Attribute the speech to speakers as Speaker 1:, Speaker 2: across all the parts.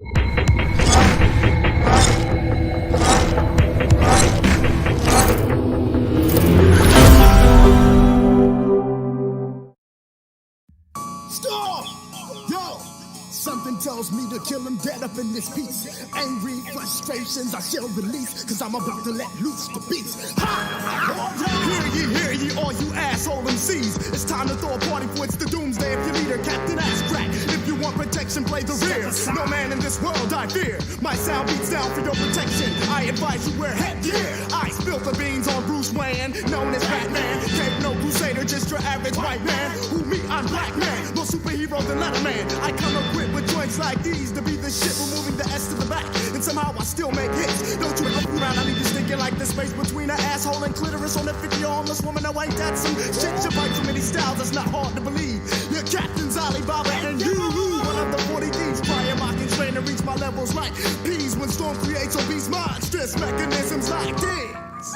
Speaker 1: Stop! Yo! Something tells me to kill him dead up in this piece. Angry frustrations I shall release, cause I'm about to let loose the beast. Ha! Hear ye, all you asshole MCs. It's time to throw a party for it's the doomsday. If your leader, Captain Ass Crack. If you want protection, play the rear. No man in this world I fear. My sound beats down for your protection. I advise you wear headgear. I spill the beans on Bruce Wayne, known as Batman. Cape no crusader, just your average white man. Who me? I'm Black Man. More superhero than Letterman. I come equipped with joints like these to be the shit, removing the S to the back. And somehow I still make hits. Don't you ever around, I leave you stinking like the space between an asshole and clitoris on a 50 homeless woman. No, ain't that some shit? You bite too many styles, that's not hard to believe. Your captain's Alibaba and you, one of the 40 thieves, trying mocking, trying to reach my levels like peas when storm creates obese monstrous mechanisms like this.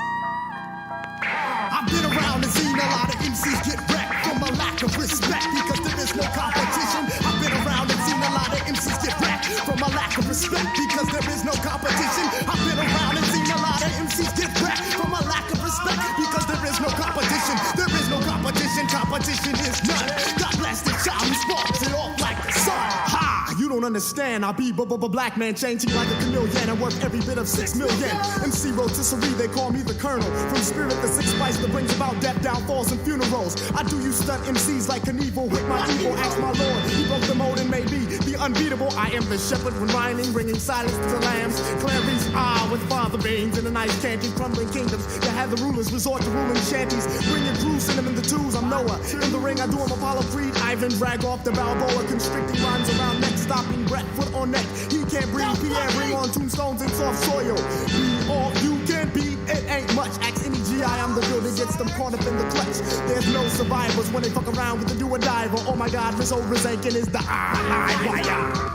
Speaker 1: I've been around and seen a lot of MCs get wrecked from a lack of respect because there is no competition. I've been around and seen a lot of MCs get wrecked from a lack of respect because there is no competition. I've been around and seen a lot of MCs get wrecked from a lack of respect because there is no competition. There is no competition. Competition is none. God bless the child who sparks it off like the sun. Ha! You don't understand. I be black man changing like a chameleon and worth every bit of 6 million. MC rotisserie, they call me the colonel. From spirit the six spice that brings about death, downfalls, and funerals. I do you stunt MCs like Knievel with my evil. Ask my lord, he broke the mold and may be the unbeatable. I am the shepherd when rhyming, bringing silence to the lambs. Clarice, with father beans in the nice candy, crumbling kingdoms. That have the rulers resort to ruling shanties. Bringing crews, send them in the twos. I'm Noah. In the ring, I do him Apollo Creed. Ivan, drag off the Balboa, constricting rhymes around neck, stopping breath, foot on neck. He can't breathe. Pierre, ring on tombstones in soft soil. Be all you can be. It ain't much. Ask any GI, I'm the builder, gets them caught up in the clutch. There's no survivors when they fuck around with the do-or-diver. Oh my God, Rizzo Rizankin is the high wire.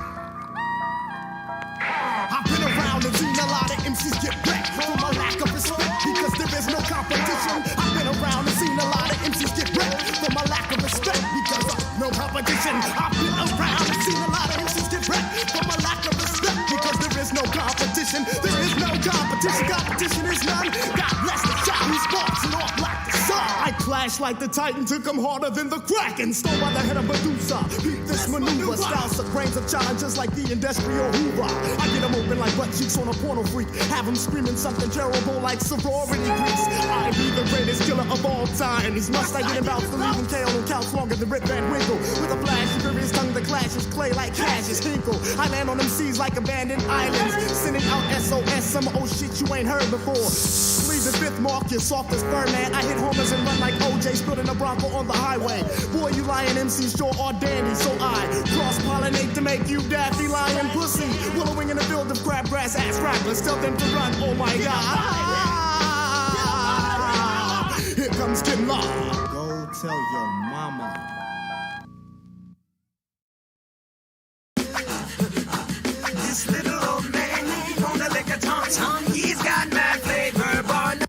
Speaker 1: I've been around and seen a lot of MCs get wrecked from a lack of respect because there is no competition. I've been around and seen a lot of MCs get wrecked from a lack of respect because of no competition. I've been around and seen a lot of MCs get wrecked from a lack of respect because there is no competition. There is no competition. Competition is none. God bless the child who sparks it off like the sun. I clash like the Titan, took him harder than the Kraken. Stole by the head of Medusa. Beat this maneuver. Styles of brains of challenges like the industrial Hoover. I get them open like butt cheeks on a porno freak. Have them screaming something terrible like sorority grease. I be the greatest killer of all time. These mustache getting bouts to leave him KO on couch longer than Rip Van Winkle. With a flash, furious tongue that clashes clay like Cassius Hinkle. I land on them seas like abandoned islands. Sending out SOS, some old shit you ain't heard before. Leave the fifth mark, you're soft as fur, man. I hit homers and run like OJ, spilled in a Bronco on the highway. Boy, you lying MCs sure are dandy, so I cross-pollinate to make you daffy lying pussy. Willowing in a field of crabgrass ass cracklers. Tell them to run, oh my God. Here comes Kim Law. Go tell your mama.
Speaker 2: This little old man, he wanna lick a tom-tom. He's got mad flavor, boy.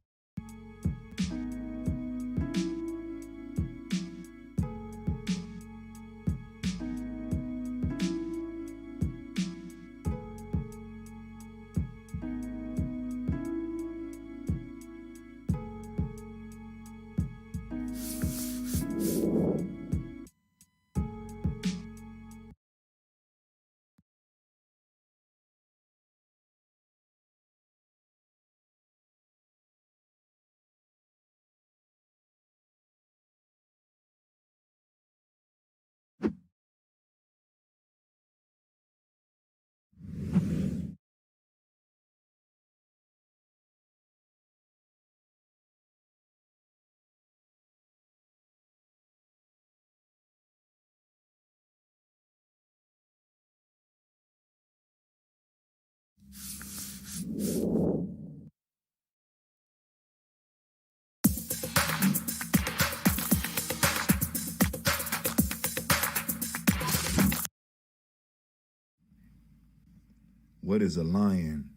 Speaker 3: What is a lion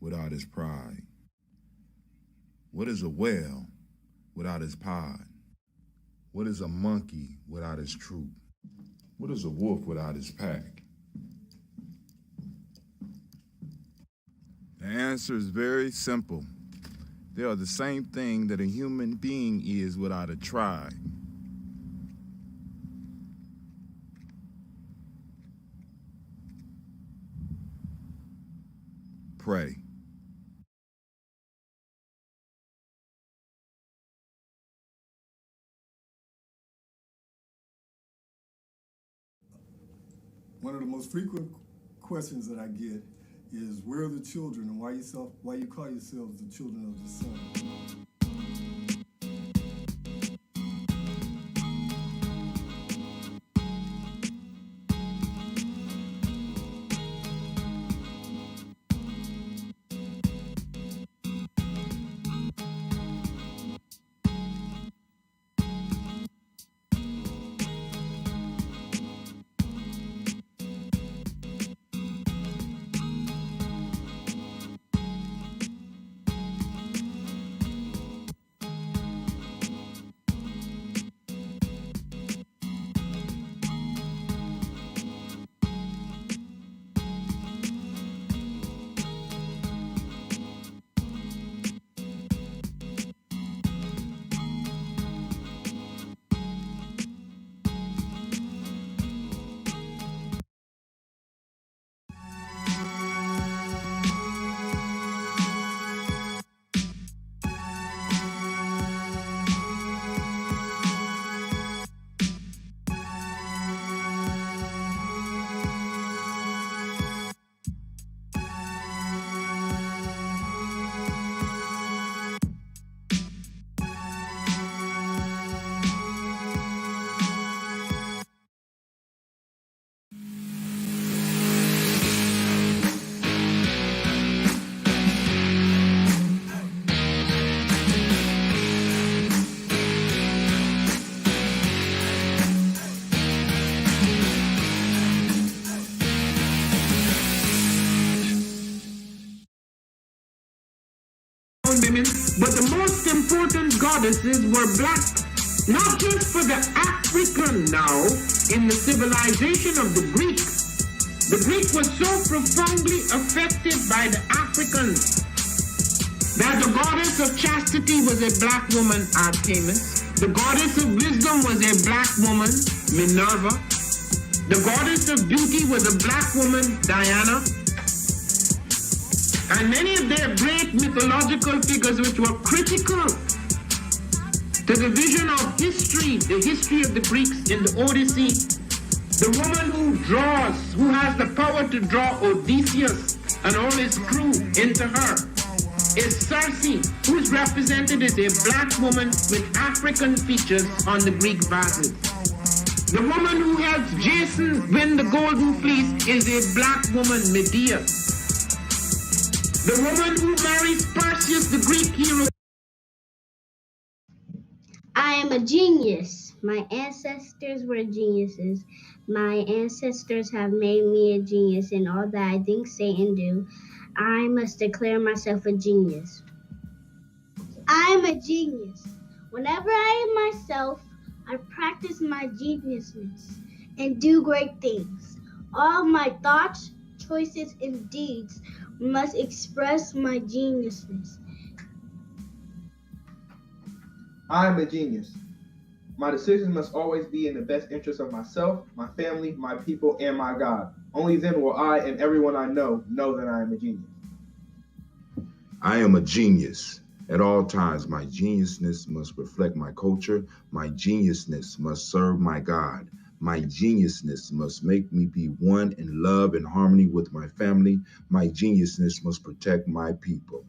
Speaker 3: without his pride? What is a whale without his pod? What is a monkey without his troop? What is a wolf without his pack? The answer is very simple. They are the same thing that a human being is without a tribe. Pray.
Speaker 4: One of the most frequent questions that I get is, where are the children, and why you call yourselves the children of the sun?
Speaker 5: Women, but the most important goddesses were black, not just for the African now in the civilization of the Greek. The Greek was so profoundly affected by the Africans that the goddess of chastity was a black woman, Artemis. The goddess of wisdom was a black woman, Minerva. The goddess of beauty was a black woman, Diana. And many of their great mythological figures which were critical to the vision of history, the history of the Greeks in the Odyssey. The woman who has the power to draw Odysseus and all his crew into her is Circe, who is represented as a black woman with African features on the Greek vases. The woman who helps Jason win the Golden Fleece is a black woman, Medea. The woman who marries Perseus, the Greek hero.
Speaker 6: I am a genius. My ancestors were geniuses. My ancestors have made me a genius in all that I think, say, and do. I must declare myself a genius. I am a genius. Whenever I am myself, I practice my geniusness and do great things. All my thoughts, choices, and deeds must express my geniusness.
Speaker 7: I am a genius. My decisions must always be in the best interest of myself, my family, my people, and my God. Only then will I and everyone I know that I am a genius.
Speaker 3: I am a genius. At all times, my geniusness must reflect my culture. My geniusness must serve my God. My geniusness must make me be one in love and harmony with my family. My geniusness must protect my people.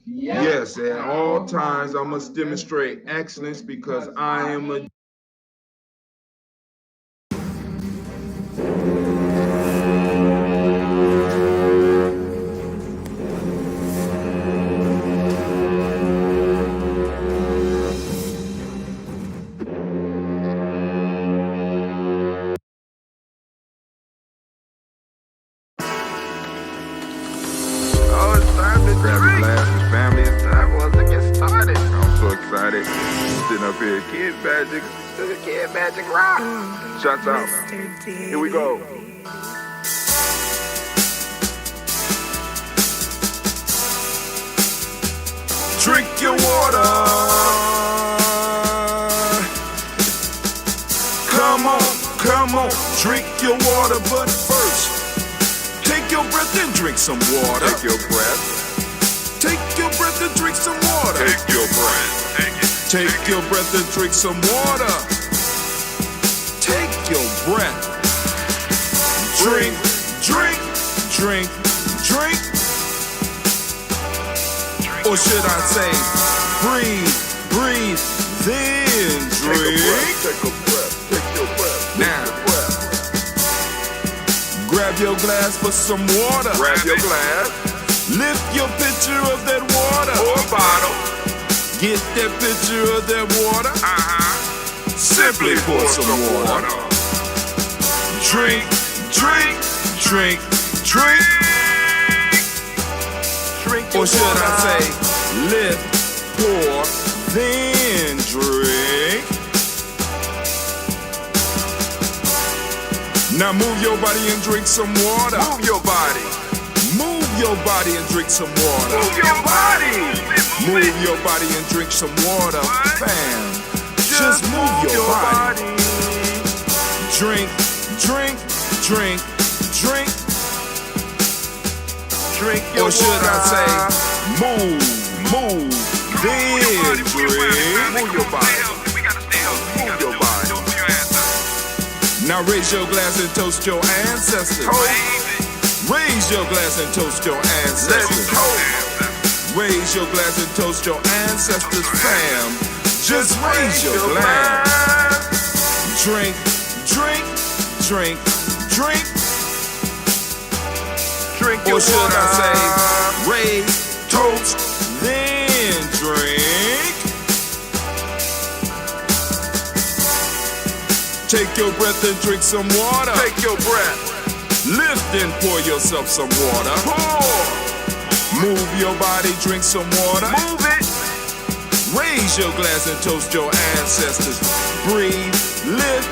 Speaker 3: Yes, at all times I must demonstrate excellence because I am a Grab your glasses, family. It's time for us to get started. I'm so excited. Sitting up here, Kid Magic Rock. Shots out. Here we go.
Speaker 2: drink your water. Come on, drink your water. But first, take your breath and drink some water. Take your breath. Take your breath and drink some water. Take your breath. Take your breath and drink some water. Take your breath. Drink, drink, drink, drink. Or should I say, breathe, breathe, then drink.
Speaker 8: Take a breath. Take your breath.
Speaker 2: Now, grab your glass for some water.
Speaker 8: Grab your glass.
Speaker 2: Lift your pitcher of that water.
Speaker 8: Or bottle.
Speaker 2: Get that pitcher of that water. Simply pour some water. Drink, drink, drink, drink.
Speaker 8: Drink
Speaker 2: Or
Speaker 8: your
Speaker 2: should
Speaker 8: water.
Speaker 2: I say, lift, pour, then drink. Now move your body and drink some water.
Speaker 8: Move your body.
Speaker 2: Move your body and drink some water.
Speaker 8: Move your body.
Speaker 2: Move your body and drink some water. Fam, just move your body. Drink, drink, drink, drink.
Speaker 8: Drink your
Speaker 2: Or should
Speaker 8: water.
Speaker 2: I say, move, then drink.
Speaker 8: Move your body. Move your body.
Speaker 2: Now raise your glass and toast your ancestors. Raise your glass and toast your
Speaker 8: Let's
Speaker 2: ancestors.
Speaker 8: toast.
Speaker 2: Raise your glass and toast your ancestors, fam. Just raise your glass. Drink, drink, drink, drink.
Speaker 8: Drink your
Speaker 2: Or should
Speaker 8: water.
Speaker 2: I say, raise, toast, then drink. Take your breath and drink some water.
Speaker 8: Take your breath.
Speaker 2: Lift and pour yourself some water.
Speaker 8: Pour.
Speaker 2: Move your body, drink some water.
Speaker 8: Move it.
Speaker 2: Raise your glass and toast your ancestors. Breathe, lift,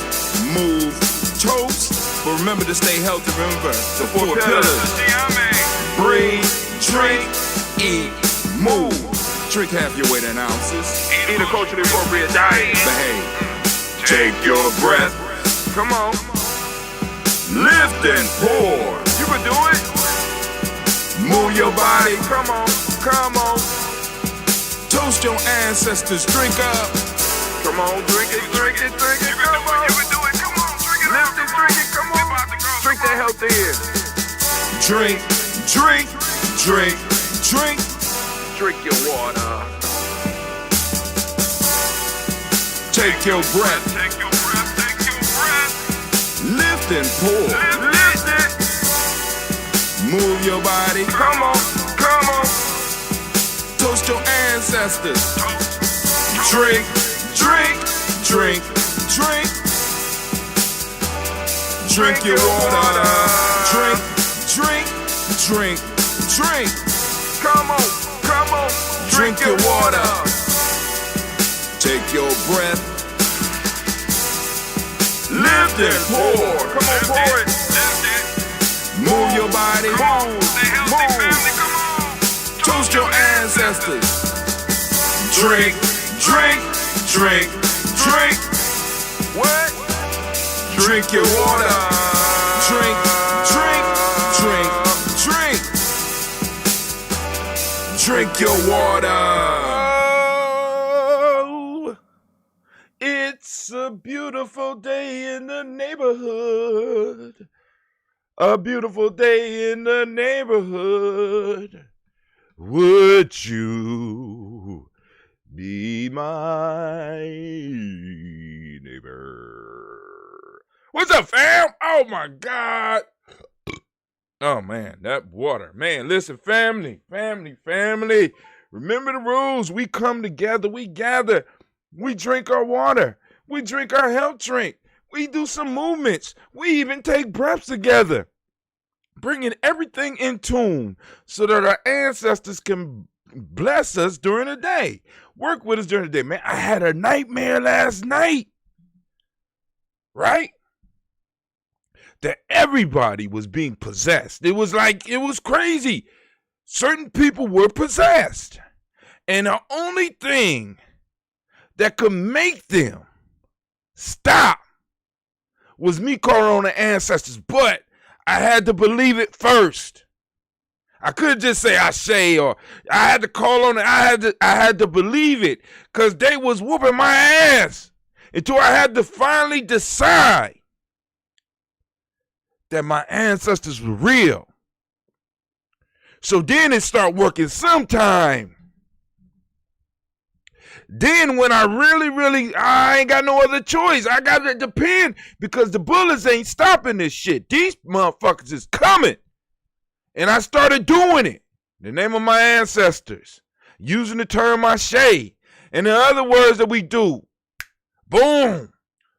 Speaker 2: move, toast. But remember to stay healthy. Remember the four pillars. Breathe, drink, eat, move. Drink half your weight in ounces.
Speaker 8: Eat a culturally appropriate diet.
Speaker 2: Behave. Take your breath.
Speaker 8: Come on.
Speaker 2: Lift and pour.
Speaker 8: You can do it.
Speaker 2: Move your body.
Speaker 8: Come on. Come on.
Speaker 2: Toast your ancestors. Drink up.
Speaker 8: Come on. Drink it. Drink it. Drink it. Come on. You can do it. Come on. Drink it. Lift it. Drink it. Come on. Drink that health in.
Speaker 2: Drink, drink, drink, drink.
Speaker 8: Drink your water.
Speaker 2: Take your breath.
Speaker 8: Take your breath. Take your breath.
Speaker 2: Lift and pour.
Speaker 8: Lift it.
Speaker 2: Move your body.
Speaker 8: Come on. Come on.
Speaker 2: Toast your ancestors. Drink, drink, drink, drink. Drink your water. Drink, drink, drink, drink.
Speaker 8: Come on. Come on.
Speaker 2: Drink your water. Take your breath. Lift and pour.
Speaker 8: Come on, pour it.
Speaker 2: Move your body.
Speaker 8: Move.
Speaker 2: Toast your ancestors. Drink, drink, drink, drink.
Speaker 8: What?
Speaker 2: Drink your water. Drink, drink, drink, drink. Drink your water. Oh, it's a beautiful day in the neighborhood. A beautiful day in the neighborhood. Would you be my neighbor? What's up, fam? Oh my God. Oh man, that water. Man, listen, family. Remember the rules. We come together, we gather, we drink our water, we drink our health drink, we do some movements, we even take breaths together, bringing everything in tune so that our ancestors can bless us during the day. Work with us during the day. Man, I had a nightmare last night, right? That everybody was being possessed. It was crazy. Certain people were possessed. And the only thing that could make them stop was me calling on the ancestors. But I had to believe it first. I couldn't just say Ashe, or I had to call on it. I had to believe it, because they was whooping my ass until I had to finally decide that my ancestors were real. So then it started working sometime. Then when I ain't got no other choice. I got to depend, because the bullets ain't stopping this shit. These motherfuckers is coming. And I started doing it. The name of my ancestors. Using the term Ashe. And the other words that we do. Boom.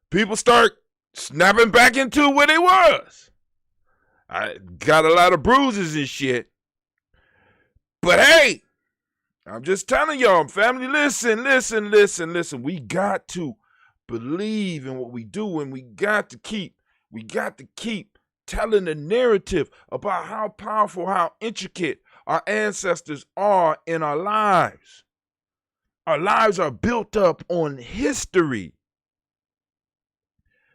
Speaker 2: People start snapping back into what it was. I got a lot of bruises and shit. But hey, I'm just telling y'all, family, listen. We got to believe in what we do, and we got to keep telling the narrative about how powerful, how intricate our ancestors are in our lives. Our lives are built up on history.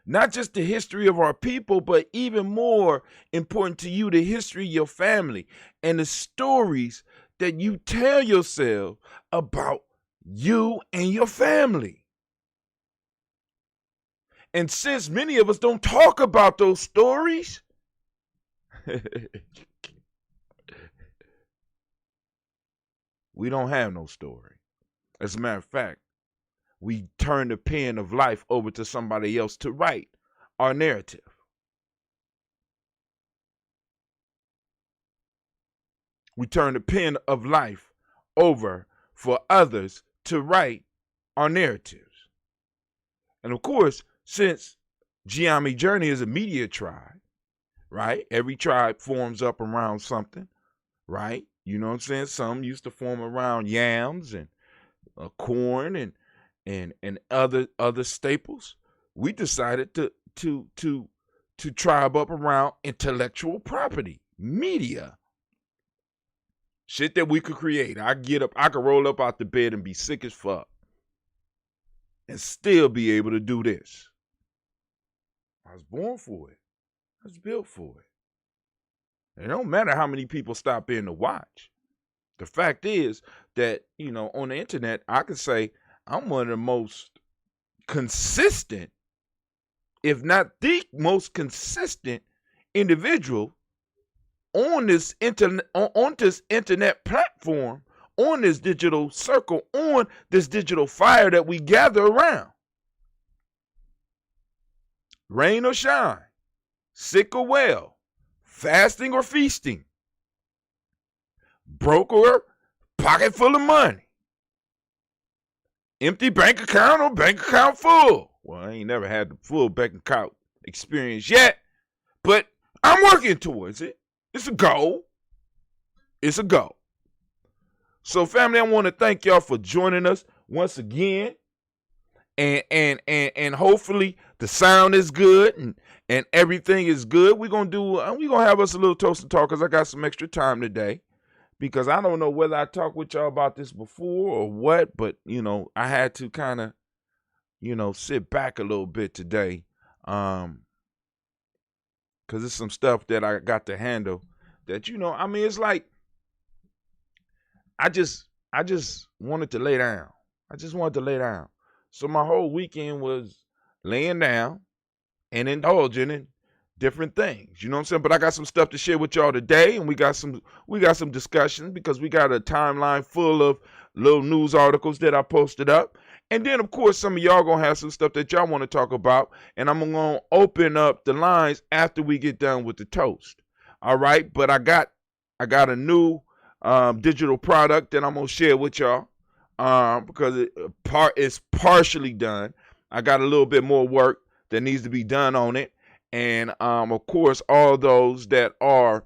Speaker 2: Not just the history of our people, but even more important to you, the history of your family and the stories that you tell yourself about you and your family. And since many of us don't talk about those stories, we don't have no story. As a matter of fact, we turn the pen of life over to somebody else to write our narrative. We turn the pen of life over for others to write our narratives. And of course, since GNJMedia is a media tribe, right? Every tribe forms up around something, right? You know what I'm saying? Some used to form around yams and corn and other staples. We decided to tribe up around intellectual property, media. Shit that we could create. I could roll up out the bed and be sick as fuck and still be able to do this. I was born for it. I was built for it. It don't matter how many people stop in to watch. The fact is that, on the internet, I can say I'm one of the most consistent, if not the most consistent individual on this internet platform, on this digital circle, on this digital fire that we gather around. Rain or shine, sick or well, fasting or feasting, broke or pocket full of money, empty bank account or bank account full. Well, I ain't never had the full bank account experience yet, but I'm working towards it. It's a goal. It's a goal. So, family, I want to thank y'all for joining us once again. And hopefully the sound is good and everything is good. We're gonna have us a little toast and talk, because I got some extra time today. Because I don't know whether I talked with y'all about this before or what, but I had to kind of sit back a little bit today. Because it's some stuff that I got to handle that, it's like I just wanted to lay down. I just wanted to lay down. So my whole weekend was laying down and indulging in different things. You know what I'm saying? But I got some stuff to share with y'all today, and we got some discussions, because we got a timeline full of little news articles that I posted up. And then, of course, some of y'all going to have some stuff that y'all want to talk about, and I'm going to open up the lines after we get done with the toast. All right? But I got a new digital product that I'm going to share with y'all. Because it's partially done. I got a little bit more work that needs to be done on it. And, of course, all those that are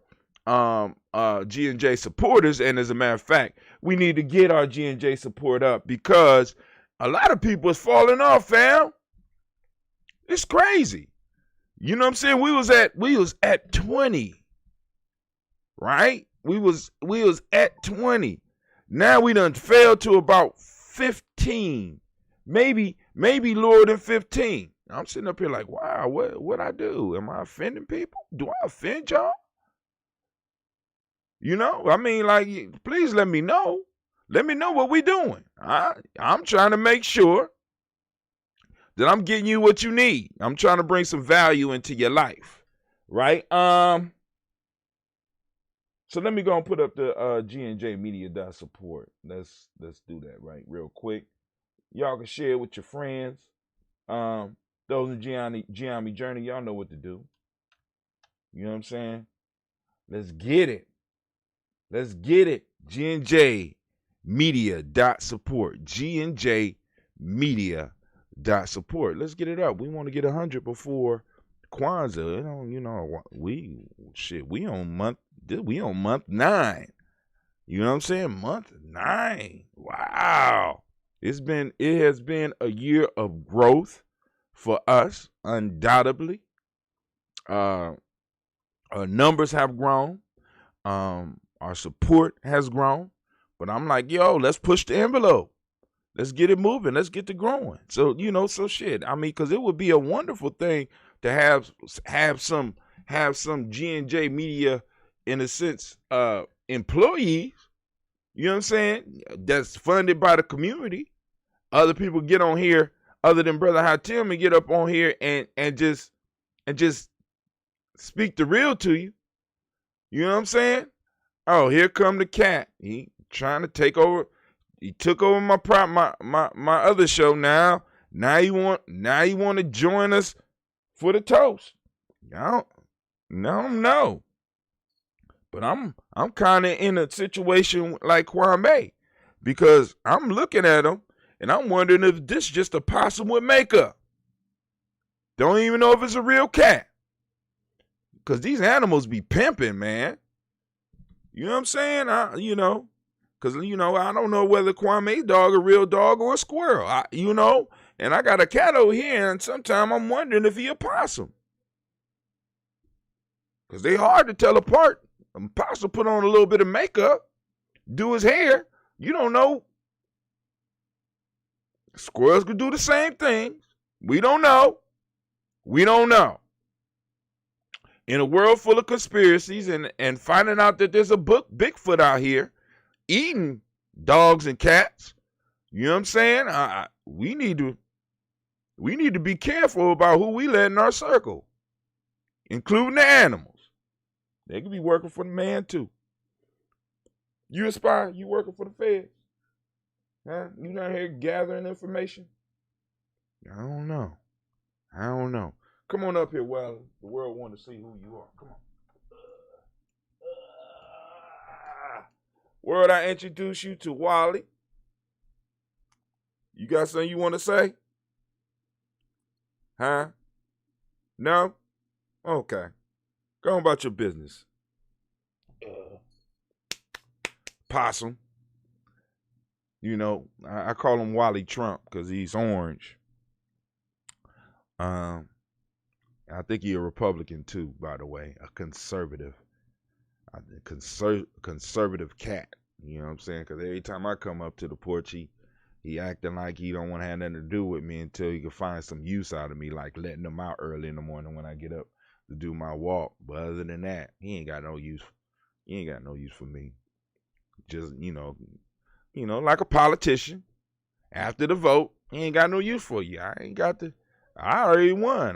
Speaker 2: GNJ supporters, and as a matter of fact, we need to get our GNJ support up, because a lot of people is falling off, fam. It's crazy. You know what I'm saying? We was at 20, right? We was at 20. Now we done fell to about 15, maybe lower than 15. I'm sitting up here like, wow, what I do? Am I offending people? Do I offend y'all? You know, I mean, like, please let me know. Let me know what we doing. I'm trying to make sure that I'm getting you what you need. I'm trying to bring some value into your life, right? So let me go and put up the GNJmedia.support. Let's do that right real quick. Y'all can share it with your friends. Those in Gianni Journey, y'all know what to do. You know what I'm saying? Let's get it. Let's get it. GNJmedia.support. GNJmedia.support. Let's get it up. We want to get 100 before Kwanzaa. We on month 9. You know what I'm saying? Month 9. Wow. It has been a year of growth for us, undoubtedly. Our numbers have grown. Our support has grown. But I'm like, yo, let's push the envelope. Let's get it moving. Let's get it growing. So, shit. I mean, because it would be a wonderful thing to have some G&J Media, in a sense, employees, you know what I'm saying, that's funded by the community. Other people get on here, other than Brother Hatim, and get up on here and just speak the real to you. You know what I'm saying? Oh, here come the cat. He trying to take over. He took over my other show. Now you want to join us for the toast. No. But I'm kind of in a situation like Kwame, because I'm looking at him and I'm wondering if this is just a possum with makeup. Don't even know if it's a real cat. Because these animals be pimping, man. You know what I'm saying? Because, I don't know whether Kwame's dog a real dog or a squirrel. And I got a cat over here, and sometimes I'm wondering if he a possum. Because they hard to tell apart. A possum put on a little bit of makeup, do his hair. You don't know. Squirrels could do the same thing. We don't know. In a world full of conspiracies and finding out that there's a Bigfoot out here eating dogs and cats, you know what I'm saying? We need to be careful about who we let in our circle, including the animals. They could be working for the man too. You a spy? You working for the feds? Huh? You not here gathering information? I don't know. Come on up here, Wally. The world want to see who you are. Come on. World, I introduce you to Wally. You got something you want to say? Huh? No? Okay. Go on about your business. Possum. I call him Wally Trump because he's orange. I think he's a Republican too, by the way, a conservative. Conservative cat. You know what I'm saying? Because every time I come up to the porch, he acting like he don't want to have nothing to do with me until he can find some use out of me, like letting him out early in the morning when I get up to do my walk. But other than that, he ain't got no use. He ain't got no use for me. Just, like a politician. After the vote, he ain't got no use for you. I already won.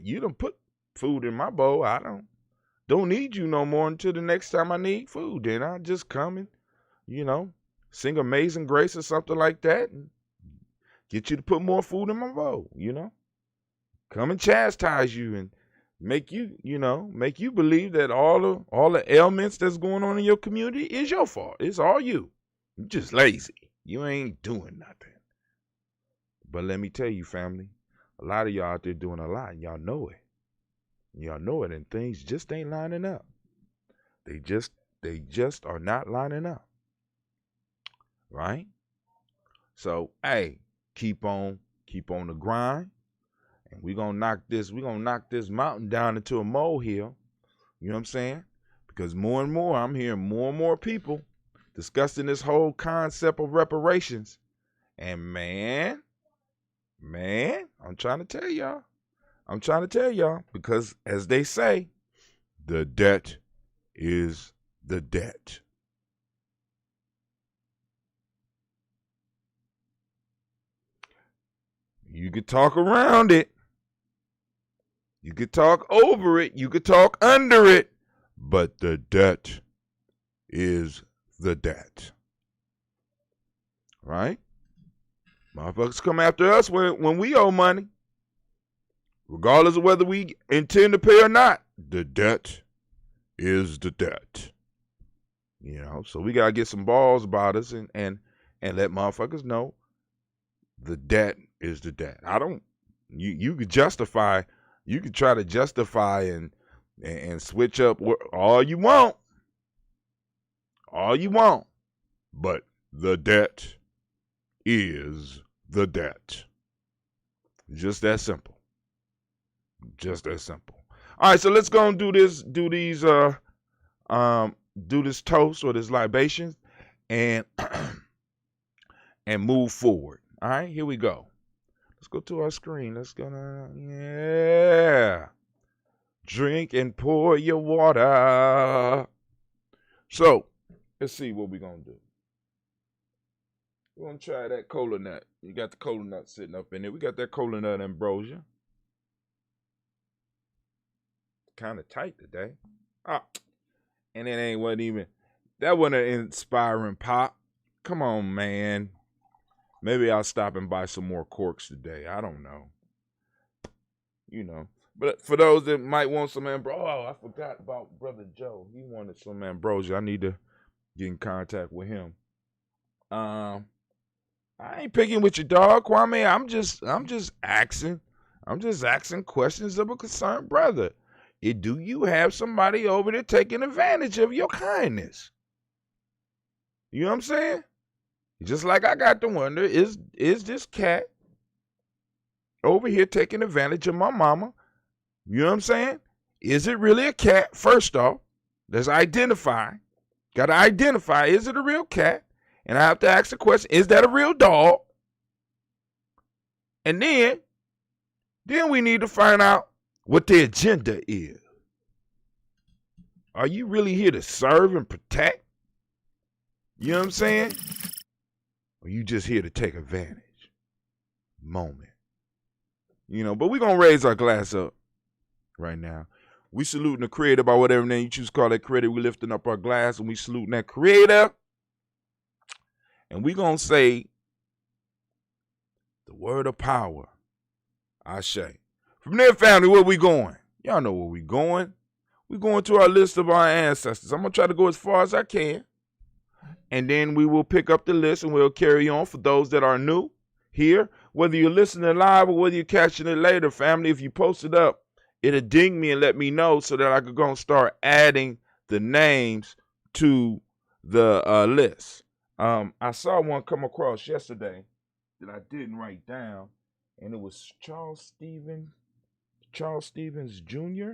Speaker 2: You done put food in my bowl. I don't need you no more until the next time I need food. Then I'll just come and, sing Amazing Grace or something like that and get you to put more food in my bowl, Come and chastise you and make you believe that all the ailments that's going on in your community is your fault. It's all you. You're just lazy. You ain't doing nothing. But let me tell you, family, a lot of y'all out there doing a lot, and y'all know it. And things just ain't lining up. They just are not lining up. Right? So, hey, keep on the grind. And we're gonna knock this mountain down into a molehill. You know what I'm saying? Because more and more, I'm hearing more and more people discussing this whole concept of reparations. And man, I'm trying to tell y'all. Because as they say, the debt is the debt. You could talk around it. You could talk over it. You could talk under it. But the debt is the debt. Right? Motherfuckers come after us when we owe money. Regardless of whether we intend to pay or not. The debt is the debt. You know, so we gotta get some balls about us and let motherfuckers know the debt is the debt. You could justify, you could try to justify and switch up all you want. But the debt is the debt. Just that simple. All right, so let's go and do this toast or this libation and move forward. All right, here we go. Let's go to our screen. Drink and pour your water. So, let's see what we're going to do. We're going to try that cola nut. You got the cola nut sitting up in there. We got that cola nut ambrosia. Kind of tight today. And it wasn't an inspiring pop. Come on, man. Maybe I'll stop and buy some more corks today. I don't know. You know. But for those that might want some ambrosia. Oh, I forgot about Brother Joe. He wanted some ambrosia. I need to get in contact with him. I ain't picking with your dog, Kwame. I'm just asking. I'm just asking questions of a concerned brother. Do you have somebody over there taking advantage of your kindness? You know what I'm saying? Just like I got to wonder, is this cat over here taking advantage of my mama? You know what I'm saying? Is it really a cat? First off, let's identify. Got to identify, is it a real cat? And I have to ask the question, is that a real dog? And then we need to find out what the agenda is. Are you really here to serve and protect? You know what I'm saying? Or you just here to take advantage? Moment. You know, but we're going to raise our glass up right now. We saluting the creator by whatever name you choose to call that creator. We lifting up our glass and we saluting that creator. And we going to say the word of power. Ashe. From there, family, where we going? Y'all know where we going. We going to our list of our ancestors. I'm going to try to go as far as I can. And then we will pick up the list and we'll carry on for those that are new here. Whether you're listening live or whether you're catching it later, family, if you post it up, it'll ding me and let me know so that I could go and start adding the names to the list. I saw one come across yesterday that I didn't write down, and it was Charles Stevens Jr.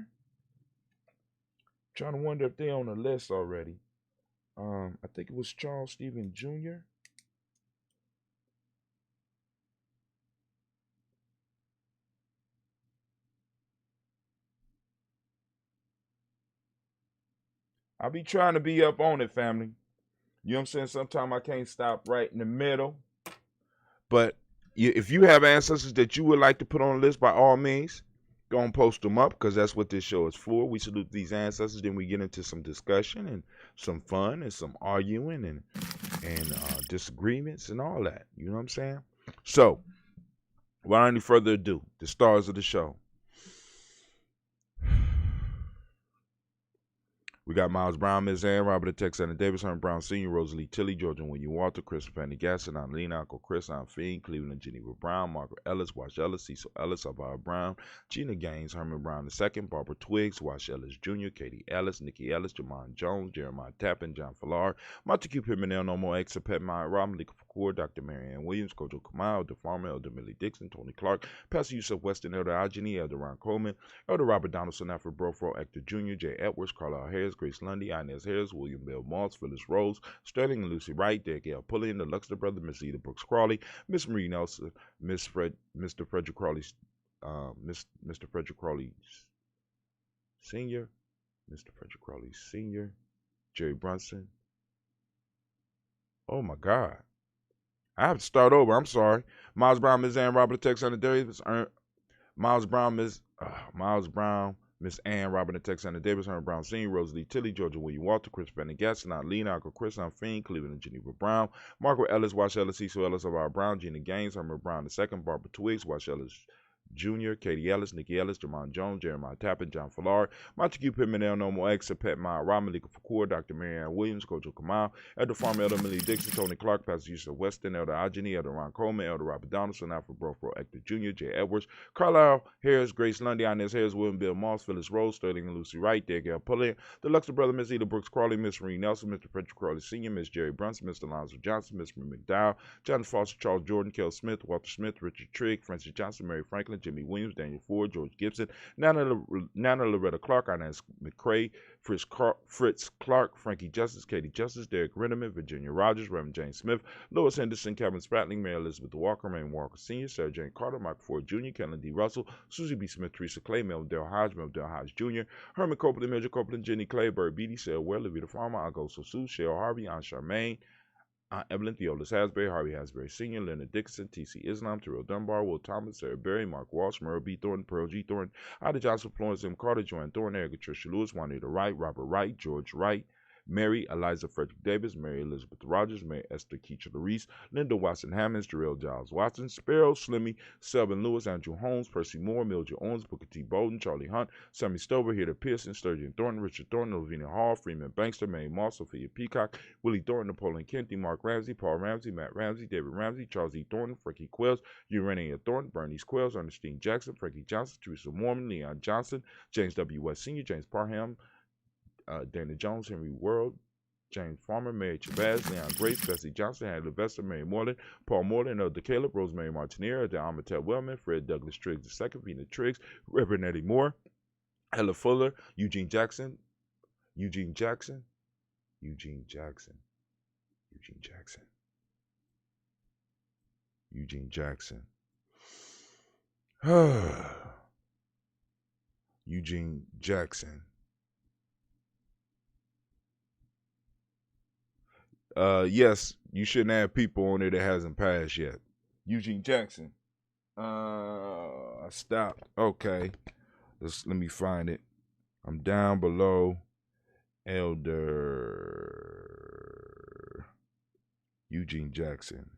Speaker 2: Trying to wonder if they're on the list already. I think it was Charles Stevens Jr. I'll be trying to be up on it, family. You know what I'm saying? Sometimes I can't stop right in the middle. But if you have ancestors that you would like to put on the list, by all means, go and post them up, because that's what this show is for. We salute these ancestors, then we get into some discussion and some fun and some arguing and disagreements and all that. You know what I'm saying? So, without any further ado, the stars of the show. We got Miles Brown, Ms. Ann, Robert Texana Davis, Herman Brown Sr., Rosalie Tilley, Georgia William Walter, Chris Fanny Gasson, Lena, Uncle Chris, Aunt Fiend, Cleveland Geneva Brown, Margaret Ellis, Wash Ellis, Cecil Ellis, Alvaro Brown, Gina Gaines, Herman Brown II, Barbara Twiggs, Wash Ellis Jr., Katie Ellis, Nikki Ellis, Jamon Jones, Jeremiah Tappan, John Fallar, Montague Pimenel, No More Exa, Pet Meyer, Rob Malika Fakur, Dr. Marianne Williams, Kojo Kamal, The Farmer, Elder Millie Dixon, Tony Clark, Pastor Yusuf Weston, Elder Ageni, Elder Ron Coleman, Elder Robert Donaldson, Alfred Brofro, Hector Jr., Jay Edwards, Carlisle Harris, Grace Lundy, Inez Harris, William Bell Moss, Phyllis Rose, Sterling and Lucy Wright, Danielle Pulliam, the Luxter brother, Miss Eda Brooks Crawley, Miss Marie Nelson, Mr. Frederick Crawley, Mr. Frederick Crawley Sr., Mr. Frederick Crawley Sr., Jerry Brunson. Oh my God. I have to start over. I'm sorry. Miles Brown, Ms. Ann Robert, Texana Davis. Miles Brown, Miss Ann Robert, Texana Davis, Herman Brown Sr., Rosalie Tilly, Georgia William Walter, Chris Bennett Gaston, Lee, Uncle Chris, Fiend, Cleveland and Geneva Brown, Margaret Ellis, Wash Ellis, Cecil Ellis of our Brown, Gina Gaines, Herman Brown II, Barbara Twiggs, Wash Ellis Jr., Katie Ellis, Nikki Ellis, Jamon Jones, Jeremiah Tappan, John Fallard, Montague Pittman, El Nomo X, Pet Maya, Rob Malika Fakur, Dr. Marianne Williams, Coach Kamal, Elder Farmer, Elder Millie Dixon, Tony Clark, Pastor Yusuf Weston, Elder Ajani, Elder Ron Coleman, Elder Robert Donaldson, Alfred Brofro, Hector Jr., Jay Edwards, Carlisle Harris, Grace Lundy, Inez Harris, William Bill Moss, Phyllis Rose, Sterling and Lucy Wright, Danielle Pulliam, the Luxor brother, Miss Eda Brooks Crawley, Miss Marie Nelson, Mr. Frederick Crawley Sr., Miss Jerry Brunson, Mr. Lonzo Johnson, Miss Marie McDowell, Jonathan Foster, Charles Jordan, Kel Smith, Walter Smith, Richard Trigg, Francis Johnson, Mary Franklin, Jimmy Williams, Daniel Ford, George Gibson, Nana Loretta Clark, Inez McCrae, Fritz Clark, Frankie Justice, Katie Justice, Derek Rinneman, Virginia Rogers, Reverend James Smith, Lois Henderson, Kevin Spratling, Mary Elizabeth Walker, Raymond Walker Sr., Sarah Jane Carter, Michael Ford Jr., Kellen D. Russell, Susie B. Smith, Teresa Clay, Meldale Hodge Jr., Herman Copeland, Major Copeland, Jenny Clay, Bird Beatty, Sarah Ware, Levita Farmer, Agosto Sue, Cheryl Harvey, Aunt Charmaine, Evelyn Theolis Hasbury, Harvey Hasbury Sr., Leonard Dixon, T.C. Islam, Terrell Dunbar, Will Thomas, Sarah Berry, Mark Walsh, Merle B. Thornton, Pearl G. Thornton, Ida Johnson, Florence M. Carter, Joanne Thornton, Erica Tricia Lewis, Juanita Wright, Robert Wright, George Wright, Mary Eliza Frederick Davis, Mary Elizabeth Rogers, Mary Esther Keacher Larice, Linda Watson Hammonds, Jarrell Giles Watson, Sparrow, Slimmy, Selvin Lewis, Andrew Holmes, Percy Moore, Mildred Owens, Booker T. Bowden, Charlie Hunt, Sammy Stover, Heather Pearson, Sturgeon Thornton, Richard Thornton, Lavinia Hall, Freeman Bankster, Mary Moss, Sophia Peacock, Willie Thornton, Napoleon Kenty, Mark Ramsey, Paul Ramsey, Matt Ramsey, David Ramsey, Charles E. Thornton, Frankie Quells, Urania Thornton, Bernice Quells, Ernestine Jackson, Frankie Johnson, Teresa Mormon, Leon Johnson, James W. West Sr., James Parham, Dana Jones, Henry World, James Farmer, Mary Chavez, Leon Grace, Bessie Johnson, Hannah Levester, Mary Moreland, Paul Moreland, Elder Caleb, Rosemary Martinier, Elder Amatel Wellman, Fred Douglas Triggs II, Vina Triggs, Reverend Eddie Moore, Ella Fuller, Eugene Jackson, Eugene Jackson, Eugene Jackson, Eugene Jackson, Eugene Jackson, Eugene Jackson. Yes, you shouldn't have people on there that hasn't passed yet. Eugene Jackson. I stopped. Okay. Let me find it. I'm down below. Elder Eugene Jackson.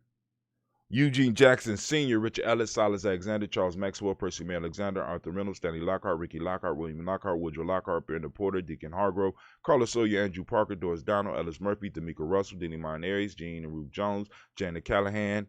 Speaker 2: Eugene Jackson Sr., Richard Ellis, Silas Alexander, Charles Maxwell, Percy May Alexander, Arthur Reynolds, Stanley Lockhart, Ricky Lockhart, William Lockhart, Woodrow Lockhart, Brenda Porter, Deacon Hargrove, Carlos Sawyer, Andrew Parker, Doris Donald, Ellis Murphy, D'Amico Russell, Denny Mine Aries, Jean and Ruth Jones, Janet Callahan.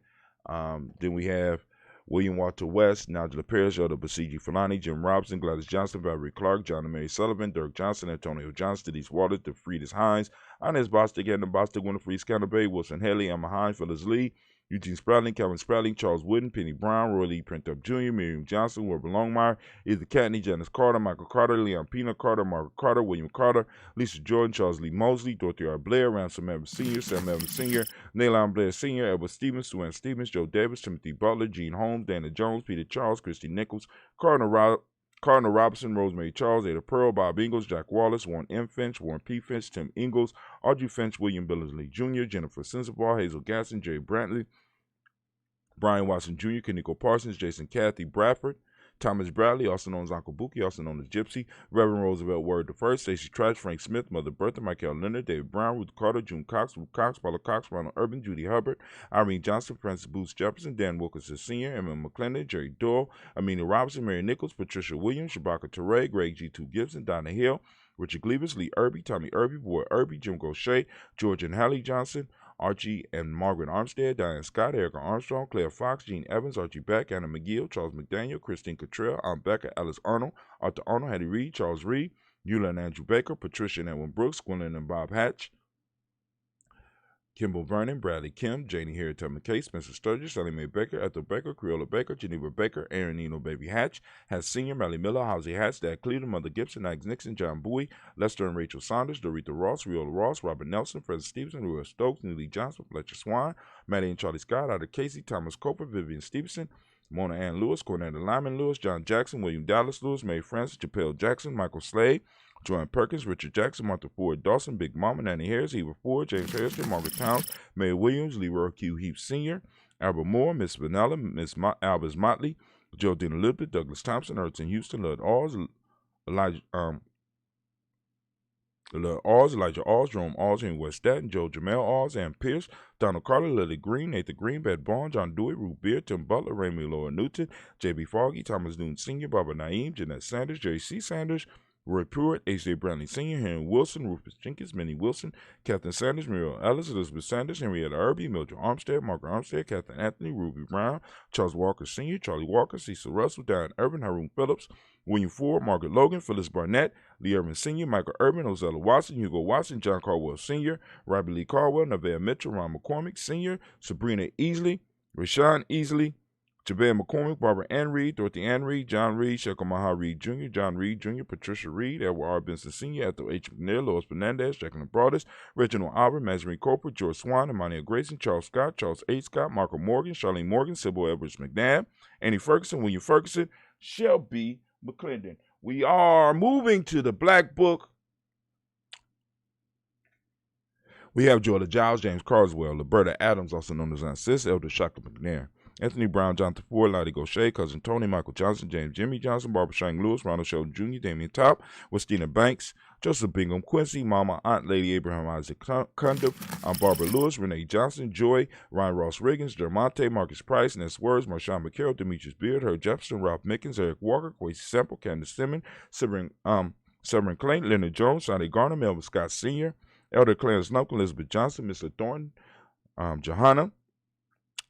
Speaker 2: Then we have William Walter West, Nigel Parrish, Elder Basiji Fulani, Jim Robinson, Gladys Johnson, Valerie Clark, John and Mary Sullivan, Dirk Johnson, Antonio Johnson, Denise Waters, DeFriedis Hines, Inez Bostic, Edna Bostic, Winifred Scanner Bay, Wilson Haley, Emma Hines, Phyllis Lee, Eugene Spradling, Calvin Spradling, Charles Wooden, Penny Brown, Roy Lee Printup Jr., Miriam Johnson, Wilbur Longmire, Either Catney, Janice Carter, Michael Carter, Leon Pina Carter, Margaret Carter, William Carter, Lisa Jordan, Charles Lee Mosley, Dorothy R. Blair, Ransom Evans Sr., Sam Evans Sr., Naylon Blair Sr., Edward Stevens, Sue Ann Stevens, Joe Davis, Timothy Butler, Gene Holmes, Dana Jones, Peter Charles, Christy Nichols, Cardinal Robinson, Rosemary Charles, Ada Pearl, Bob Ingalls, Jack Wallace, Warren M. Finch, Warren P. Finch, Tim Ingalls, Audrey Finch, William Billingsley Jr., Jennifer Sensabaugh, Hazel Gasson, Jerry Brantley, Brian Watson Jr., Kaniko Parsons, Jason Kathy Bradford, Thomas Bradley, also known as Uncle Buki, also known as Gypsy, Reverend Roosevelt Word I, Stacey Trash, Frank Smith, Mother Bertha, Michael Leonard, David Brown, Ruth Carter, June Cox, Ruth Cox, Paula Cox, Ronald Urban, Judy Hubbard, Irene Johnson, Francis Booth Jefferson, Dan Wilkinson Sr., Emma McClendon, Jerry Doyle, Amina Robinson, Mary Nichols, Patricia Williams, Shabaka Teray, Greg G2 Gibson, Donna Hill, Richard Gleavis, Lee Irby, Tommy Irby, Boy Irby, Jim Gaucher, George and Hallie Johnson, Archie and Margaret Armstead, Diane Scott, Erica Armstrong, Claire Fox, Gene Evans, Archie Beck, Anna McGill, Charles McDaniel, Christine Cottrell, Aunt Becca, Alice Arnold, Arthur Arnold, Hattie Reed, Charles Reed, Eula and Andrew Baker, Patricia and Edwin Brooks, Gwendolyn and Bob Hatch, Kimball Vernon, Bradley Kim, Janie Harriet Tubman Case, Spencer Sturgis, Sally Mae Baker, Ethel Baker, Creola Baker, Geneva Baker, Aaron Eno Baby Hatch, Hatch Sr., Melly Miller, Halsey Hatch, Dad Cleveland, Mother Gibson, Alex Nixon, John Bowie, Lester and Rachel Saunders, Dorita Ross, Riola Ross, Robert Nelson, President Stevenson, Roy Stokes, Neely Johnson, Fletcher Swan, Maddie and Charlie Scott, Ada Casey, Thomas Coper, Vivian Stevenson, Mona Ann Lewis, Cornetta Lyman Lewis, John Jackson, William Dallas Lewis, Mary Francis, Chappelle Jackson, Michael Slade, Joanne Perkins, Richard Jackson, Martha Ford Dawson, Big Mama, Nanny Harris, Eva Ford, James Harrison, Margaret Towns, Mae Williams, Leroy Q. Heath Sr., Albert Moore, Miss Vanilla, Miss Albers Motley, Geraldine Elizabeth, Douglas Thompson, Erton Houston, Lud Alls, Elijah Alls, Jerome Alls, Henry West Staten, Joe Jamel Alls, Ann Pierce, Donald Carter, Lily Green, Nathan Green, Beth Bond, John Dewey, Ruth Beard, Tim Butler, Raymond Laura Newton, J.B. Foggy, Thomas Newton Sr., Barbara Naeem, Jeanette Sanders, Jerry C. Sanders, Roy Pruitt, H.J. Brownlee Sr., Henry Wilson, Rufus Jenkins, Minnie Wilson, Catherine Sanders, Muriel Ellis, Elizabeth Sanders, Henrietta Irby, Mildred Armstead, Margaret Armstead, Catherine Anthony, Ruby Brown, Charles Walker Sr., Charlie Walker, Cecil Russell, Diane Irvin, Haroon Phillips, William Ford, Margaret Logan, Phyllis Barnett, Lee Irvin Sr., Michael Irvin, Ozella Watson, Hugo Watson, John Caldwell Sr., Robbie Lee Caldwell, Nevaeh Mitchell, Ron McCormick Sr., Sabrina Easley, Rashawn Easley, Javea McCormick, Barbara Ann Reed, Dorothy Ann Reed, John Reed, Shekel Maha Reed Jr., John Reed Jr., Patricia Reed, Edward R. Benson Sr., Ethel H. McNair, Lois Fernandez, Jacqueline Broadus, Reginald Albert, Mazarin Cooper, George Swan, Emmanuel Grayson, Charles Scott, Charles H. Scott, Marco Morgan, Charlene Morgan, Sybil Edwards McNabb, Annie Ferguson, William Ferguson, Shelby McClendon. We are moving to the Black Book. We have Jordan Giles, James Carswell, Liberta Adams, also known as Aunt Sis, Elder Shaka McNair, Anthony Brown, Jonathan Ford, Lottie Gaucher, Cousin Tony, Michael Johnson, James Jimmy Johnson, Barbara Shang Lewis, Ronald Sheldon Jr., Damian Top, Westina Banks, Joseph Bingham Quincy, Mama, Aunt Lady Abraham Isaac Cundiff, Aunt Barbara Lewis, Renee Johnson, Joy, Ryan Ross Riggins, Dermonte, Marcus Price, Ness Words, Marshawn McCarroll, Demetrius Beard, Herb Jefferson, Ralph Mickens, Eric Walker, Quasi Semple, Candace Simmons, Severin Clayton, Leonard Jones, Sonny Garner, Melvin Scott Sr., Elder Clarence Snump, Elizabeth Johnson, Mr. Thornton, Johanna,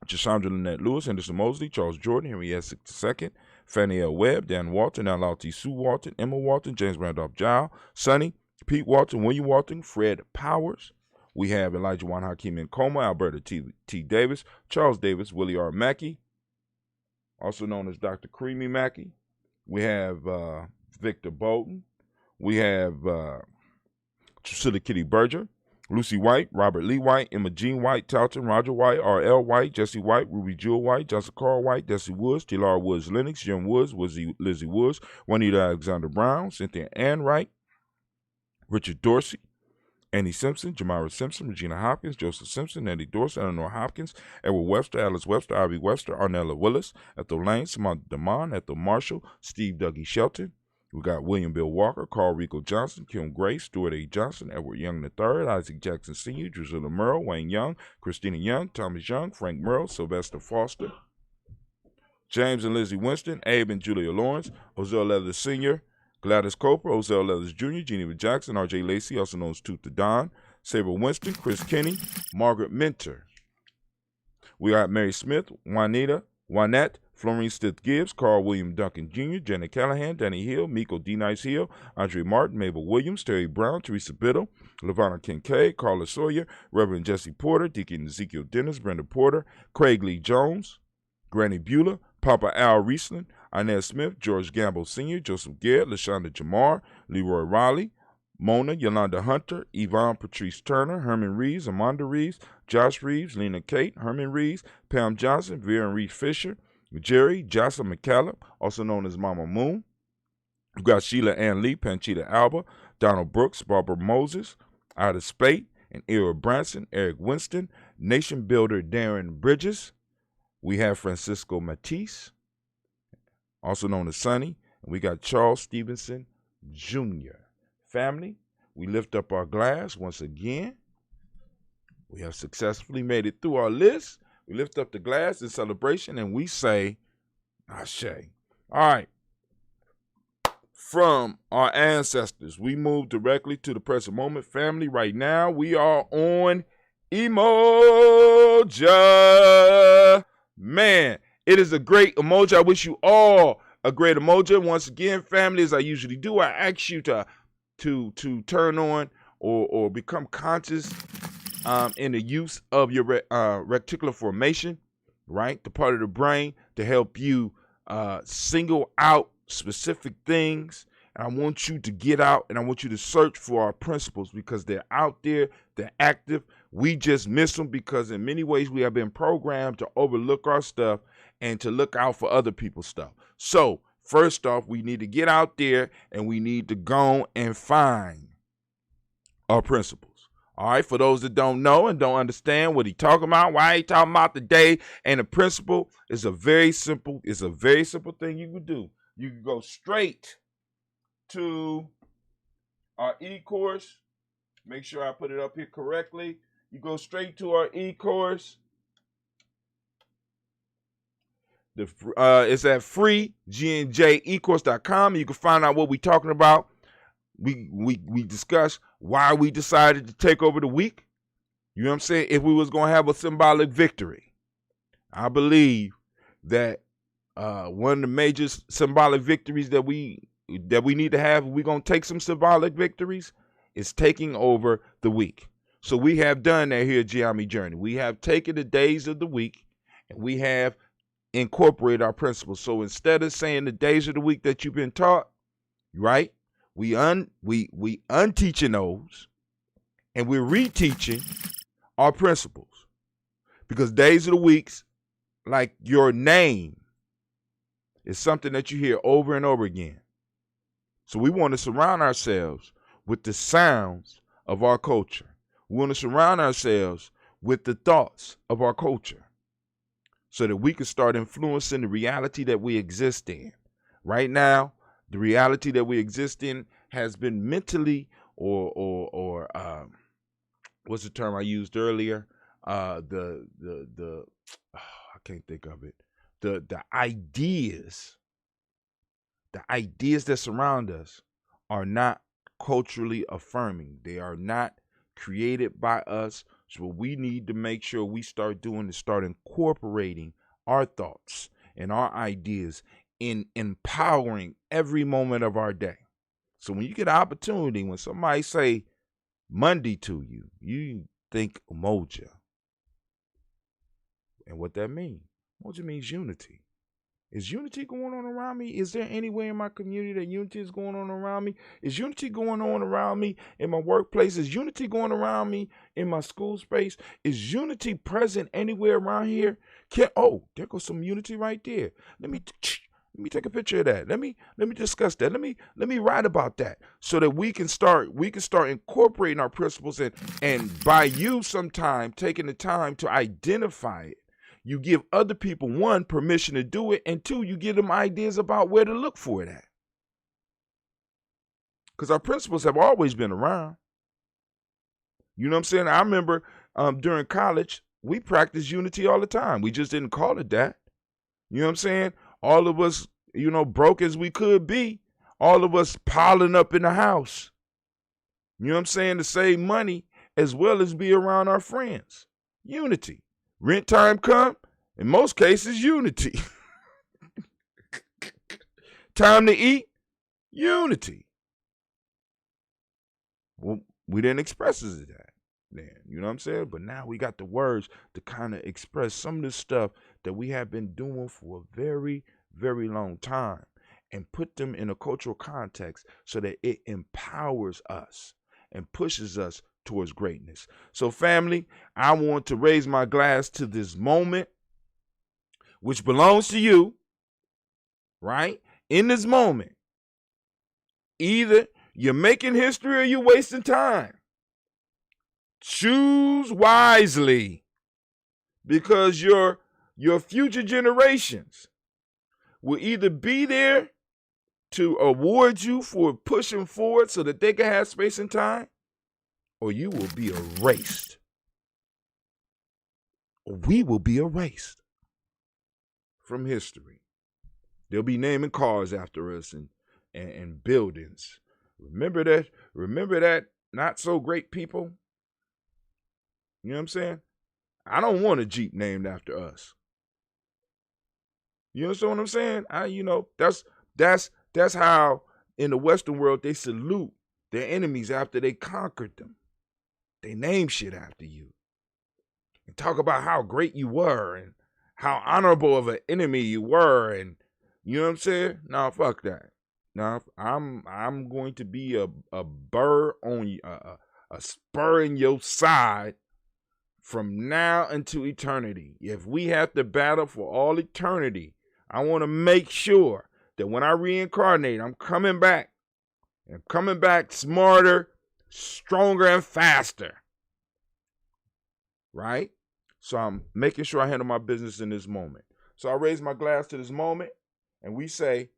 Speaker 2: Chandra Lynette Lewis, Henderson Mosley, Charles Jordan, Henry Essex II, Fannie L. Webb, Dan Walton, L.T. Sue Walton, Emma Walton, James Randolph Giles, Sonny, Pete Walton, William Walton, Fred Powers. We have Elijah Juan Hakeem Nkoma, Alberta T. Davis, Charles Davis, Willie R. Mackey, also known as Dr. Creamy Mackey. We have Victor Bolton. We have Trisilla Kitty Berger, Lucy White, Robert Lee White, Emma Jean White, Talton, Roger White, R.L. White, Jesse White, Ruby Jewel White, Johnson Carl White, Desi Woods, Tilara Woods Lennox, Jim Woods, Lizzie Woods, Juanita Alexander Brown, Cynthia Ann Wright, Richard Dorsey, Annie Simpson, Jamira Simpson, Regina Hopkins, Joseph Simpson, Andy Dorsey, Eleanor Hopkins, Edward Webster, Alice Webster, Ivy Webster, Arnella Willis, Ethel Lane, Samantha Damon, Ethel Marshall, Steve Dougie Shelton. We got William Bill Walker, Carl Rico Johnson, Kim Gray, Stuart A. Johnson, Edward Young III, Isaac Jackson Sr., Drusilla Merle, Wayne Young, Christina Young, Thomas Young, Frank Merle, Sylvester Foster, James and Lizzie Winston, Abe and Julia Lawrence, Ozell Leathers Sr., Gladys Coper, Ozell Leathers Jr., Geneva Jackson, R.J. Lacey, also known as Tooth to Don, Sabre Winston, Chris Kinney, Margaret Minter. We got Mary Smith, Juanette, Florine Stith Gibbs, Carl William Duncan Jr., Janet Callahan, Danny Hill, Miko D. Nice Hill, Andre Martin, Mabel Williams, Terry Brown, Teresa Biddle, LaVonna Kincaid, Carla Sawyer, Reverend Jesse Porter, Deacon Ezekiel Dennis, Brenda Porter, Craig Lee Jones, Granny Beulah, Papa Al Riesling, Inez Smith, George Gamble Sr., Joseph Garrett, LaShonda Jamar, Leroy Riley, Mona Yolanda Hunter, Yvonne Patrice Turner, Herman Reeves, Amanda Reeves, Josh Reeves, Lena Kate, Herman Reeves, Pam Johnson, Vera Reed Fisher, Jerry, Jocelyn McCallum, also known as Mama Moon. We've got Sheila Ann Lee, Panchita Alba, Donald Brooks, Barbara Moses, Ida Spate, and Era Branson, Eric Winston, Nation Builder Darren Bridges. We have Francisco Matisse, also known as Sonny, and we got Charles Stevenson Jr. Family, we lift up our glass once again. We have successfully made it through our list. We lift up the glass in celebration and we say, Ashe. All right. From our ancestors, we move directly to the present moment. Family, right now, we are on Umoja. Man, it is a great Umoja. I wish you all a great Umoja. Once again, family, as I usually do, I ask you to turn on or become conscious in the use of your reticular formation, right? The part of the brain to help you single out specific things. And I want you to get out and I want you to search for our principles because they're out there, they're active. We just miss them because in many ways we have been programmed to overlook our stuff and to look out for other people's stuff. So first off, we need to get out there and we need to go and find our principles. All right, for those that don't know and don't understand what he's talking about, why he talking about today, and the principle is a very simple thing you can do. You can go straight to our e-course. Make sure I put it up here correctly. You go straight to our e-course. It's at free GNJecourse.com. You can find out what we're talking about. We discuss why we decided to take over the week. You know what I'm saying? If we was going to have a symbolic victory. I believe that one of the major symbolic victories that we need to have, if we're going to take some symbolic victories, is taking over the week. So we have done that here at GNJMedia Journey. We have taken the days of the week and we have incorporated our principles. So instead of saying the days of the week that you've been taught, right? We unteaching those and we're reteaching our principles because days of the weeks, like your name, is something that you hear over and over again. So we want to surround ourselves with the sounds of our culture. We want to surround ourselves with the thoughts of our culture so that we can start influencing the reality that we exist in. Right now, the reality that we exist in has been mentally or what's the term I used earlier? I can't think of it. The ideas that surround us are not culturally affirming. They are not created by us. So what we need to make sure we start doing is start incorporating our thoughts and our ideas in empowering every moment of our day. So when you get an opportunity, when somebody say Monday to you, you think Umoja. And what that means? Umoja means unity. Is unity going on around me? Is there anywhere in my community that unity is going on around me? Is unity going on around me in my workplace? Is unity going around me in my school space? Is unity present anywhere around here? There goes some unity right there. Let me take a picture of that. Let me discuss that. Let me write about that so that we can start incorporating our principles and by you sometime taking the time to identify it. You give other people, one, permission to do it, and two, you give them ideas about where to look for it at. Because our principles have always been around. You know what I'm saying? I remember during college, we practiced unity all the time. We just didn't call it that. You know what I'm saying? All of us, broke as we could be, all of us piling up in the house. You know what I'm saying? To save money as well as be around our friends. Unity. Rent time come, in most cases, unity. Time to eat, unity. Well, we didn't express it as that then, you know what I'm saying? But now we got the words to kind of express some of the stuff that we have been doing for a very, very long time and put them in a cultural context so that it empowers us and pushes us towards greatness. So family, I want to raise my glass to this moment, which belongs to you, right? In this moment, either you're making history or you're wasting time. Choose wisely because your future generations will either be there to award you for pushing forward so that they can have space and time, or you will be erased. Or we will be erased from history. They'll be naming cars after us and buildings. Remember that not so great people? You know what I'm saying? I don't want a Jeep named after us. You understand what I'm saying? That's how in the Western world they salute their enemies after they conquered them. They name shit after you. and talk about how great you were and how honorable of an enemy you were, and you know what I'm saying? No, fuck that. No, I'm going to be a burr on you, a spur in your side from now until eternity. If we have to battle for all eternity, I want to make sure that when I reincarnate, I'm coming back. And coming back smarter, stronger, and faster. Right? So I'm making sure I handle my business in this moment. So I raise my glass to this moment, and we say,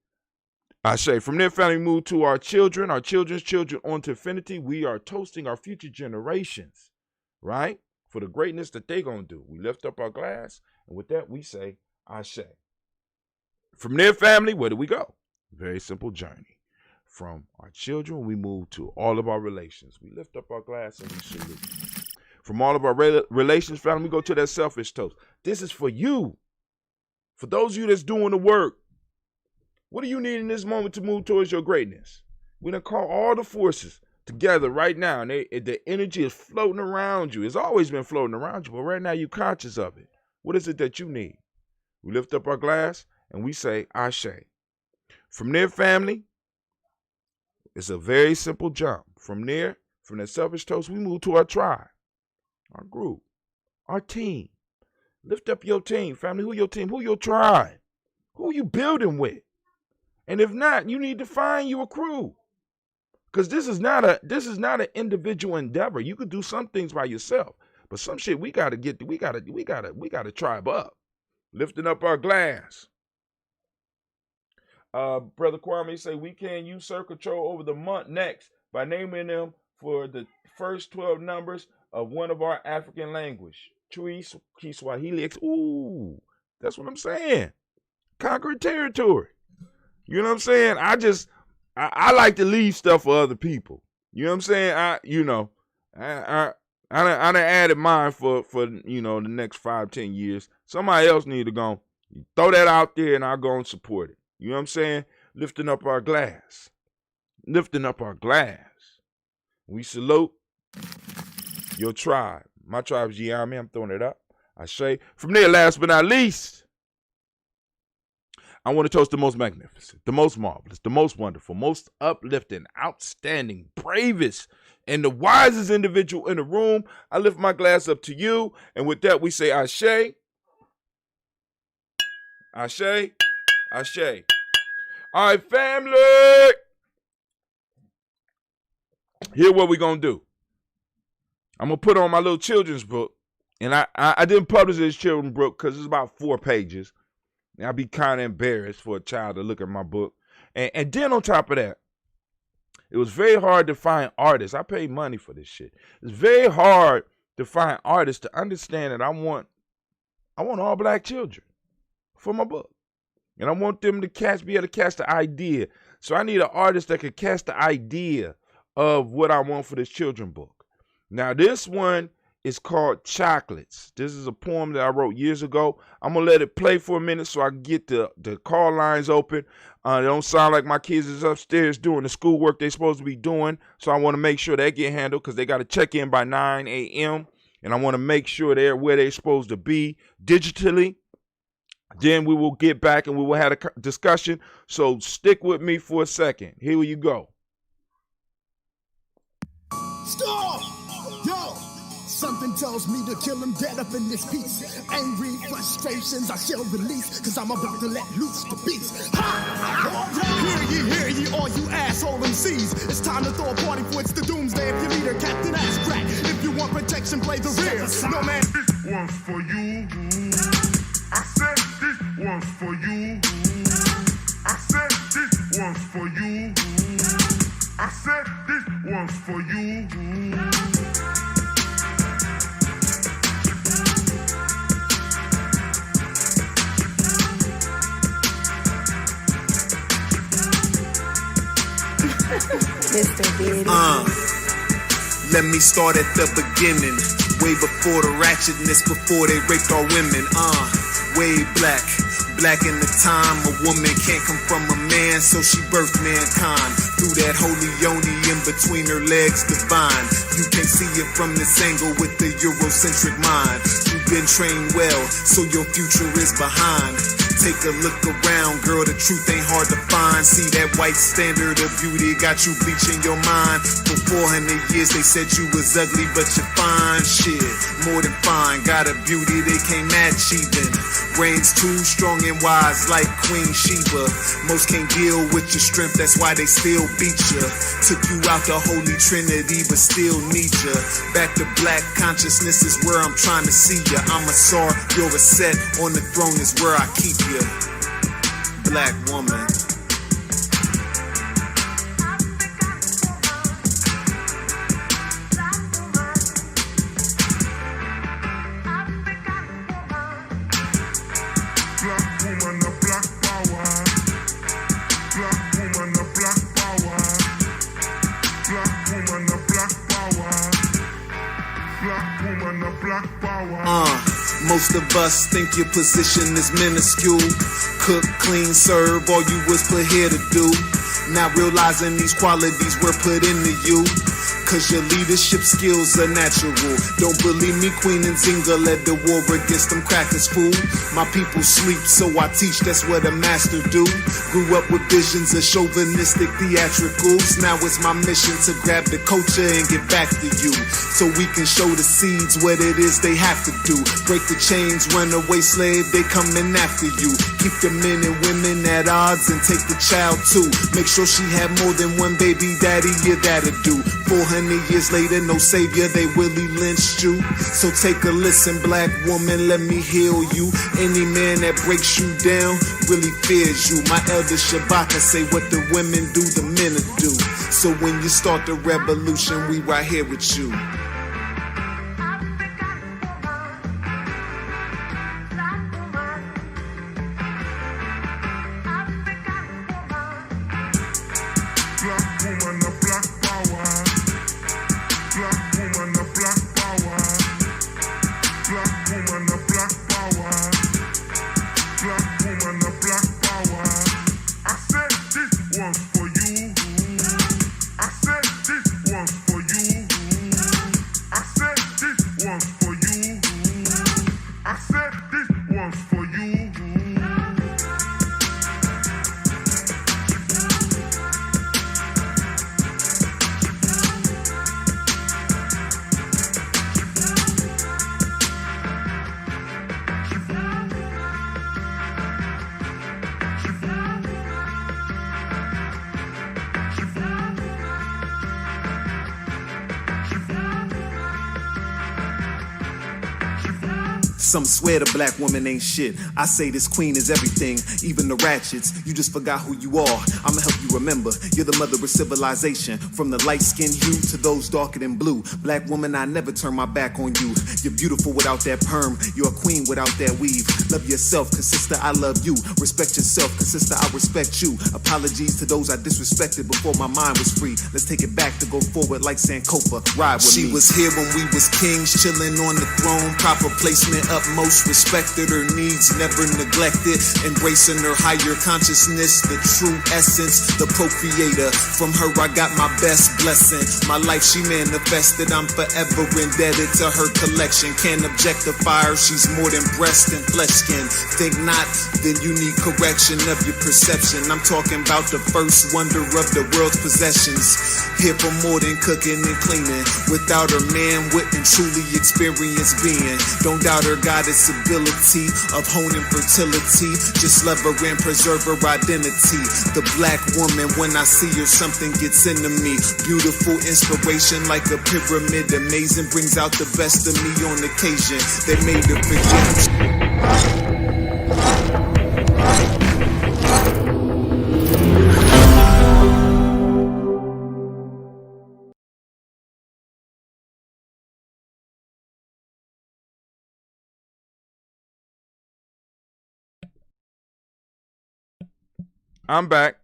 Speaker 2: I say, from there, family, move to our children, our children's children, on to infinity. We are toasting our future generations, right? For the greatness that they're going to do. We lift up our glass, and with that, we say, Ashe. From there, family, where do we go? Very simple journey. From our children, we move to all of our relations. We lift up our glass and we salute. From all of our relations, family, we go to that selfish toast. This is for you. For those of you that's doing the work. What do you need in this moment to move towards your greatness? We're going to call all the forces together right now. And the energy is floating around you. It's always been floating around you, but right now you're conscious of it. What is it that you need? We lift up our glass and we say, Ashe. From there, family, it's a very simple jump. From there, from that selfish toast, we move to our tribe, our group, our team. Lift up your team, family. Who your team? Who your tribe? Who you building with? And if not, you need to find you a crew. Because this is not an individual endeavor. You could do some things by yourself, but some shit we gotta tribe up. Lifting up our glass. Brother Kwame say we can usurp control over the month next by naming them for the first 12 numbers of one of our African language. Chui, Kiswahili. Ooh, that's what I'm saying. Conquer territory. You know what I'm saying? I like to leave stuff for other people. You know what I'm saying? I done added mine for the next 5-10 years. Somebody else need to go throw that out there and I'll go and support it. You know what I'm saying? Lifting up our glass. Lifting up our glass. We salute your tribe. My tribe's Yami. I'm throwing it up. I say. From there, last but not least, I want to toast the most magnificent, the most marvelous, the most wonderful, most uplifting, outstanding, bravest, and the wisest individual in the room. I lift my glass up to you. And with that, we say Ashe. Ashe. Ashe. All right, family. Here's what we're going to do. I'm going to put on my little children's book. And I didn't publish this children's book because it's about 4 pages. And I'd be kind of embarrassed for a child to look at my book. And then on top of that, it was very hard to find artists. I paid money for this shit. It's very hard to find artists to understand that I want all black children for my book. And I want them to be able to catch the idea. So I need an artist that can catch the idea of what I want for this children's book. Now, this one is called Chocolates. This is a poem that I wrote years ago. I'm going to let it play for a minute so I can get the call lines open. It don't sound like my kids is upstairs doing the schoolwork they're supposed to be doing. So I want to make sure they get handled because they got to check in by 9 a.m. And I want to make sure they're where they're supposed to be digitally. Then we will get back and we will have a discussion. So stick with me for a second. Here you go.
Speaker 1: Stop! Yo! Something tells me to kill him dead up in this piece. Angry frustrations I shall release, cause I'm about to let loose the beast. Ha! Hear ye, all you asshole MCs. It's time to throw a party for it's the doomsday. If you need a captain, ass crack. If you want protection, play the rear. No man.
Speaker 8: This one's for you. I said this one's for you. I said this one's for you. I said this one's for you.
Speaker 9: Let me start at the beginning. Way before the ratchetness, before they raped our women. Way black. Black in the time, a woman can't come from a man, so she birthed mankind. Through that holy yoni in between her legs divine. You can see it from this angle with the Eurocentric mind. You been trained well, so your future is behind. Take a look around, girl, the truth ain't hard to find. See that white standard of beauty got you bleaching your mind. For 400 years they said you was ugly, but you're fine. Shit, more than fine. Got a beauty they can't match even. Brains too strong and wise like Queen Sheba. Most can't deal with your strength, that's why they still beat ya. Took you out the Holy Trinity, but still need ya. Back to black consciousness is where I'm trying to see ya. I'm a Sar, you're a Set, on the throne is where I keep ya. Black woman.
Speaker 8: Black woman, a black power. Black woman, a black power. Black woman, a black power. Black woman, a black power.
Speaker 9: Most of us think your position is minuscule. Cook, clean, serve, all you was put here to do. Not realizing these qualities were put into you. Cause your leadership skills are natural. Don't believe me, Queen Nzinga led the war against them crackers, fool. My people sleep, so I teach, that's what a master do. Grew up with visions of chauvinistic theatricals. Now it's my mission to grab the culture and get back to you. So we can show the seeds what it is they have to do. Break the chains, runaway slave, they coming after you. Keep the men and women at odds and take the child too. Make sure she have more than one baby daddy, yeah, that'll do. 400 years later, no savior, they Willie lynched you. So take a listen, black woman, let me heal you. Any man that breaks you down really fears you. My elder Shabaka say what the women do, the men will do. So when you start the revolution, we right here with you.
Speaker 8: Black woman, a black power. Black woman, a black power. Black woman, a black power. Black woman, a black power. I said this one's for you. I said this one's for you. I said this one's for you. I said this one's for you.
Speaker 9: Some swear the black woman ain't shit. I say this queen is everything, even the ratchets. You just forgot who you are. I'ma help you remember. You're the mother of civilization. From the light-skinned hue to those darker than blue. Black woman, I never turn my back on you. You're beautiful without that perm. You're a queen without that weave. Love yourself, cause sister, I love you. Respect yourself, cause sister, I respect you. Apologies to those I disrespected before my mind was free. Let's take it back to go forward like Sankofa. Ride with me. She was here when we was kings, chilling on the throne. Proper placement, utmost respected. Her needs never neglected. Embracing her higher consciousness, the true essence, the procreator. From her I got my best blessing. My life she manifested. I'm forever indebted to her collection. Can't objectify her, she's more than breast and flesh skin. Think not, then you need correction of your perception. I'm talking about the first wonder of the world's possessions. Here for more than cooking and cleaning. Without her, man wouldn't truly experience being. Don't doubt her goddess ability of honing fertility. Just love her and preserve her identity. The black woman, when I see her, something gets into me. Beautiful inspiration like a pyramid. Amazing, brings out the best of me on occasion. They made her forget.
Speaker 2: I'm back.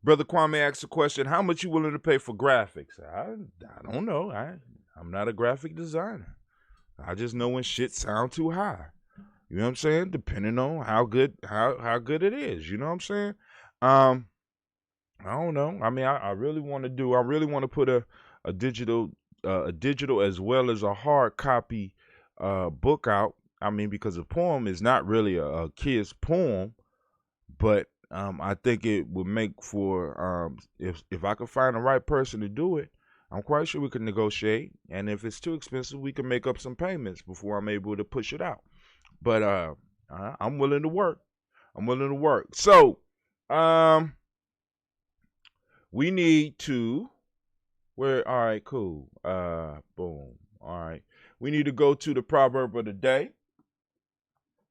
Speaker 2: Brother Kwame asked a question, how much you willing to pay for graphics? I don't know. I'm not a graphic designer. I just know when shit sound too high. You know what I'm saying? Depending on how good it is. You know what I'm saying? I don't know. I mean, I really want to put a digital as well as a hard copy book out. I mean, because a poem is not really a kid's poem, but I think it would make for if I could find the right person to do it, I'm quite sure we can negotiate. And if it's too expensive, we can make up some payments before I'm able to push it out. But I'm willing to work. I'm willing to work. So we need to all right, cool. Boom. All right. We need to go to the proverb of the day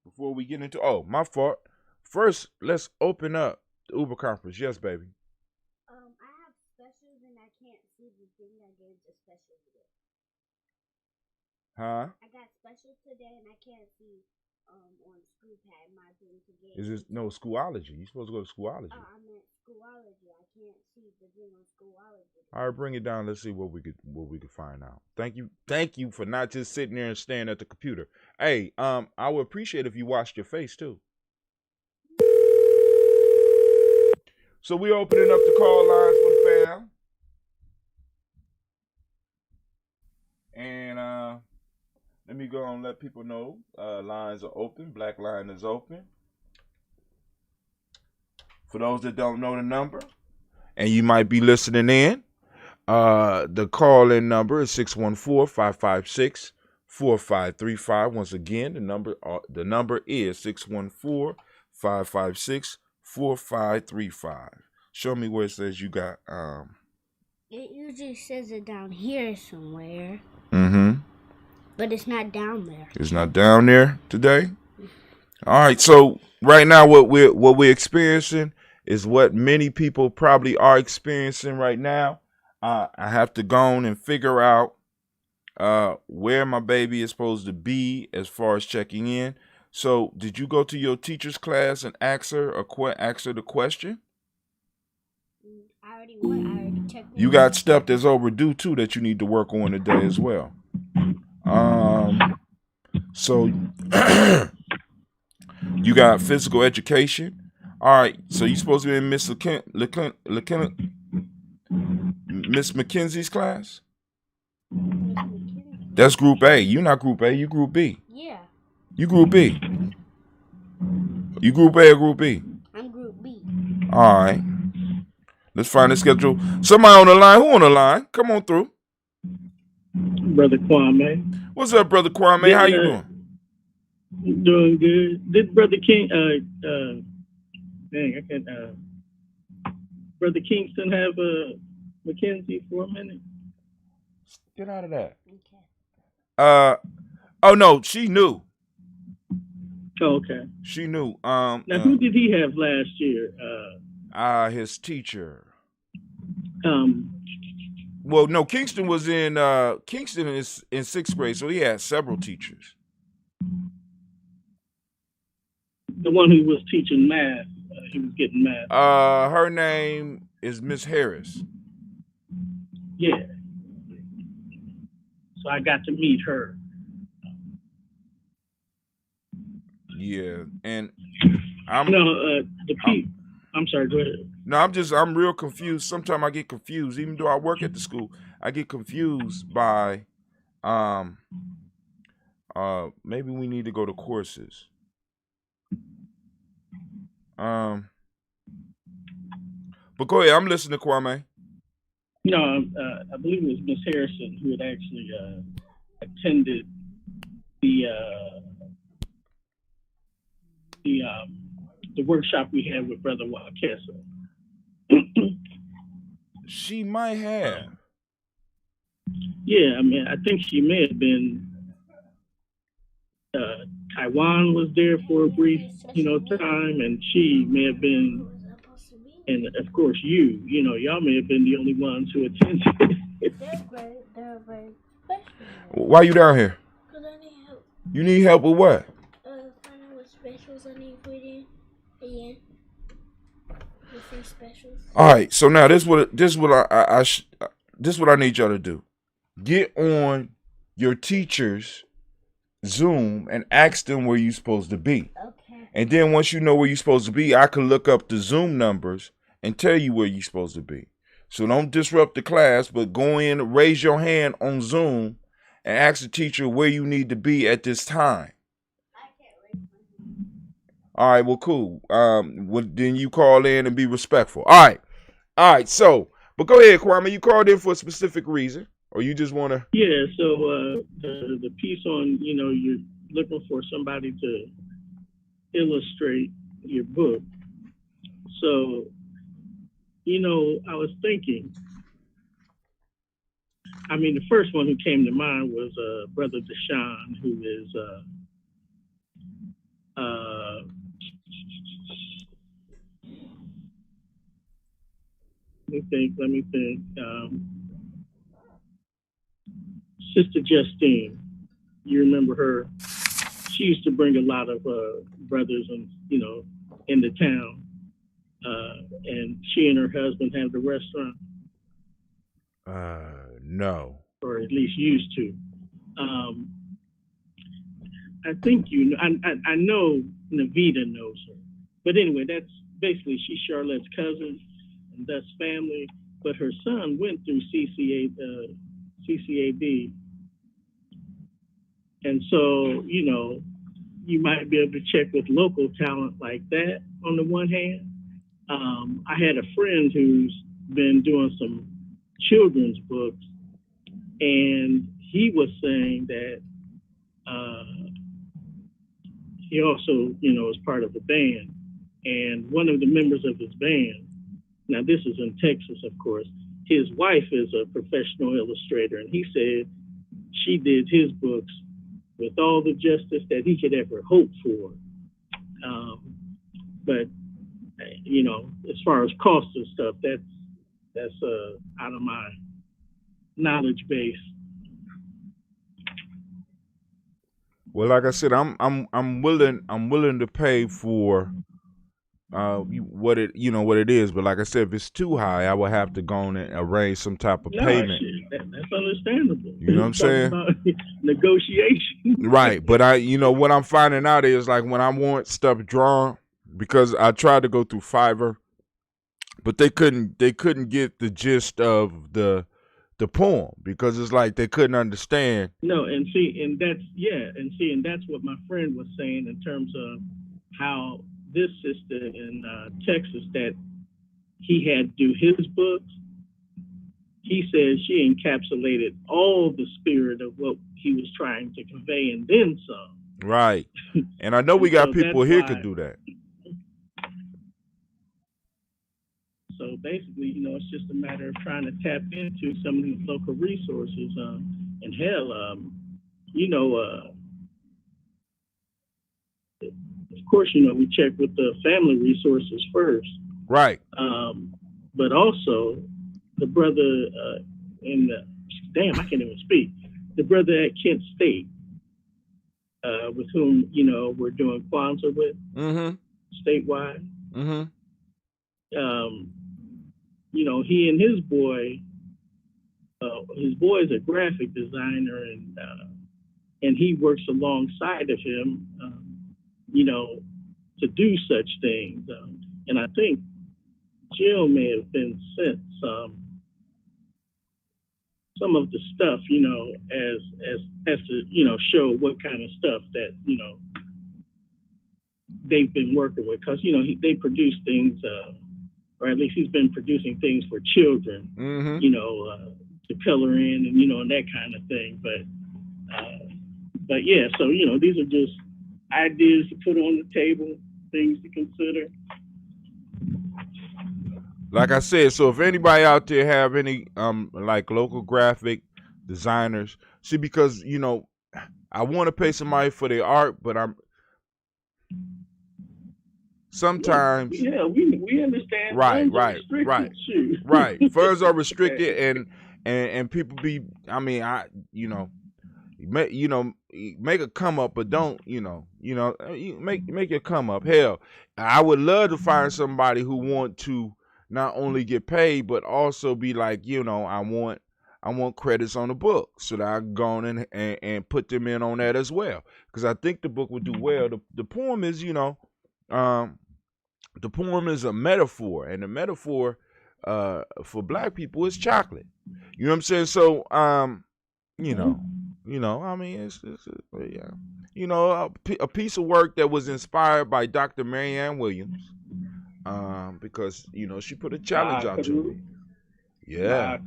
Speaker 2: before we get into my fault. First, let's open up the Uber conference. Yes, baby.
Speaker 6: I have specials and I can't see the thing I gave the special today.
Speaker 2: Huh?
Speaker 6: I got specials today and I can't see on school pad my thing to get.
Speaker 2: Is this no Schoology? You're supposed to go to Schoology.
Speaker 6: Oh, I meant Schoology. I can't see the thing on Schoology.
Speaker 2: All right, bring it down. Let's see what we could find out. Thank you for not just sitting there and staring at the computer. Hey, I would appreciate if you washed your face too. So we opening up the call lines for the fam. And let me go and let people know lines are open. Black line is open. For those that don't know the number, and you might be listening in, the call-in number is 614-556-4535. Once again, the number is 614-556-4535. Show me where it says you got.
Speaker 6: It usually says it down here somewhere.
Speaker 2: Mm-hmm.
Speaker 6: But it's not down there.
Speaker 2: It's not down there today. All right. So right now, what we're experiencing is what many people probably are experiencing right now. I have to go on and figure out where my baby is supposed to be as far as checking in. So, did you go to your teacher's class and ask her the question?
Speaker 6: I already went. I already checked.
Speaker 2: You got stuff that's overdue too that you need to work on today as well. So you got physical education. All right. So you supposed to be in Miss McKenzie's class? That's Group A. You're not Group A. You Group B.
Speaker 6: Yeah.
Speaker 2: You Group B. You Group A or Group B?
Speaker 6: I'm Group B.
Speaker 2: All right. Let's find the schedule. Somebody on the line. Who on the line? Come on through.
Speaker 10: Brother Kwame.
Speaker 2: What's up, Brother Kwame? How you doing?
Speaker 10: Doing good. Did Brother King, Brother Kingston have Mackenzie for a minute?
Speaker 2: Get out of that. Okay. Oh no, she knew.
Speaker 10: Oh, okay.
Speaker 2: She knew.
Speaker 10: Now, who did he have last year?
Speaker 2: His teacher.
Speaker 10: Well,
Speaker 2: no, Kingston was in Kingston is in 6th grade, so he had several teachers.
Speaker 10: The one who was teaching math, he was getting math.
Speaker 2: Her name is Miss Harris.
Speaker 10: Yeah. So I got to meet her.
Speaker 2: Yeah, and
Speaker 10: I'm sorry, go ahead.
Speaker 2: No, I'm real confused. Sometimes I get confused. Even though I work at the school, I get confused by maybe we need to go to courses. But go ahead, I'm listening, Kwame.
Speaker 10: No, I believe it was Miss Harrison who had actually attended the workshop we had with Brother Wakesa.
Speaker 2: She might have.
Speaker 10: Yeah, I mean, I think she may have been. Taiwan was there for a brief, time, and she may have been, and of course y'all may have been the only ones who attended.
Speaker 6: They're very special.
Speaker 2: Why you down here?
Speaker 6: Because I need help.
Speaker 2: You need help with what?
Speaker 6: Finding what specials I need to put in again. The free specials.
Speaker 2: All right, so now this is what I need y'all to do. Get on your teacher's Zoom and ask them where you're supposed to be.
Speaker 6: Okay.
Speaker 2: And then once you know where you're supposed to be, I can look up the Zoom numbers and tell you where you're supposed to be. So don't disrupt the class, but go in, raise your hand on Zoom, and ask the teacher where you need to be at this time. All right, well, cool. Then you call in and be respectful. All right. So, but go ahead, Kwame. You called in for a specific reason, or you just want to?
Speaker 10: Yeah. So the piece on, you're looking for somebody to illustrate your book. So, I was thinking. I mean, the first one who came to mind was Brother Deshaun, who is let me think. Sister Justine, you remember her? She used to bring a lot of brothers and into town, and she and her husband have the restaurant.
Speaker 2: No.
Speaker 10: Or at least used to. I think I know Navita knows her, but anyway, that's basically she's Charlotte's cousin and thus family. But her son went through CCAB, and so you might be able to check with local talent like that. On the one hand, I had a friend who's been doing some children's books, and he was saying that he also, is part of the band. And one of the members of his band, now this is in Texas, of course, his wife is a professional illustrator, and he said she did his books with all the justice that he could ever hope for. But, as far as cost and stuff, that's out of my knowledge base.
Speaker 2: Well, like I said, I'm willing to pay for what it is, but like I said, if it's too high, I would have to go on and arrange some type of payment.
Speaker 10: That's understandable.
Speaker 2: You know what I'm saying?
Speaker 10: About negotiation.
Speaker 2: Right, but what I'm finding out is like when I want stuff drawn, because I tried to go through Fiverr, but they couldn't get the gist of the poem because it's like they couldn't understand.
Speaker 10: No, and that's what my friend was saying in terms of how this sister in Texas that he had to do his books. He says she encapsulated all the spirit of what he was trying to convey and then some.
Speaker 2: Right, and I know we got people here could do that.
Speaker 10: So basically, it's just a matter of trying to tap into some of these local resources. And hell, of course, we check with the family resources first.
Speaker 2: Right.
Speaker 10: But also, the brother I can't even speak. The brother at Kent State, with whom, we're doing Kwanzaa with, statewide.
Speaker 2: Mm-hmm.
Speaker 10: He and his boy is a graphic designer, and he works alongside of him, to do such things. And I think Jill may have been sent some of the stuff, as to, show what kind of stuff that, they've been working with, because, they produce things, or at least he's been producing things for children, to color in and, and that kind of thing. But yeah, so, these are just ideas to put on the table, things to consider.
Speaker 2: Like I said, so if anybody out there have any like local graphic designers, see, because I want to pay somebody for their art, but I'm sometimes
Speaker 10: we understand.
Speaker 2: Right.
Speaker 10: Shoot.
Speaker 2: Right. Funds are restricted, and people be. I mean, make a come up, but don't make your come up. Hell, I would love to find somebody who want to not only get paid, but also be like, I want credits on the book, so that I go on and put them in on that as well, because I think the book would do well. The poem is, the poem is a metaphor, and the metaphor for Black people is chocolate. You know what I'm saying? So, You know, I mean, yeah. You know, a piece of work that was inspired by Dr. Marianne Williams, because you know she put a challenge out to me. Yeah,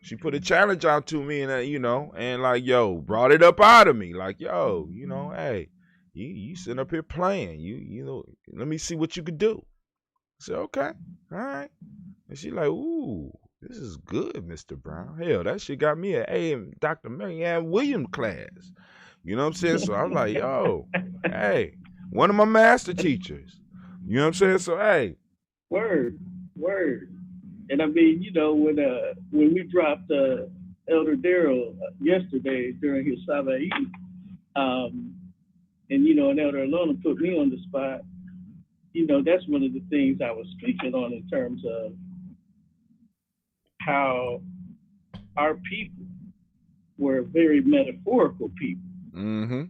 Speaker 2: she put a challenge out to me, and you know, and like, yo, brought it up out of me, like, yo, you know, hey, you sitting up here playing, you know, let me see what you could do. I said, okay, all right, and she like, ooh. This is good, Mr. Brown. Hell, that shit got me an A in Dr. Marianne Williams class. You know what I'm saying? So I was like, yo, hey, one of my master teachers. You know what I'm saying? So, hey.
Speaker 10: Word. And I mean, you know, when we dropped Elder Darrell yesterday during his Sava'i, and, you know, and Elder Alona put me on the spot, you know, that's one of the things I was speaking on in terms of how our people were very metaphorical people.
Speaker 2: Mm-hmm.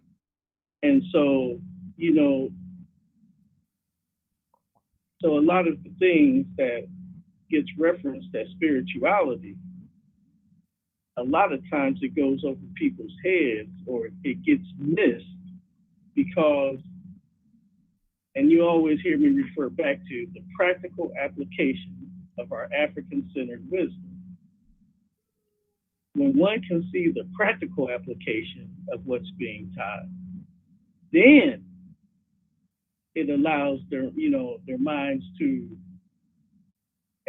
Speaker 10: And so, you know, so a lot of the things that gets referenced as spirituality, a lot of times it goes over people's heads or it gets missed because, and you always hear me refer back to the practical application of our African-centered wisdom. When one can see the practical application of what's being taught, then it allows their minds to,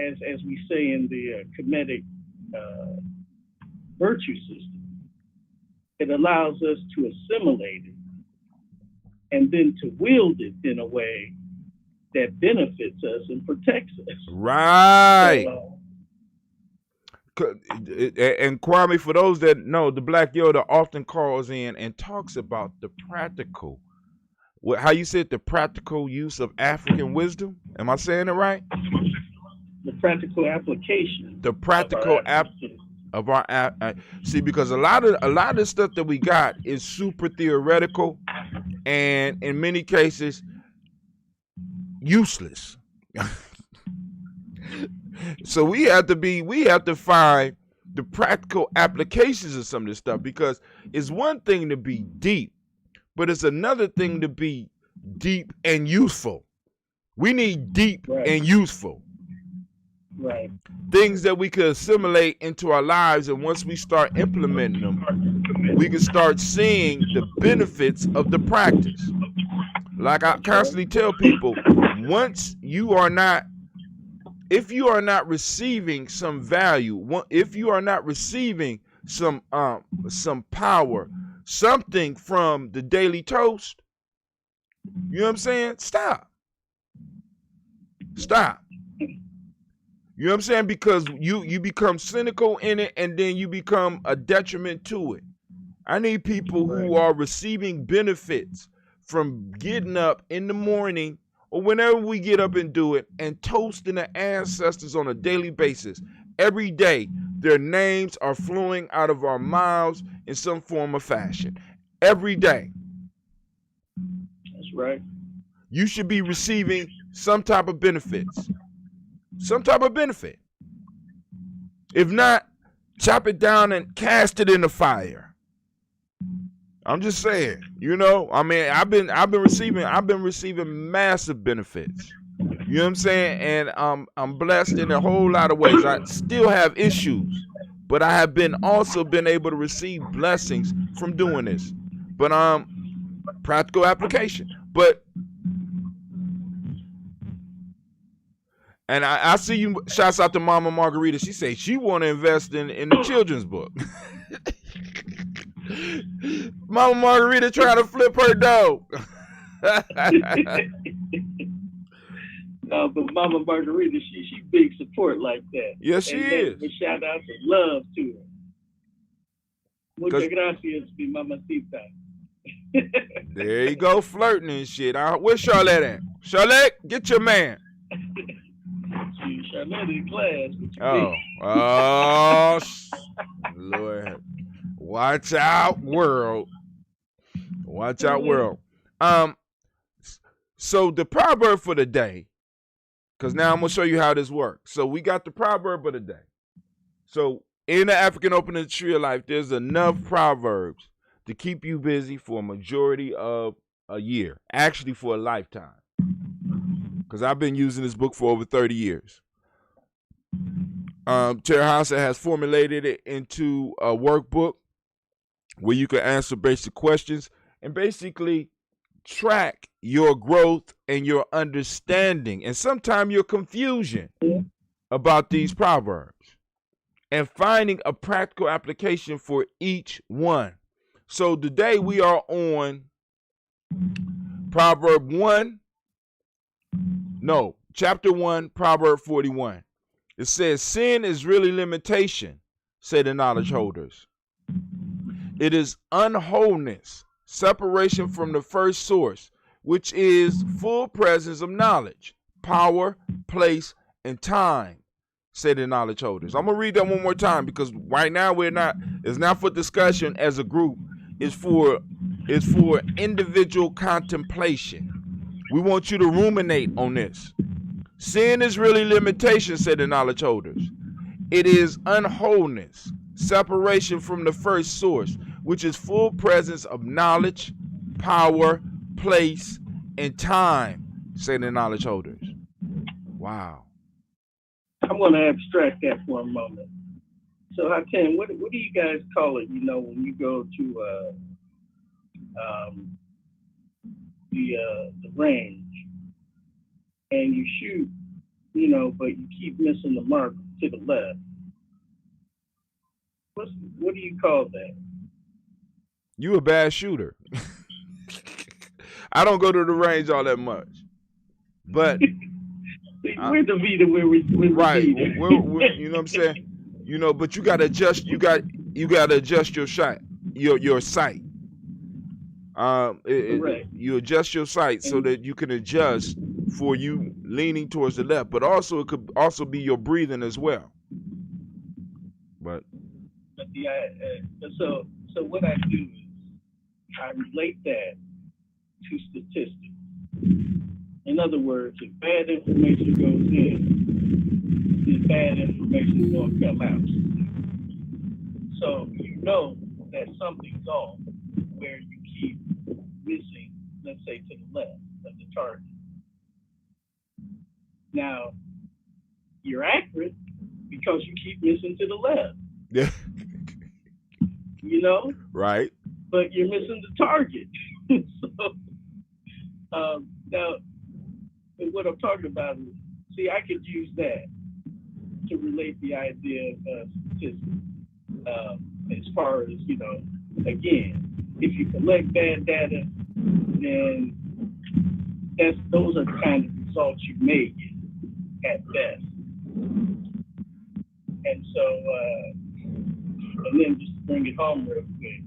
Speaker 10: as we say in the Kemetic virtue system, it allows us to assimilate it and then to wield it in a way that benefits us and protects us.
Speaker 2: Right. And Kwame, for those that know, the Black Yoda often calls in and talks about the practical, how you said, the practical use of African wisdom. Am I saying it right?
Speaker 10: The practical application.
Speaker 2: The practical of our see, because a lot of the stuff that we got is super theoretical, and in many cases useless. So we have to find the practical applications of some of this stuff, because it's one thing to be deep, but it's another thing to be deep and useful. We need deep and useful.
Speaker 10: Right.
Speaker 2: Things that we could assimilate into our lives, and once we start implementing them, we can start seeing the benefits of the practice. Like I constantly tell people, if you are not receiving some value, if you are not receiving some power, something from the daily toast, you know what I'm saying? Stop. You know what I'm saying? Because you become cynical in it, and then you become a detriment to it. I need people who are receiving benefits from getting up in the morning or whenever we get up and do it, and toasting the ancestors on a daily basis. Every day, their names are flowing out of our mouths in some form or fashion. Every day.
Speaker 10: That's right.
Speaker 2: You should be receiving some type of benefits. Some type of benefit. If not, chop it down and cast it in the fire. I'm just saying, you know, I mean, I've been receiving massive benefits. You know what I'm saying? And I'm blessed in a whole lot of ways. I still have issues, but I have also been able to receive blessings from doing this. But practical application. But and I see you. Shouts out to Mama Margarita. She say she want to invest in the children's book. Mama Margarita trying to flip her dough.
Speaker 10: No, but Mama Margarita, she big support like that.
Speaker 2: Yes, she is.
Speaker 10: A shout out to love to her. Muchas gracias, mi mamacita.
Speaker 2: There you go, flirting and shit. Where's Charlotte at? Charlotte, get your man.
Speaker 10: Charlotte in class.
Speaker 2: Oh, Lord. Watch out, world. Watch out, world. So the proverb for the day, because now I'm going to show you how this works. So we got the proverb of the day. So in the African Opening Tree of Life, there's enough proverbs to keep you busy for a majority of a year, actually for a lifetime. Because I've been using this book for over 30 years. Terry Hauser has formulated it into a workbook where you can answer basic questions and basically track your growth and your understanding and sometimes your confusion about these proverbs and finding a practical application for each one. So today we are on chapter 1, Proverb 41. It says, sin is really limitation, say the knowledge holders. It is unwholeness, separation from the first source, which is full presence of knowledge, power, place, and time, say the knowledge holders. I'm going to read that one more time because right now it's not for discussion as a group. It's for individual contemplation. We want you to ruminate on this. Sin is really limitation, said the knowledge holders. It is unwholeness, separation from the first source, which is full presence of knowledge, power, place, and time, say the knowledge holders. Wow.
Speaker 10: I'm going to abstract that for a moment. So, Hatem, what do you guys call it? You know, when you go to the range and you shoot, you know, but you keep missing the mark to the left. What do you call that?
Speaker 2: You a bad shooter. I don't go to the range all that much, but
Speaker 10: we're the Vita where we
Speaker 2: right. We're, you know what I'm saying? You know, but you gotta adjust. You got to adjust your shot, your sight. You adjust your sight so that you can adjust for you leaning towards the left, but also it could also be your breathing as well. But
Speaker 10: so what I do is I relate that to statistics. In other words, if bad information goes in, then bad information is going to come out. So you know that something's off where you keep missing, let's say, to the left of the target. Now, you're accurate because you keep missing to the left.
Speaker 2: Yeah.
Speaker 10: You know?
Speaker 2: Right.
Speaker 10: But you're missing the target. So, now, what I'm talking about is, see, I could use that to relate the idea of statistics. As far as, you know, again, if you collect bad data, then those are the kind of results you may get at best. And so, and then just to bring it home real quick,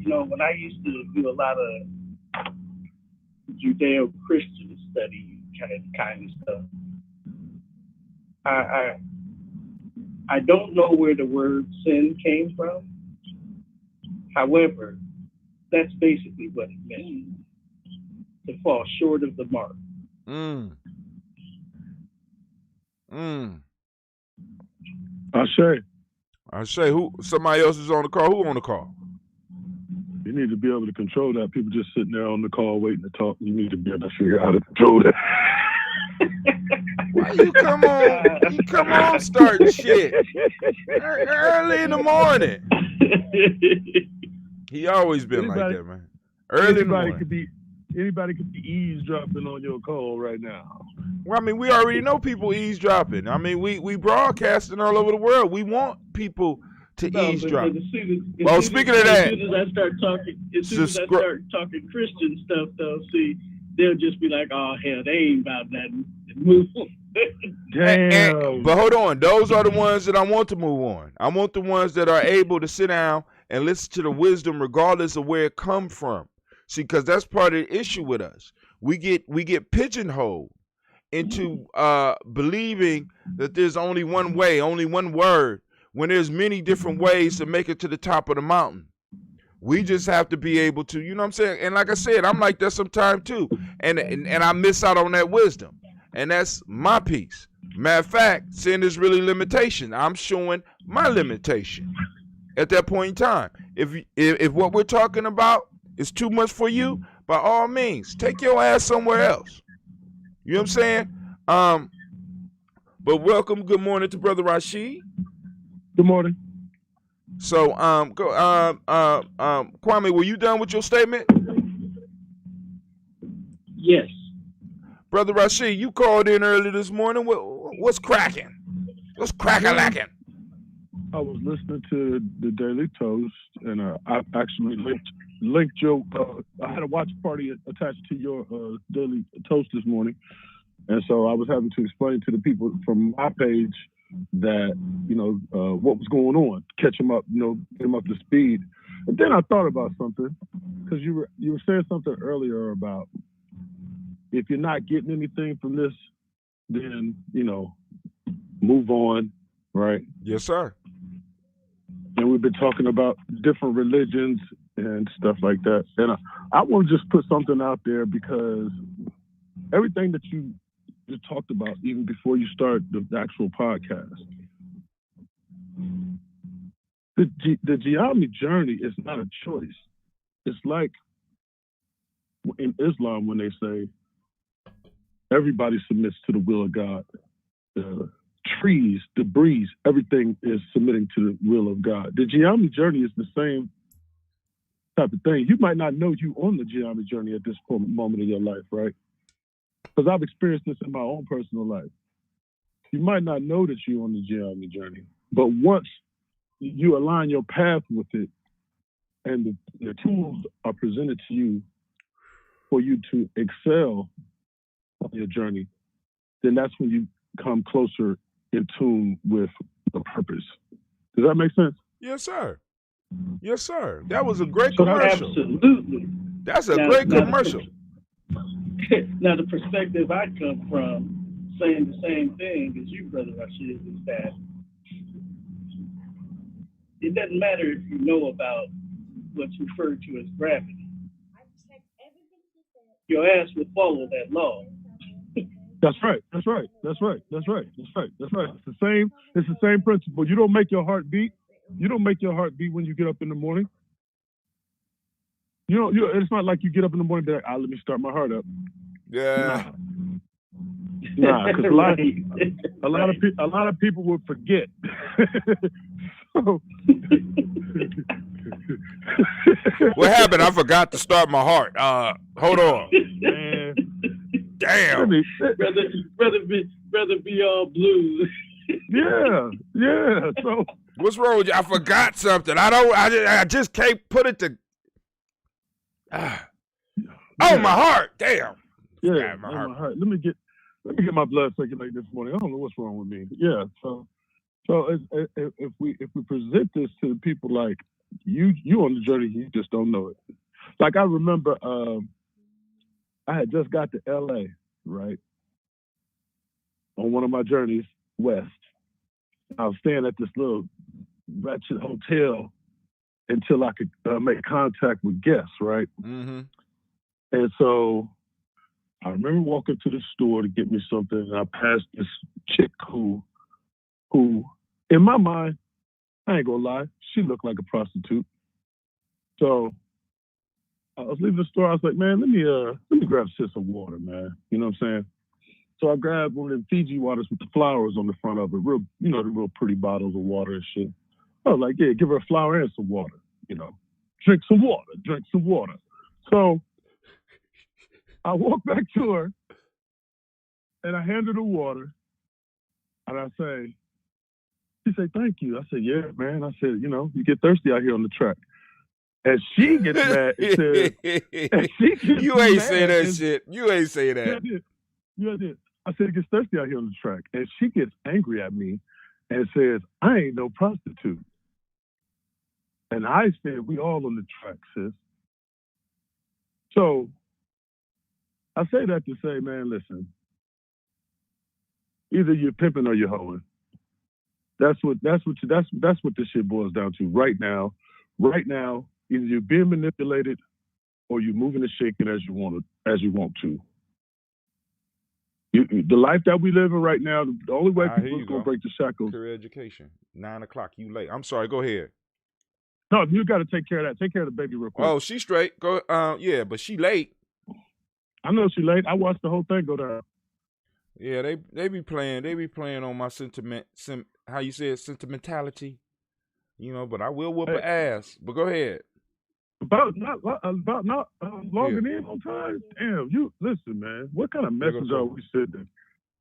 Speaker 10: you know, when I used to do a lot of Judeo-Christian study kind of stuff, I don't know where the word sin came from. However, that's basically what it meant, to fall short of the mark.
Speaker 11: I say who? Somebody else is on the call. Who on the call?
Speaker 12: You need to be able to control that. People just sitting there on the call waiting to talk. You need to be able to figure out how to control that.
Speaker 2: Why you come on starting shit early in the morning? He always been like that, man. Early in the morning.
Speaker 12: Anybody could be eavesdropping on your call right now.
Speaker 2: Well, I mean, we already know people eavesdropping. I mean, we broadcasting all over the world. We want people to eavesdrop. Well, speaking of that,
Speaker 10: as soon as I start talking Christian stuff, though, see, they'll just be like, "Oh hell, they ain't about that." Move.
Speaker 2: Damn. But hold on, those are the ones that I want to move on. I want the ones that are able to sit down and listen to the wisdom, regardless of where it come from. See, because that's part of the issue with us. We get pigeonholed into believing that there's only one way, only one word, when there's many different ways to make it to the top of the mountain. We just have to be able to, you know what I'm saying? And like I said, I'm like that sometimes too. And I miss out on that wisdom. And that's my piece. Matter of fact, sin is really limitation. I'm showing my limitation at that point in time. If what we're talking about is too much for you, by all means, take your ass somewhere else. You know what I'm saying? But welcome, good morning to Brother Rashid.
Speaker 12: Good morning.
Speaker 2: So, Kwame, were you done with your statement?
Speaker 10: Yes.
Speaker 2: Brother Rashid, you called in early this morning. What's cracking? What's crack-a-lacking?
Speaker 12: I was listening to the Daily Toast, and I actually linked your. I had a watch party attached to your Daily Toast this morning, and so I was having to explain to the people from my page that what was going on, catch them up, get them up to speed. And then I thought about something, because you were saying something earlier about if you're not getting anything from this, then move on, right?
Speaker 2: Yes, sir.
Speaker 12: And we've been talking about different religions and stuff like that. And I want to just put something out there, because everything that you just talked about, even before you start the actual podcast, the Jihadi journey is not a choice. It's like in Islam when they say everybody submits to the will of God. The trees, the breeze, everything is submitting to the will of God. The Jihadi journey is the same type of thing. You might not know you on the Jihadi journey at this moment of your life, right? Because I've experienced this in my own personal life. You might not know that you're on the Jihadi journey, but once you align your path with it and the tools are presented to you for you to excel on your journey, then that's when you come closer in tune with the purpose. Does that make sense?
Speaker 2: Yes, sir. Yes, sir. That was a great commercial.
Speaker 10: Absolutely.
Speaker 2: That's a great commercial.
Speaker 10: Now, the perspective I come from, saying the same thing as you, Brother Rashid, is that it doesn't matter if you know about what's referred to as gravity. Your ass will follow that law.
Speaker 12: That's right. That's right. That's right. That's right. That's right. That's right. It's the same principle. You don't make your heart beat. You don't make your heart beat when you get up in the morning. It's not like you get up in the morning and be like, let me start my heart up.
Speaker 2: Yeah.
Speaker 12: Nah, because a lot of people would forget.
Speaker 2: What happened? I forgot to start my heart. Hold on.
Speaker 12: Man.
Speaker 2: Damn.
Speaker 10: Brother be all blue.
Speaker 12: Yeah. So
Speaker 2: what's wrong with you? I forgot something. I just can't put it to. Oh, my heart. Damn.
Speaker 12: Yeah, my heart. Let me get my blood circulating this morning. I don't know what's wrong with me. Yeah. So if we present this to the people like you on the journey, you just don't know it. Like I remember, I had just got to LA, right, on one of my journeys west. I was staying at this little wretched hotel until I could make contact with guests, right?
Speaker 2: Mm-hmm.
Speaker 12: And so I remember walking to the store to get me something, and I passed this chick who, in my mind, I ain't gonna lie, she looked like a prostitute. So I was leaving the store. I was like, man, let me grab a sip of water, man. You know what I'm saying? So I grabbed one of them Fiji waters with the flowers on the front of it, the real pretty bottles of water and shit. I was like, yeah, give her a flower and some water. Drink some water. So I walked back to her and I hand her the water and I say, she said, thank you. I said, yeah, man. I said, you get thirsty out here on the track. And she gets mad and says,
Speaker 2: you ain't say that shit. You ain't say that.
Speaker 12: Yeah, I did. I said, it gets thirsty out here on the track. And she gets angry at me and says, I ain't no prostitute. And I said, we all on the track, sis. So I say that to say, man, listen, either you're pimping or you're hoeing. That's what this shit boils down to right now. Right now, either you're being manipulated or you're moving and shaking as you want to. The life that we live in right now, the only way
Speaker 2: Here
Speaker 12: people
Speaker 2: you
Speaker 12: are going
Speaker 2: go.
Speaker 12: to break the shackles.
Speaker 2: Career education. 9 o'clock. You late. I'm sorry. Go ahead.
Speaker 12: No, you got to take care of that. Take care of the baby real quick.
Speaker 2: Oh, she straight. Go. Yeah, but she late.
Speaker 12: I know she late. I watched the whole thing go down.
Speaker 2: Yeah, they be playing. They be playing on my how you say it, sentimentality. You know, but I will whoop her ass. But go ahead.
Speaker 12: About not logging in on time. Damn, you listen, man. What kind of message are we sending?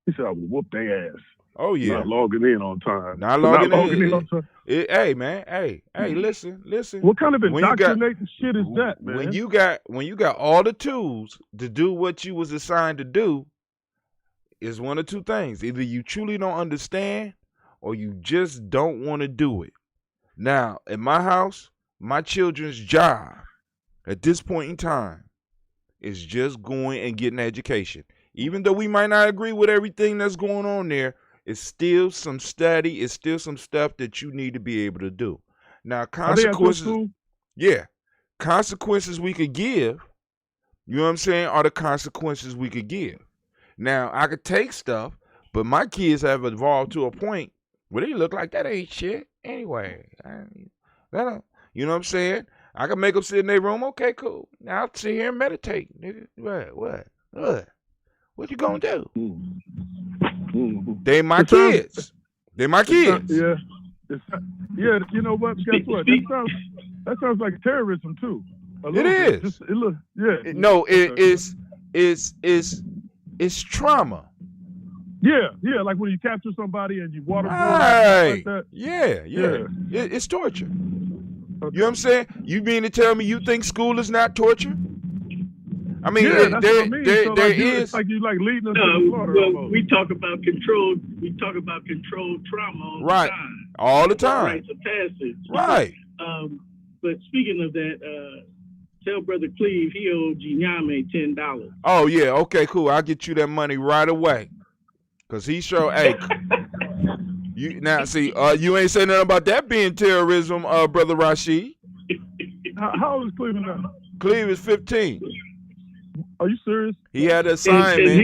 Speaker 12: He said I would whoop their ass.
Speaker 2: Oh yeah,
Speaker 12: not logging in on time.
Speaker 2: Not logging in
Speaker 12: on time.
Speaker 2: Hey man, hey, listen.
Speaker 12: What kind of indoctrinating shit is that, man?
Speaker 2: When you got all the tools to do what you was assigned to do, is one of two things. Either you truly don't understand, or you just don't want to do it. Now, in my house, my children's job at this point in time is just going and getting education. Even though we might not agree with everything that's going on there, it's still some study, it's still some stuff that you need to be able to do. Now, consequences, consequences we could give, you know what I'm saying, are the consequences we could give. Now, I could take stuff, but my kids have evolved to a point where they look like that ain't shit anyway. You know what I'm saying? I can make them sit in their room. Okay, cool. Now I'll sit here and meditate. Nigga. What you gonna do? They my kids. They my kids.
Speaker 12: Yeah. You know what? Guess what? That sounds like terrorism too.
Speaker 2: It is. It's trauma.
Speaker 12: Yeah, like when you capture somebody and you waterboard
Speaker 2: right.
Speaker 12: Like that.
Speaker 2: Yeah. It's torture. You know what I'm saying? You mean to tell me you think school is not torture? I mean, there is.
Speaker 12: It's like you like leading us to the slaughter.
Speaker 10: Well, we talk about control. We talk about controlled trauma all the time.
Speaker 2: All the time.
Speaker 10: Rites of passage.
Speaker 2: Right.
Speaker 10: But speaking of that, tell Brother Cleve he owed Ginyame $10.
Speaker 2: Oh yeah. Okay. Cool. I'll get you that money right away. Cause he sure. Hey. You now see. You ain't saying nothing about that being terrorism, Brother Rashid.
Speaker 12: How old is Cleve now?
Speaker 2: Cleve is 15.
Speaker 12: Are you serious?
Speaker 2: He had an assignment.
Speaker 10: And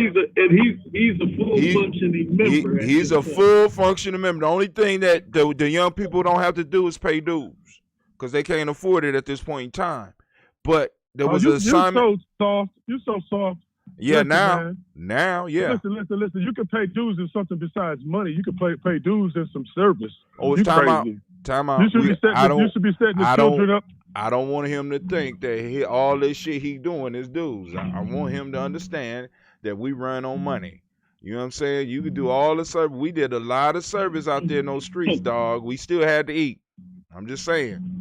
Speaker 10: he's a full functioning member.
Speaker 2: He's a full functioning member. The only thing that the young people don't have to do is pay dues because they can't afford it at this point in time. But there was an assignment.
Speaker 12: You're so soft.
Speaker 2: Yeah,
Speaker 12: listen,
Speaker 2: now, yeah.
Speaker 12: Listen. You can pay dues in something besides money. You can pay dues in some service.
Speaker 2: Oh, it's time out.
Speaker 12: You should be setting the children up.
Speaker 2: I don't want him to think that all this shit he doing is dues. I want him to understand that we run on money. You know what I'm saying? You could do all the service. We did a lot of service out there in those streets, dog. We still had to eat. I'm just saying.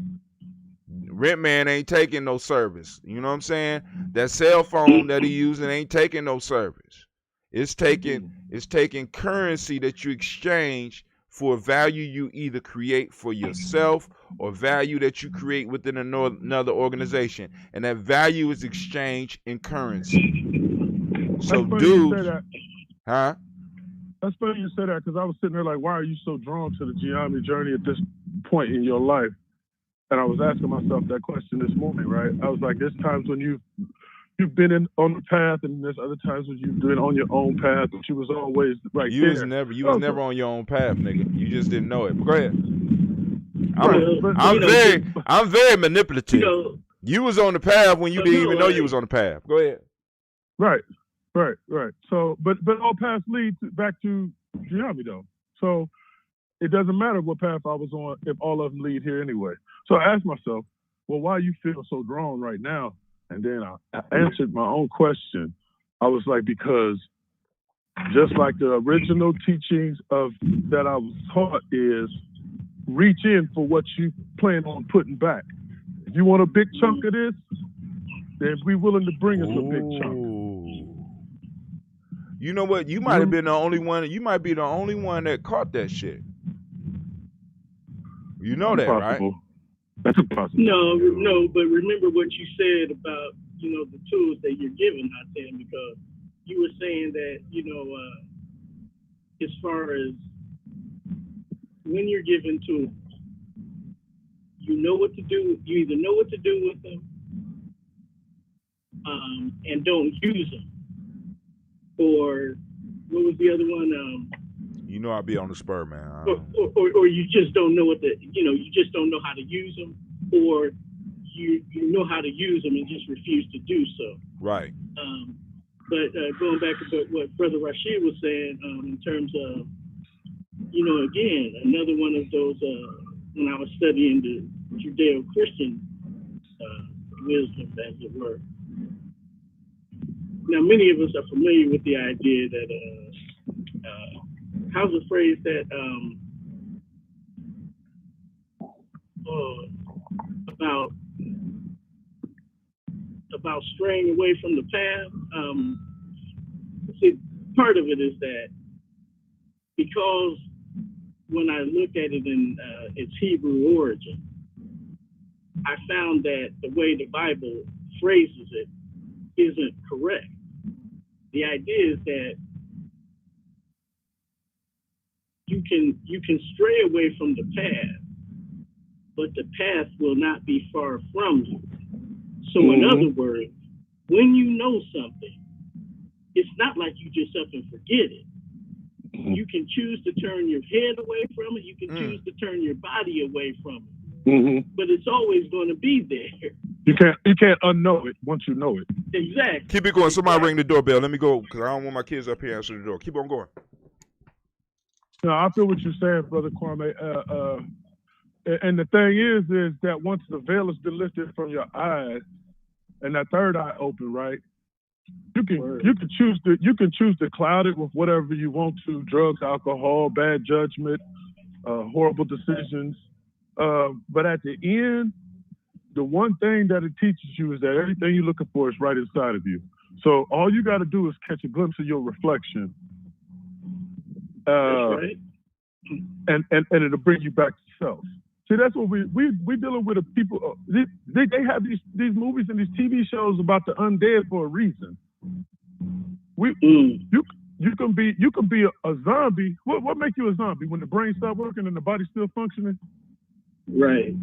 Speaker 2: Rent man ain't taking no service. You know what I'm saying? That cell phone that he using ain't taking no service. It's taking currency that you exchange for value you either create for yourself or value that you create within another organization. And that value is exchanged in currency. So, dudes, huh?
Speaker 12: That's funny you say that because I was sitting there like, why are you so drawn to the GNJMedia journey at this point in your life? And I was asking myself that question this morning, right? I was like, there's times when you've been on the path, and there's other times when you've been on your own path, but you was always right there.
Speaker 2: You was never on your own path, nigga. You just didn't know it. But go ahead. I'm very manipulative. You was on the path when you didn't even know you was on the path. Go ahead.
Speaker 12: Right. So, but all paths lead back to GNJMedia, though. So it doesn't matter what path I was on if all of them lead here anyway. So I asked myself, well, why you feel so drawn right now? And then I answered my own question. I was like, because just like the original teachings that I was taught is reach in for what you plan on putting back. If you want a big chunk of this, then be willing to bring us a big chunk.
Speaker 2: You know what? You might have been the only one. You might be the only one that caught that shit. You know that, right?
Speaker 12: That's impossible.
Speaker 10: No, but remember what you said about, the tools that you're giving out there, because you were saying that, as far as when you're given tools, you know what to do. You either know what to do with them and don't use them, or what was the other one?
Speaker 2: You know I'll be on the spur, man.
Speaker 10: Or you just don't know you just don't know how to use them, or you know how to use them and just refuse to do so.
Speaker 2: Right.
Speaker 10: But going back to what Brother Rashid was saying, in terms of, again, another one of those, when I was studying the Judeo-Christian wisdom, as it were. Now, many of us are familiar with the idea that, how's the phrase that, about straying away from the path. See, part of it is that because when I look at it in its Hebrew origin, I found that the way the Bible phrases it isn't correct. The idea is that you can stray away from the path, but the path will not be far from you. So in other words, when you know something, it's not like you just up and forget it. You can choose to turn your head away from it. You can choose to turn your body away from it. But it's always going to be there.
Speaker 12: You can't unknow it once you know it.
Speaker 10: Exactly.
Speaker 2: Keep it going. Somebody ring the doorbell. Let me go, because I don't want my kids up here answering the door. Keep on going.
Speaker 12: No, I feel what you're saying, Brother Kwame. And the thing is that once the veil has been lifted from your eyes and that third eye open, right? You can choose to cloud it with whatever you want to: drugs, alcohol, bad judgment, horrible decisions. But at the end, the one thing that it teaches you is that everything you're looking for is right inside of you. So all you got to do is catch a glimpse of your reflection.
Speaker 10: That's right.
Speaker 12: And it'll bring you back to self. See, that's what we dealing with. The people. They have these movies and these TV shows about the undead for a reason. You can be a zombie. What makes you a zombie? When the brain stops working and the body's still functioning.
Speaker 10: Right.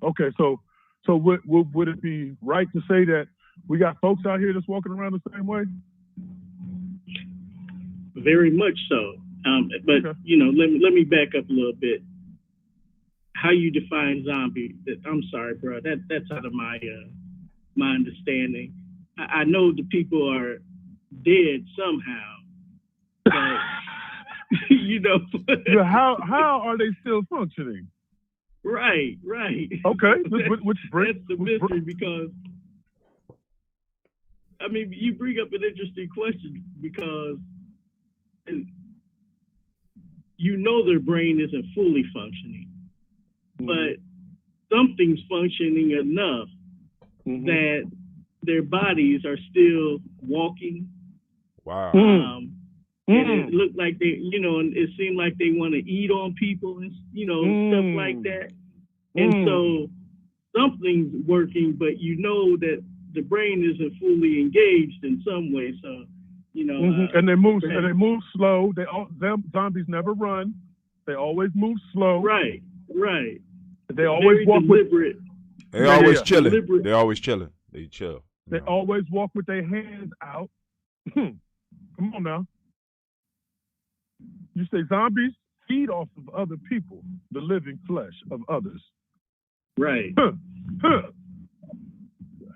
Speaker 12: Okay, so would it be right to say that we got folks out here that's walking around the same way?
Speaker 10: Very much so. But
Speaker 12: okay.
Speaker 10: Let me back up a little bit. How you define zombie? I'm sorry, bro. That's out of my understanding. I know the people are dead somehow, but
Speaker 12: how are they still functioning?
Speaker 10: Right.
Speaker 12: Okay.
Speaker 10: That's the mystery, because I mean, you bring up an interesting question, because their brain isn't fully functioning, but something's functioning enough that their bodies are still walking.
Speaker 2: Wow.
Speaker 10: And it looked like they, and it seemed like they want to eat on people and, stuff like that. And so something's working, but that the brain isn't fully engaged in some way. So,
Speaker 12: and they move slow. Zombies never run. They always move slow.
Speaker 10: Right.
Speaker 12: They always walk
Speaker 10: deliberate.
Speaker 2: They always chilling. They always chilling. They chill.
Speaker 12: They always walk with their hands out. Come on now. You say zombies feed off of other people, the living flesh of others.
Speaker 10: Right.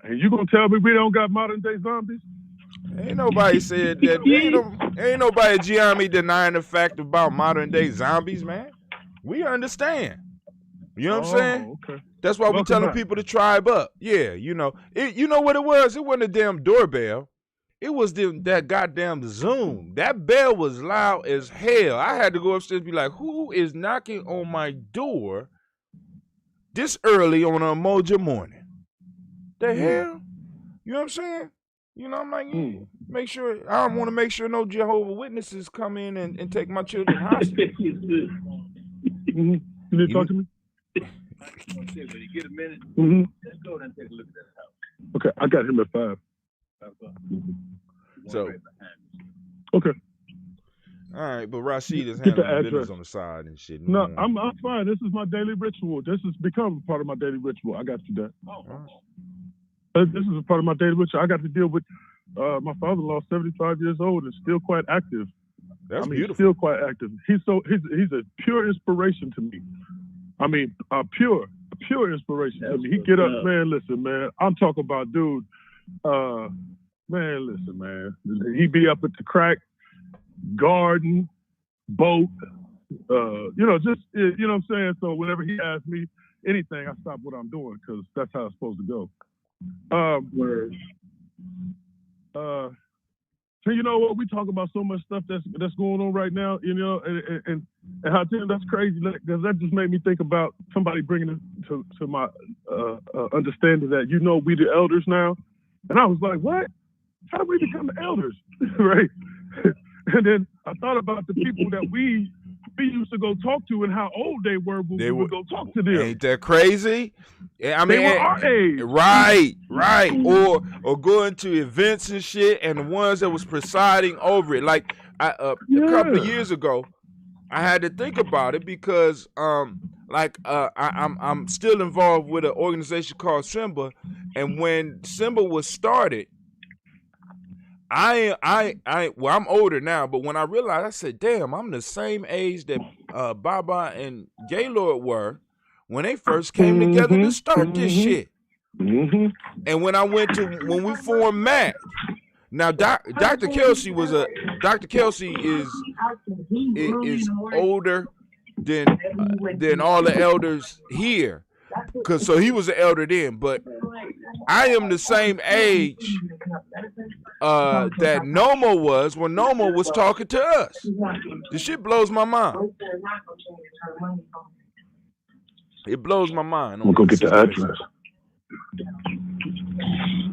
Speaker 12: And you gonna tell me we don't got modern day zombies?
Speaker 2: Ain't nobody said that. Ain't nobody GNJMedia denying the fact about modern day zombies, man. We understand. You know what I'm saying?
Speaker 12: Okay.
Speaker 2: That's why we're telling people to tribe up. Yeah, you know what it was? It wasn't a damn doorbell. It was that goddamn Zoom. That bell was loud as hell. I had to go upstairs and be like, who is knocking on my door this early on an Umoja morning? The hell? You know what I'm saying? I'm like, make sure, I don't want to make sure no Jehovah's Witnesses come in and take my children hostage.
Speaker 12: You need to talk to me?
Speaker 13: When you get a minute, let's go and take a look at that house.
Speaker 12: Okay, I got him at 5.
Speaker 2: So,
Speaker 12: okay.
Speaker 2: All right, but Rashid is handling business on the side and shit.
Speaker 12: No, I'm fine. This is my daily ritual. This has become a part of my daily ritual. I got you that. This is a part of my daily ritual. I got to deal with My father-in-law, 75 years old, is still quite active.
Speaker 2: That's beautiful.
Speaker 12: Still quite active. He's a pure inspiration to me. Pure inspiration to me. He get up, man. Listen, man. I'm talking about, dude. Man, listen, man. He be up at the crack, garden, boat. Just you know what I'm saying. So whenever he asks me anything, I stop what I'm doing because that's how it's supposed to go. So you know what, we talk about so much stuff that's going on right now, and how that's crazy because that just made me think about somebody bringing it to my understanding that we the elders now, and I was like, what? How did we become the elders, right? And then I thought about the people that we used to go talk to and how old they were when we would go talk to them.
Speaker 2: Ain't that crazy? I mean,
Speaker 12: they were our age.
Speaker 2: Right. Or going to events and shit, and the ones that was presiding over it. Like a couple of years ago, I had to think about it because I'm still involved with an organization called Simba, and when Simba was started, I'm older now, but when I realized, I said, damn, I'm the same age that Baba and Gaylord were when they first came together to start this shit. And when we formed MAC, now Dr. Kelsey is older than all the elders here. So he was an elder then, but I am the same age that Nomo was when Nomo was talking to us. This shit blows my mind. It blows my mind.
Speaker 12: I'm gonna go get the address.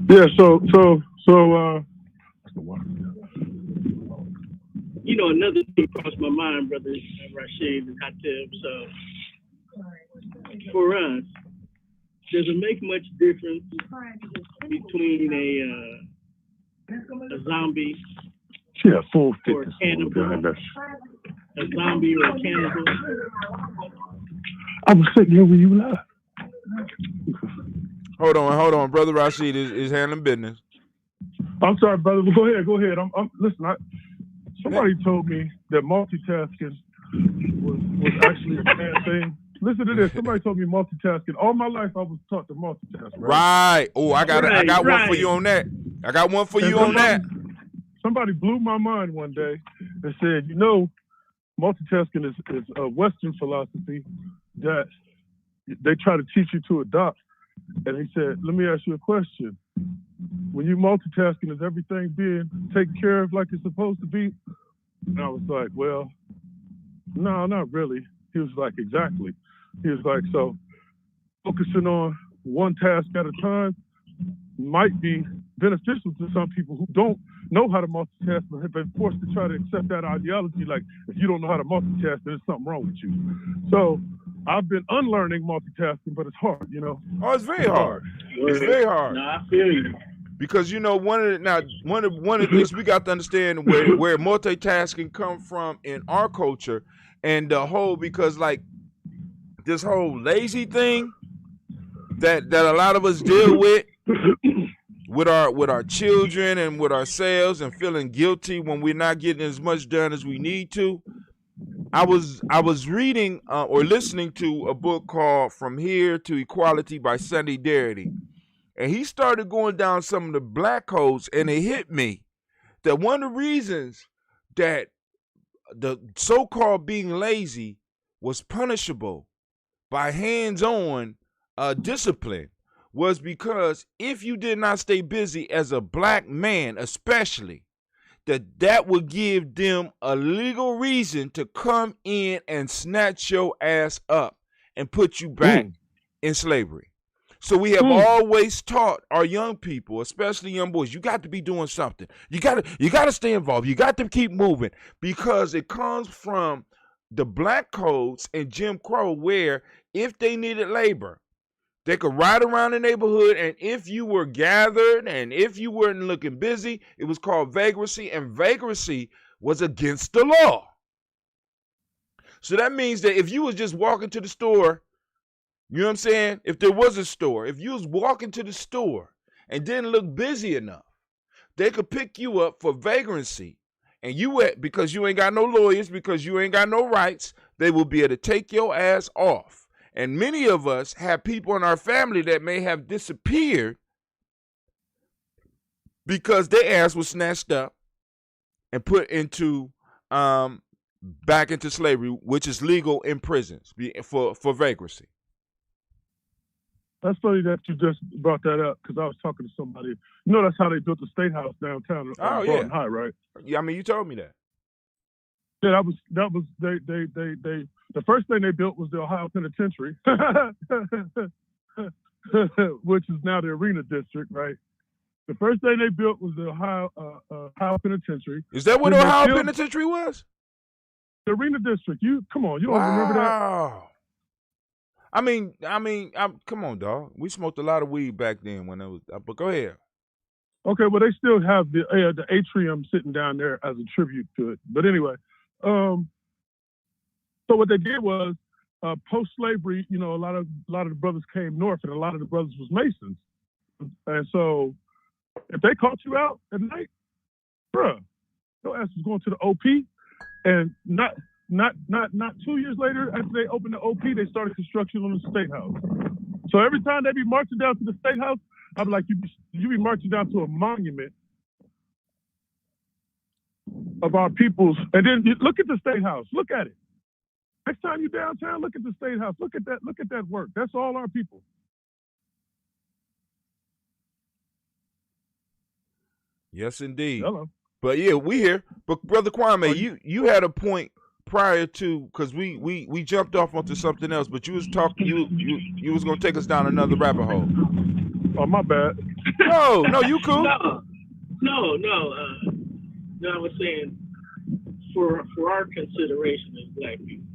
Speaker 12: Yeah, so
Speaker 10: another thing crossed my mind, brother Rashid and Hatib. So for us, does it make much difference between a zombie or a cannibal? A zombie or a cannibal?
Speaker 12: I was sitting here when you left.
Speaker 2: Hold on. Brother Rashid is handling business.
Speaker 12: I'm sorry, brother. But go ahead. Listen. Somebody told me that multitasking was actually a bad thing. Listen to this. Somebody told me multitasking. All my life, I was taught to multitask. Right.
Speaker 2: Oh, I got one for you on that. I got one for you on that.
Speaker 12: Somebody blew my mind one day and said, multitasking is a Western philosophy that they try to teach you to adopt. And he said, let me ask you a question. When you multitasking, is everything being taken care of like it's supposed to be? And I was like, well, no, not really. He was like, exactly. He was like, so focusing on one task at a time might be beneficial to some people who don't know how to multitask, but have been forced to try to accept that ideology. Like, if you don't know how to multitask, there's something wrong with you. So I've been unlearning multitasking, but it's hard,
Speaker 2: Oh, it's very hard. It's very hard.
Speaker 10: No, I feel you.
Speaker 2: Because one of the things we got to understand where multitasking come from in our culture, and the whole, because like this whole lazy thing that a lot of us deal with our children and with ourselves, and feeling guilty when we're not getting as much done as we need to. I was reading or listening to a book called From Here to Equality by Sunday Darity. And he started going down some of the black codes, and it hit me that one of the reasons that the so-called being lazy was punishable by hands-on discipline was because if you did not stay busy as a black man, especially, that would give them a legal reason to come in and snatch your ass up and put you back in slavery. So we have always taught our young people, especially young boys, you got to be doing something. You got to stay involved. You got to keep moving, because it comes from the black codes and Jim Crow, where if they needed labor, they could ride around the neighborhood, and if you were gathered and if you weren't looking busy, it was called vagrancy, and vagrancy was against the law. So that means that if you was just walking to the store, you know what I'm saying? If there was a store, if you was walking to the store and didn't look busy enough they could pick you up for vagrancy. And because you ain't got no lawyers, because you ain't got no rights, they will be able to take your ass off. And many of us have people in our family that may have disappeared because their ass was snatched up and put into back into slavery, which is legal in prisons for vagrancy.
Speaker 12: That's funny that you just brought that up because I was talking to somebody. You know, that's how they built the State House downtown Broughton High, right?
Speaker 2: Yeah, I mean, you told me that.
Speaker 12: Yeah, that was they the first thing they built was the Ohio Penitentiary, which is now the Arena District, right? The first thing they built was the Ohio Penitentiary.
Speaker 2: Is that what Ohio Penitentiary was?
Speaker 12: The Arena District. Come on, you don't remember that?
Speaker 2: Wow. I mean, come on, dog. We smoked a lot of weed back then when it was. But go ahead.
Speaker 12: Okay, well, they still have the atrium sitting down there as a tribute to it. But anyway, so what they did was post-slavery. You know, a lot of the brothers came north, and a lot of the brothers was Masons. And so, if they caught you out at night, bruh, your ass was going to the OP, and not 2 years later, after they opened the OP, they started construction on the State House. So every time they be marching down to the State House, I'm like, you be marching down to a monument of our peoples, and then you look at the State House. Look at it. Next time you're downtown, look at the State House. Look at that. Look at that work. That's all our people.
Speaker 2: Yes, indeed.
Speaker 12: Hello.
Speaker 2: But yeah, we here. But Brother Kwame, you had a point prior to, because we jumped off onto something else, but you was talking, you was gonna take us down another rabbit hole.
Speaker 12: Oh, my bad.
Speaker 2: No, you cool.
Speaker 10: No, I was saying for our consideration as black people,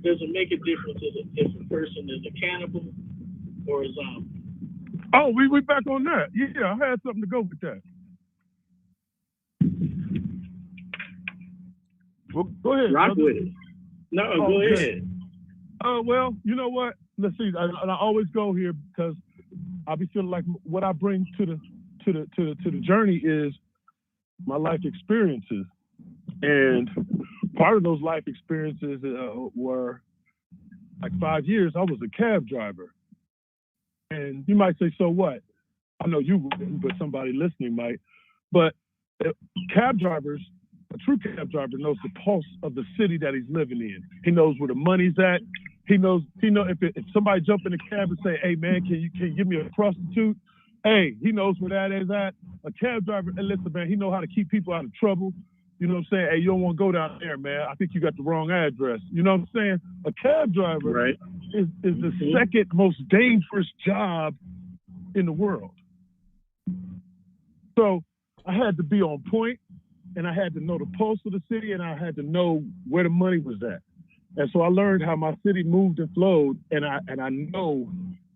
Speaker 10: does it make a difference if a person is a cannibal or a zombie?
Speaker 12: Oh, we back on that. Yeah, I had something to go with that. Well, go ahead.
Speaker 10: Rock with it. No, go ahead.
Speaker 12: Well, you know what? Let's see. I always go here because I be feeling like what I bring to the journey is my life experiences, and part of those life experiences were like 5 years. I was a cab driver, and you might say, "So what?" I know you wouldn't, but somebody listening might. But cab drivers. A true cab driver knows the pulse of the city that he's living in. He knows where the money's at. He knows if somebody jump in the cab and say, "Hey man, can you give me a prostitute?" Hey, he knows where that is at. A cab driver, and listen, man, he knows how to keep people out of trouble. You know what I'm saying? Hey, you don't want to go down there, man. I think you got the wrong address. You know what I'm saying? A cab driver is the second most dangerous job in the world. So I had to be on point. And I had to know the pulse of the city, and I had to know where the money was at. And so I learned how my city moved and flowed, and I know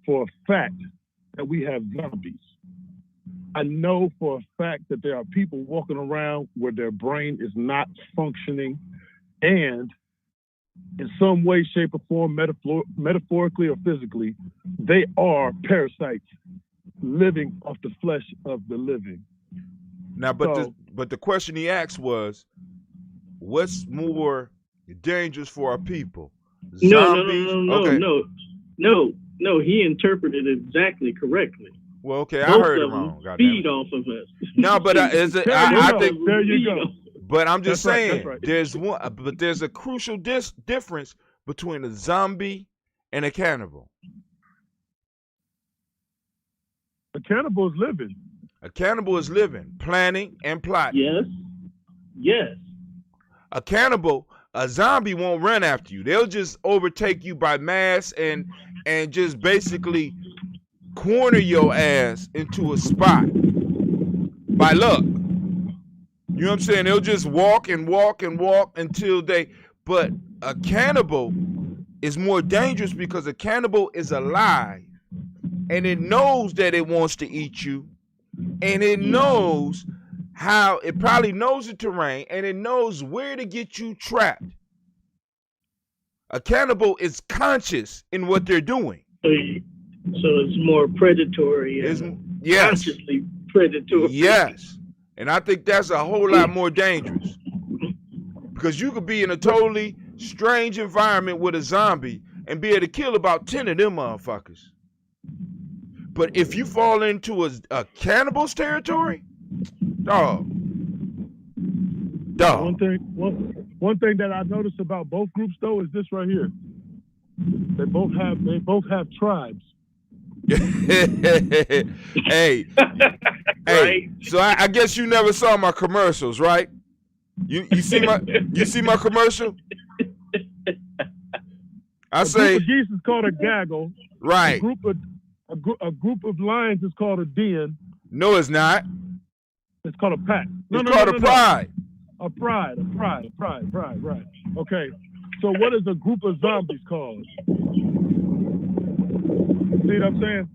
Speaker 12: for a fact that we have zombies. I know for a fact that there are people walking around where their brain is not functioning, and in some way, shape, or form, metaphorically or physically, they are parasites living off the flesh of the living.
Speaker 2: Now, but the question he asked was, what's more dangerous for our people? Zombies?
Speaker 10: No. He interpreted it exactly correctly.
Speaker 2: Well, okay, I heard it wrong.
Speaker 10: Feed off of us.
Speaker 2: No, but I think.
Speaker 12: There you go.
Speaker 2: But I'm just saying,
Speaker 12: right.
Speaker 2: there's a crucial difference between a zombie and a cannibal.
Speaker 12: A cannibal is living.
Speaker 2: A cannibal is living, planning, and plotting.
Speaker 10: Yes.
Speaker 2: A zombie won't run after you. They'll just overtake you by mass and just basically corner your ass into a spot by luck. You know what I'm saying? They'll just walk and walk and walk until they. But a cannibal is more dangerous because a cannibal is alive and it knows that it wants to eat you. And it knows it probably knows the terrain, and it knows where to get you trapped. A cannibal is conscious in what they're doing.
Speaker 10: So it's more predatory and
Speaker 2: yes.
Speaker 10: consciously predatory.
Speaker 2: Yes. And I think that's a whole lot more dangerous. Because you could be in a totally strange environment with a zombie and be able to kill about 10 of them motherfuckers. But if you fall into a cannibal's territory, dog.
Speaker 12: One thing that I noticed about both groups though is this right here. They both have tribes.
Speaker 2: Hey, right? So I guess you never saw my commercials, right? You see my commercial? I say
Speaker 12: a group of geese is called a gaggle.
Speaker 2: Right.
Speaker 12: A group of lions is called a den.
Speaker 2: No, it's not.
Speaker 12: It's called a pack.
Speaker 2: It's called a pride.
Speaker 12: A pride. Right. Okay. So what is a group of zombies called? See what I'm saying?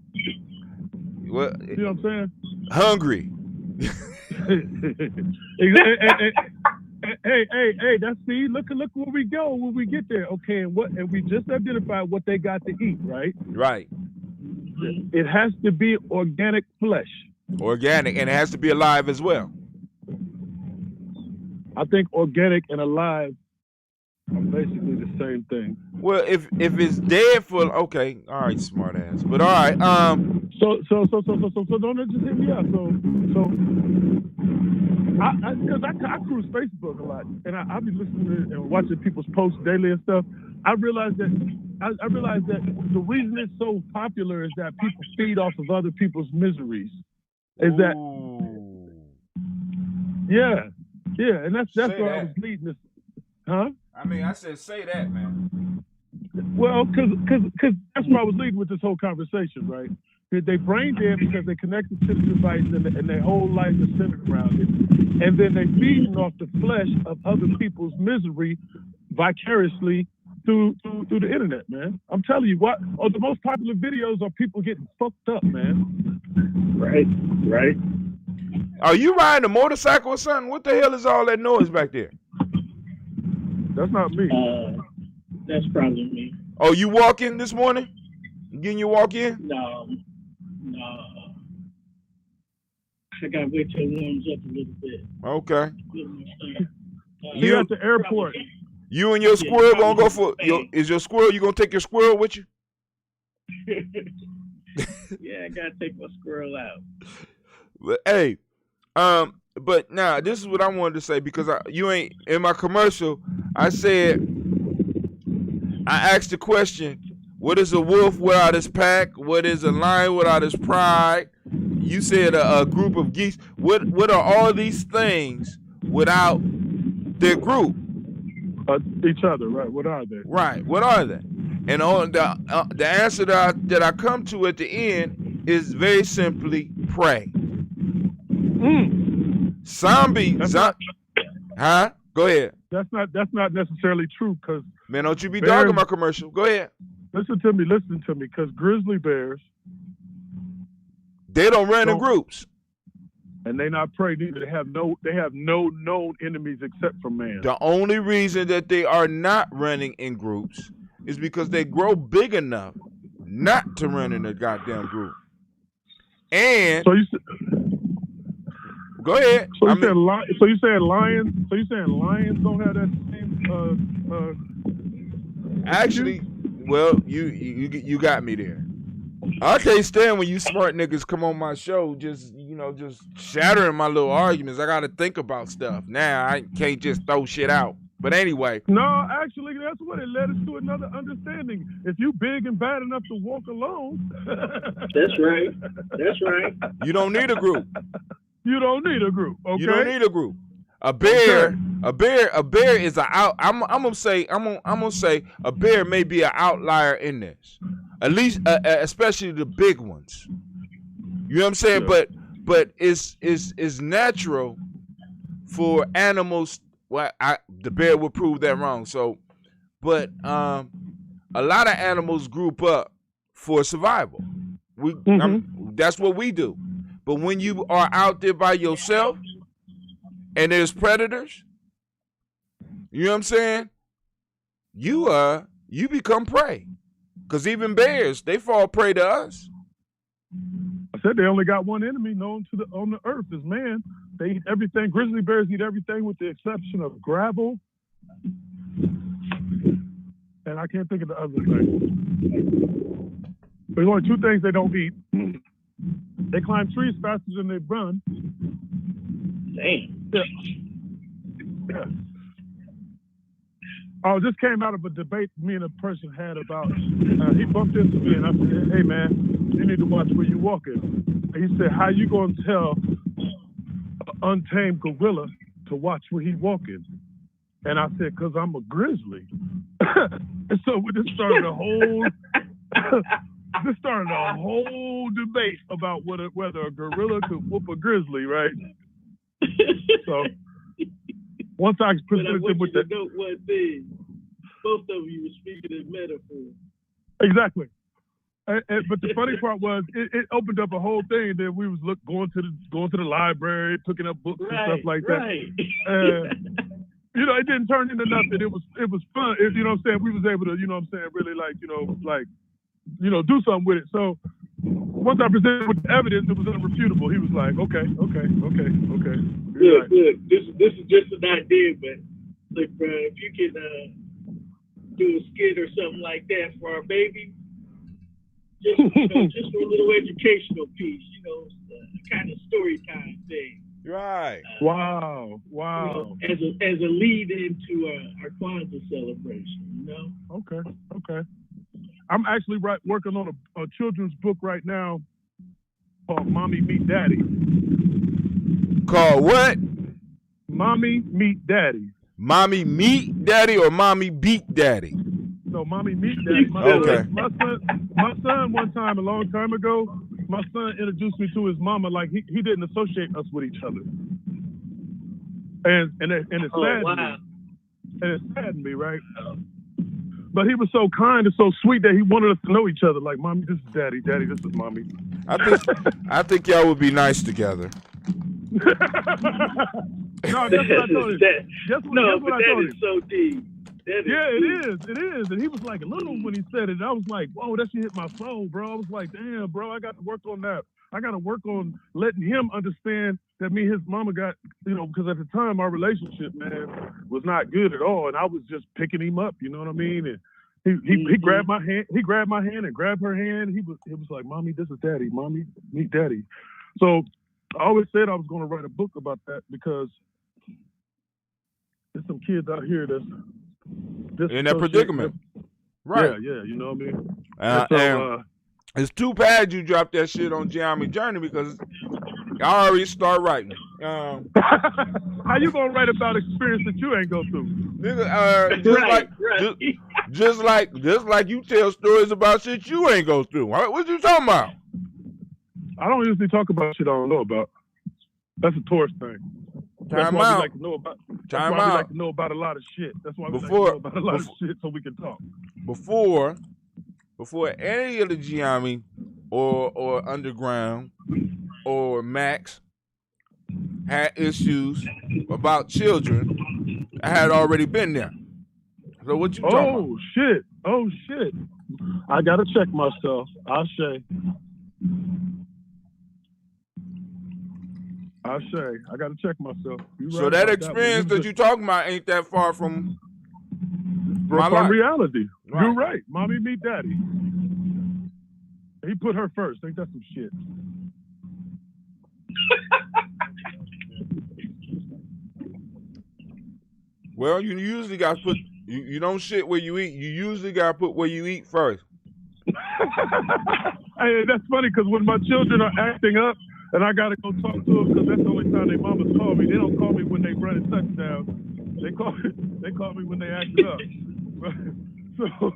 Speaker 2: What?
Speaker 12: See what I'm saying?
Speaker 2: Hungry.
Speaker 12: Hey, that's look where we go when we get there. Okay, and we just identified what they got to eat, right?
Speaker 2: Right.
Speaker 12: It has to be organic flesh.
Speaker 2: Organic, and it has to be alive as well.
Speaker 12: I think organic and alive are basically the same thing.
Speaker 2: Well, if it's dead for all right, smart ass. But all right,
Speaker 12: So don't just hit me up. So I cruise Facebook a lot, and I be listening and watching people's posts daily and stuff. I realize that the reason it's so popular is that people feed off of other people's miseries. Is that? Yeah, and that's where I was leading this, huh?
Speaker 2: I mean, I said say that, man.
Speaker 12: Well, because that's where I was leading with this whole conversation, right? They brain dead because they connected to the device and their whole life is centered around it. And then they feeding off the flesh of other people's misery vicariously through the internet, man. I'm telling you, the most popular videos are people getting fucked up, man.
Speaker 10: Right.
Speaker 2: Are you riding a motorcycle or something? What the hell is all that noise back there?
Speaker 12: That's not me.
Speaker 10: That's probably me.
Speaker 2: Oh, you walking this morning? Getting your walk in?
Speaker 10: No. I gotta wait till it warms up a little bit.
Speaker 2: Okay.
Speaker 12: You at the airport.
Speaker 2: You and your squirrel gonna go for is your squirrel, you gonna take your squirrel with you?
Speaker 10: Yeah, I gotta take my squirrel out.
Speaker 2: But, hey, but now this is what I wanted to say because you ain't in my commercial. I asked the question, what is a wolf without his pack? What is a lion without his pride? You said a group of geese. What are all these things without their group?
Speaker 12: Each other, right? What are they?
Speaker 2: Right. What are they? And on the answer that I come to at the end is very simply pray. Zombie. Huh? Go ahead.
Speaker 12: That's not necessarily true because
Speaker 2: man, don't you be dogging my commercial. Go ahead.
Speaker 12: Listen to me, because grizzly bears,
Speaker 2: they don't run in groups,
Speaker 12: and they not prey neither. They have no known enemies except for man.
Speaker 2: The only reason that they are not running in groups is because they grow big enough not to run in a goddamn group. And go ahead.
Speaker 12: So you saying lions? So you saying lions don't have that same?
Speaker 2: Actually, well, you got me there. I can't stand when you smart niggas come on my show just shattering my little arguments. I got to think about stuff. Now I can't just throw shit out. But anyway.
Speaker 12: No, actually, that's what it led us to another understanding. If you big and bad enough to walk alone.
Speaker 10: That's right.
Speaker 2: You don't need a group.
Speaker 12: You don't need a group. Okay.
Speaker 2: You don't need a group. A bear is I'm gonna say a bear may be an outlier in this. At least, especially the big ones. You know what I'm saying? Yeah. But it's natural for animals. Well, the bear would prove that wrong. So, but a lot of animals group up for survival. That's what we do. But when you are out there by yourself and there's predators, you know what I'm saying? You become prey. Because even bears, they fall prey to us.
Speaker 12: I said they only got one enemy known on the earth is man. They eat everything. Grizzly bears eat everything with the exception of gravel. And I can't think of the other thing. There's only two things they don't eat. They climb trees faster than they run.
Speaker 10: Damn.
Speaker 12: Yeah. Oh, this came out of a debate me and a person had about, he bumped into me and I said, hey man, you need to watch where you're walking. And he said, how you gonna tell an untamed gorilla to watch where he's walking? And I said, cause I'm a grizzly. And so this started a whole, debate about whether a gorilla could whoop a grizzly, right? So once I presented him with that.
Speaker 10: Know one thing. Both of you were speaking in metaphor.
Speaker 12: Exactly. But the funny part was it opened up a whole thing, and then we was going to the library, picking up books and stuff like that. And you know, it didn't turn into nothing. It was fun. You know what I'm saying? We was able to, you know what I'm saying, really do something with it. So once I presented with the evidence, it was unrefutable. He was like, okay.
Speaker 10: Look, this is just an idea, but look, bro, if you can do a skit or something like that for our baby, just for a little educational piece, kind of story time thing.
Speaker 2: Right.
Speaker 12: Wow.
Speaker 10: As a lead into our Kwanzaa celebration,
Speaker 12: Okay. I'm actually working on a children's book right now called Mommy Meet Daddy.
Speaker 2: Called what?
Speaker 12: Mommy Meet Daddy.
Speaker 2: Mommy Meet Daddy or Mommy Beat Daddy?
Speaker 12: No, Mommy Meet Daddy.
Speaker 2: Okay.
Speaker 12: My son, one time, a long time ago, my son introduced me to his mama like he didn't associate us with each other. And it saddened me. And it saddened me, right? But he was so kind and so sweet that he wanted us to know each other. Like, Mommy, this is Daddy. Daddy, this is Mommy.
Speaker 2: I think y'all would be nice together.
Speaker 12: No, that's what I told him. That's what I told him.
Speaker 10: So deep.
Speaker 12: It is. And he was like a little when he said it. And I was like, whoa, that shit hit my soul, bro. I was like, damn, bro, I got to work on that. I got to work on letting him understand that me and his mama got, because at the time our relationship, man, was not good at all. And I was just picking him up, you know what I mean? And he grabbed my hand. He grabbed my hand and grabbed her hand. He was like, Mommy, this is Daddy. Mommy, meet Daddy. So I always said I was going to write a book about that because there's some kids out here that's
Speaker 2: in that predicament. Right.
Speaker 12: Yeah, you know what I mean?
Speaker 2: It's too bad you dropped that shit on GNJMedia Journey because I already start writing.
Speaker 12: How you gonna write about experience that you ain't go through?
Speaker 2: Nigga, just like you tell stories about shit you ain't go through. What you talking about?
Speaker 12: I don't usually talk about shit I don't know about. That's a tourist thing. That's why we like to know about. That's why we like to know about a lot of shit. That's why we like to know about a lot of shit so we can talk.
Speaker 2: Before any of the GNJMedia or Underground or Max had issues about children, I had already been there. So what you talking about?
Speaker 12: Oh shit. I gotta check myself. Ashe. I gotta check myself.
Speaker 2: So that experience that you talking about ain't that far from
Speaker 12: reality.
Speaker 2: Right.
Speaker 12: You're right. Mommy meet Daddy. He put her first. Ain't that some shit?
Speaker 2: Well, you usually got to put. You don't shit where you eat. You usually got to put where you eat first.
Speaker 12: Hey, that's funny because when my children are acting up and I got to go talk to them because that's the only time their mamas call me. They don't call me when they run a touchdown. They call me when they acting up. So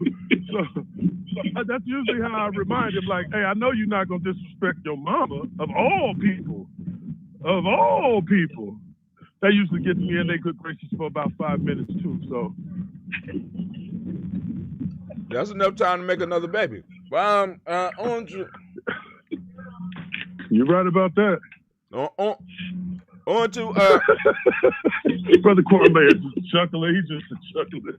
Speaker 12: that's usually how I remind them, like, hey, I know you're not going to disrespect your mama, of all people. Of all people. That usually gets me in their good graces for about 5 minutes, too, so.
Speaker 2: That's enough time to make another baby. Well, on to...
Speaker 12: You're right about that.
Speaker 2: On to...
Speaker 12: Brother Cormier is just chuckling. He's just chuckling.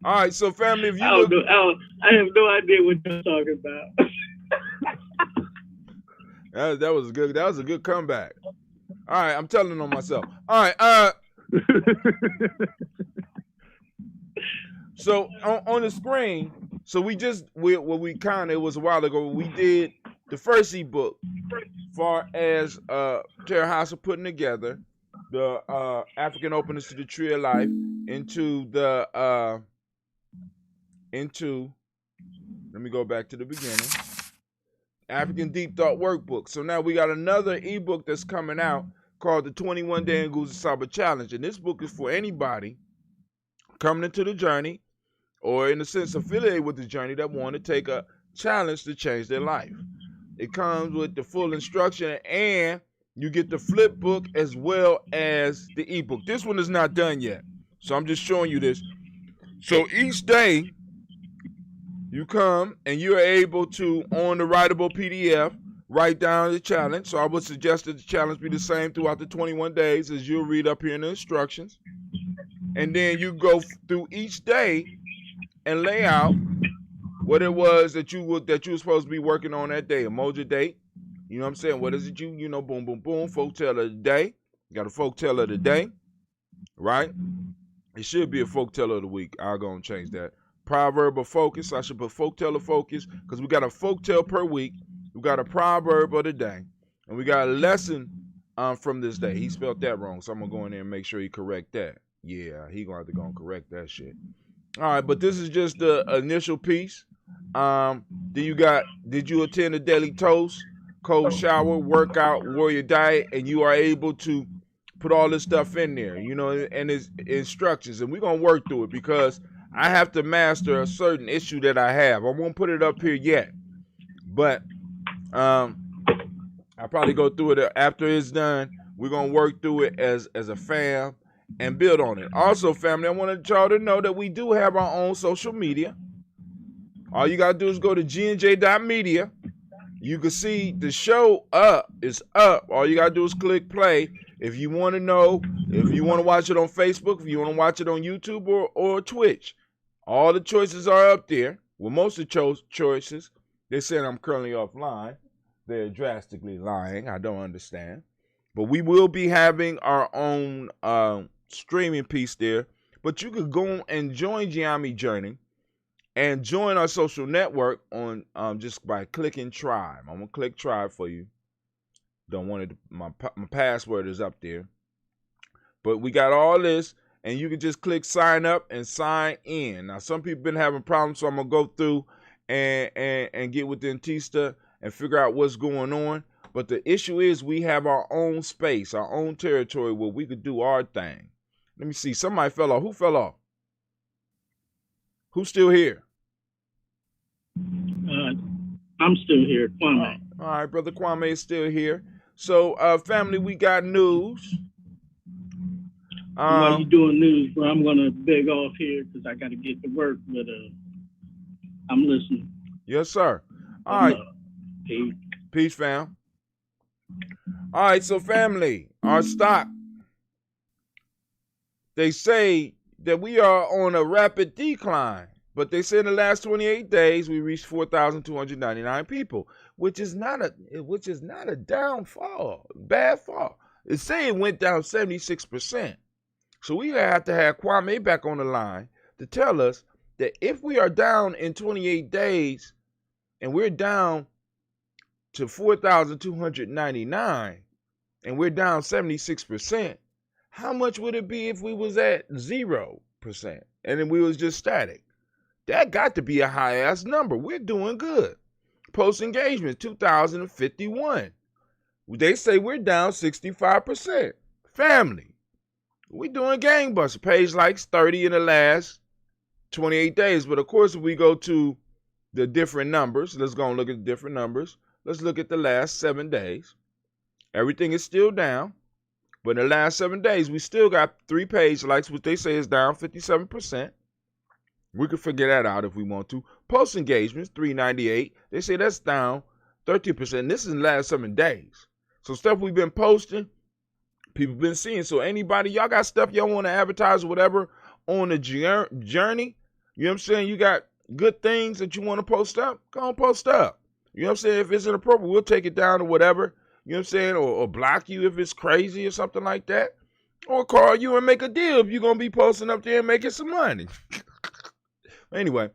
Speaker 2: All right, so family, if you
Speaker 10: I have no idea what you're talking about.
Speaker 2: That was good. That was a good comeback. All right, I'm telling on myself. All right, so on the screen, so it was a while ago. We did the first ebook, far as Terry Hassel putting together the African Openness to the Tree of Life into let me go back to the beginning. African Deep Thought Workbook. So now we got another ebook that's coming out called the 21 Day Nguza Saba Challenge. And this book is for anybody coming into the journey or in a sense affiliated with the journey that want to take a challenge to change their life. It comes with the full instruction and you get the flip book as well as the ebook. This one is not done yet. So I'm just showing you this. So each day you come and you're able to, on the writable PDF, write down the challenge. So I would suggest that the challenge be the same throughout the 21 days as you'll read up here in the instructions. And then you go through each day and lay out what it was that you were supposed to be working on that day. Umoja date. You know what I'm saying? What is it boom, boom, boom. Folk tale of the day. You got a folk tale of the day, right? It should be a folk tale of the week. I'll go and change that. Proverb of focus. I should put folk tale of focus because we got a folk tale per week. We got a proverb of the day. And we got a lesson from this day. He spelled that wrong, so I'm going to go in there and make sure he correct that. Yeah, he going to have to go and correct that shit. All right, but this is just the initial piece. Then you got, did you attend a daily toast, cold shower, workout, warrior diet, and you are able to put all this stuff in there, and it's instructions. And we're going to work through it because I have to master a certain issue that I have. I won't put it up here yet, but I'll probably go through it after it's done. We're going to work through it as a fam and build on it. Also, family, I want y'all to know that we do have our own social media. All you got to do is go to GNJ.media. You can see the show is up. All you got to do is click play. If you want to know, if you want to watch it on Facebook, if you want to watch it on YouTube or Twitch, all the choices are up there. Well, most of the choices, they said I'm currently offline. They're drastically lying. I don't understand. But we will be having our own streaming piece there. But you could go and join GNJMedia Journey and join our social network on just by clicking Tribe. I'm going to click Tribe for you. Don't want it. My password is up there. But we got all this, and you can just click sign up and sign in. Now, some people been having problems, so I'm going to go through and get with Dentista and figure out what's going on. But the issue is we have our own space, our own territory where we could do our thing. Let me see. Somebody fell off. Who fell off? Who's still here?
Speaker 10: I'm still here, Kwame.
Speaker 2: All right, Brother Kwame is still here. So, family, we got news.
Speaker 10: While you're doing news, bro, I'm going to beg off here because I got to get to work, but I'm listening.
Speaker 2: Yes, sir. All right.
Speaker 10: Peace.
Speaker 2: Peace, fam. All right, so family, our stock, they say that we are on a rapid decline, but they say in the last 28 days we reached 4,299 people, which is not a downfall, bad fall. It's saying it went down 76%. So we have to have Kwame back on the line to tell us that if we are down in 28 days and we're down to 4,299 and we're down 76%, how much would it be if we was at 0% and then we was just static? That got to be a high ass number. We're doing good. Post engagement 2,051. They say we're down 65%. Family, we doing gangbusters. Page likes 30 in the last 28 days. But of course, if we go to the different numbers, let's go and look at the different numbers. Let's look at the last 7 days. Everything is still down. But in the last 7 days, we still got 3 page likes, which they say is down 57%. We could figure that out if we want to. Post engagements, 398. They say that's down 13%. This is in the last 7 days. So stuff we've been posting, people been seeing. So anybody, y'all got stuff y'all want to advertise or whatever on the journey? You know what I'm saying? You got good things that you want to post up? Go on, post up. You know what I'm saying? If it's inappropriate, we'll take it down or whatever. You know what I'm saying? Or block you if it's crazy or something like that. Or call you and make a deal if you're going to be posting up there and making some money. Anyway,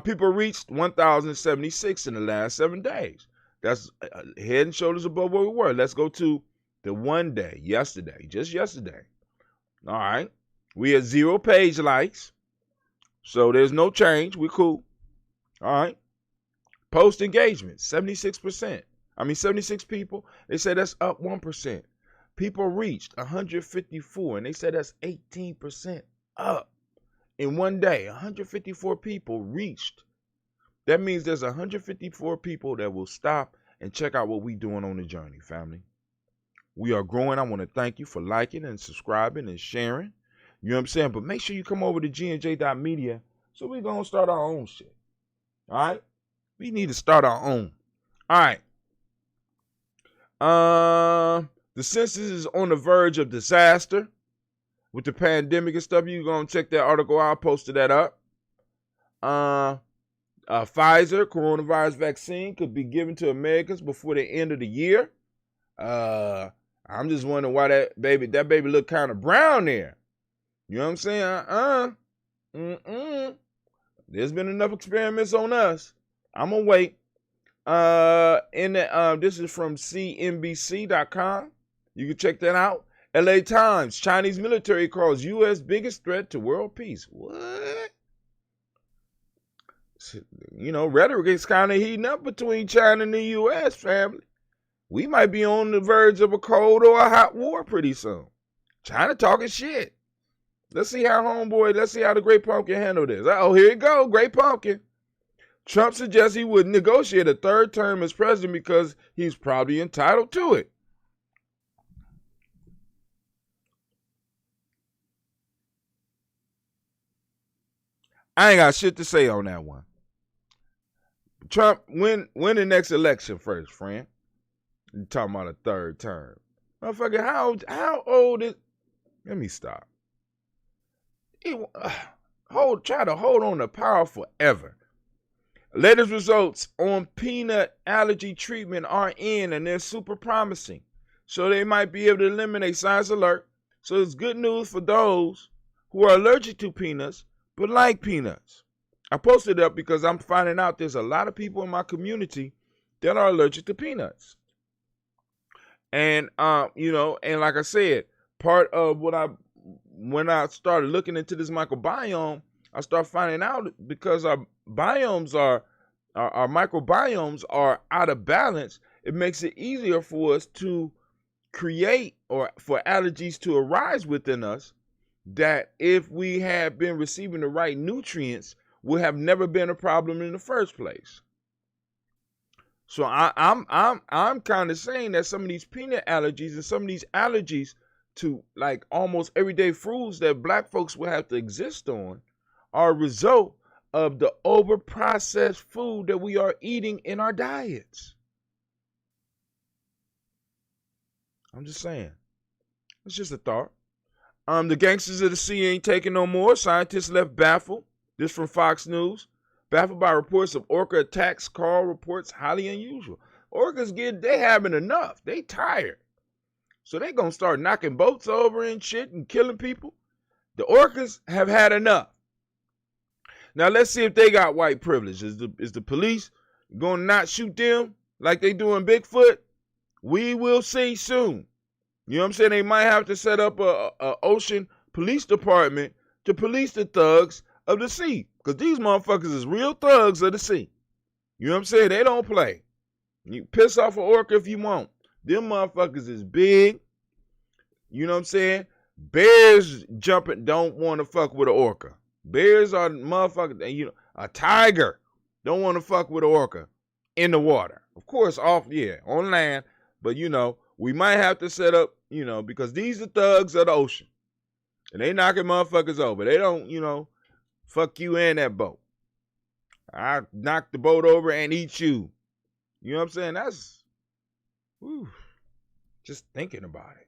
Speaker 2: people reached 1,076 in the last 7 days. That's head and shoulders above where we were. Let's go to the one day, yesterday, just yesterday. All right. We had 0 page likes. So there's no change. We're cool. All right. Post engagement, 76%. 76 people. They said that's up 1%. People reached 154, and they said that's 18% up in one day. 154 people reached. That means there's 154 people that will stop and check out what we're doing on the journey, family. We are growing. I want to thank you for liking and subscribing and sharing. You know what I'm saying? But make sure you come over to GNJ.media so we're going to start our own shit. All right? We need to start our own. All right. The census is on the verge of disaster with the pandemic and stuff. You're going to check that article out. I posted that up. Pfizer coronavirus vaccine could be given to Americans before the end of the year. I'm just wondering why that baby look kind of brown there. You know what I'm saying? There's been enough experiments on us. I'm gonna wait. This is from CNBC.com. You can check that out. LA Times, Chinese military calls U.S. biggest threat to world peace. What? You know, rhetoric is kind of heating up between China and the U.S., family. We might be on the verge of a cold or a hot war pretty soon. China talking shit. Let's see how the Great Pumpkin handle this. Oh, here you go, Great Pumpkin. Trump suggests he would negotiate a third term as president because he's probably entitled to it. I ain't got shit to say on that one. Trump, win the next election first, friend. You talking about a third term. Motherfucker, how old is... Let me stop. Try to hold on to power forever. Latest results on peanut allergy treatment are in, and they're super promising. So they might be able to eliminate science alert. So it's good news for those who are allergic to peanuts, but like peanuts. I posted it up because I'm finding out there's a lot of people in my community that are allergic to peanuts. And, and like I said, part of when I started looking into this microbiome, I started finding out because our microbiomes are out of balance. It makes it easier for us to create or for allergies to arise within us that if we had been receiving the right nutrients would have never been a problem in the first place. So I'm kind of saying that some of these peanut allergies and some of these allergies to like almost everyday foods that black folks will have to exist on are a result of the over-processed food that we are eating in our diets. I'm just saying. It's just a thought. The gangsters of the sea ain't taking no more. Scientists left baffled. This from Fox News. Baffled by reports of orca attacks. Carl reports highly unusual. Orcas they having enough. They tired. So they gonna start knocking boats over and shit and killing people. The orcas have had enough. Now let's see if they got white privilege. Is the police gonna not shoot them like they do in Bigfoot? We will see soon. You know what I'm saying? They might have to set up a ocean police department to police the thugs of the sea. Because these motherfuckers is real thugs of the sea. You know what I'm saying? They don't play. You piss off an orca if you want. Them motherfuckers is big. You know what I'm saying? Bears jumping don't want to fuck with an orca. Bears are motherfuckers. A tiger don't want to fuck with an orca in the water. Of course, on land. But, we might have to set up, because these are thugs of the ocean. And they knocking motherfuckers over. They don't, fuck you in that boat. I knock the boat over and eat you. You know what I'm saying? That's, just thinking about it.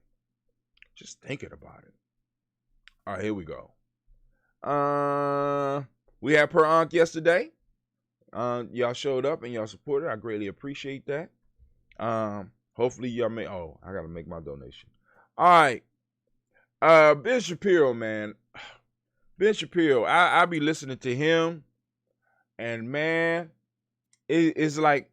Speaker 2: All right, here we go. We had Per Ankh yesterday. y'all showed up and y'all supported. I greatly appreciate that. Hopefully y'all may. Oh, I gotta make my donation. All right. Ben Shapiro, man. Ben Shapiro. I be listening to him, and man, it's like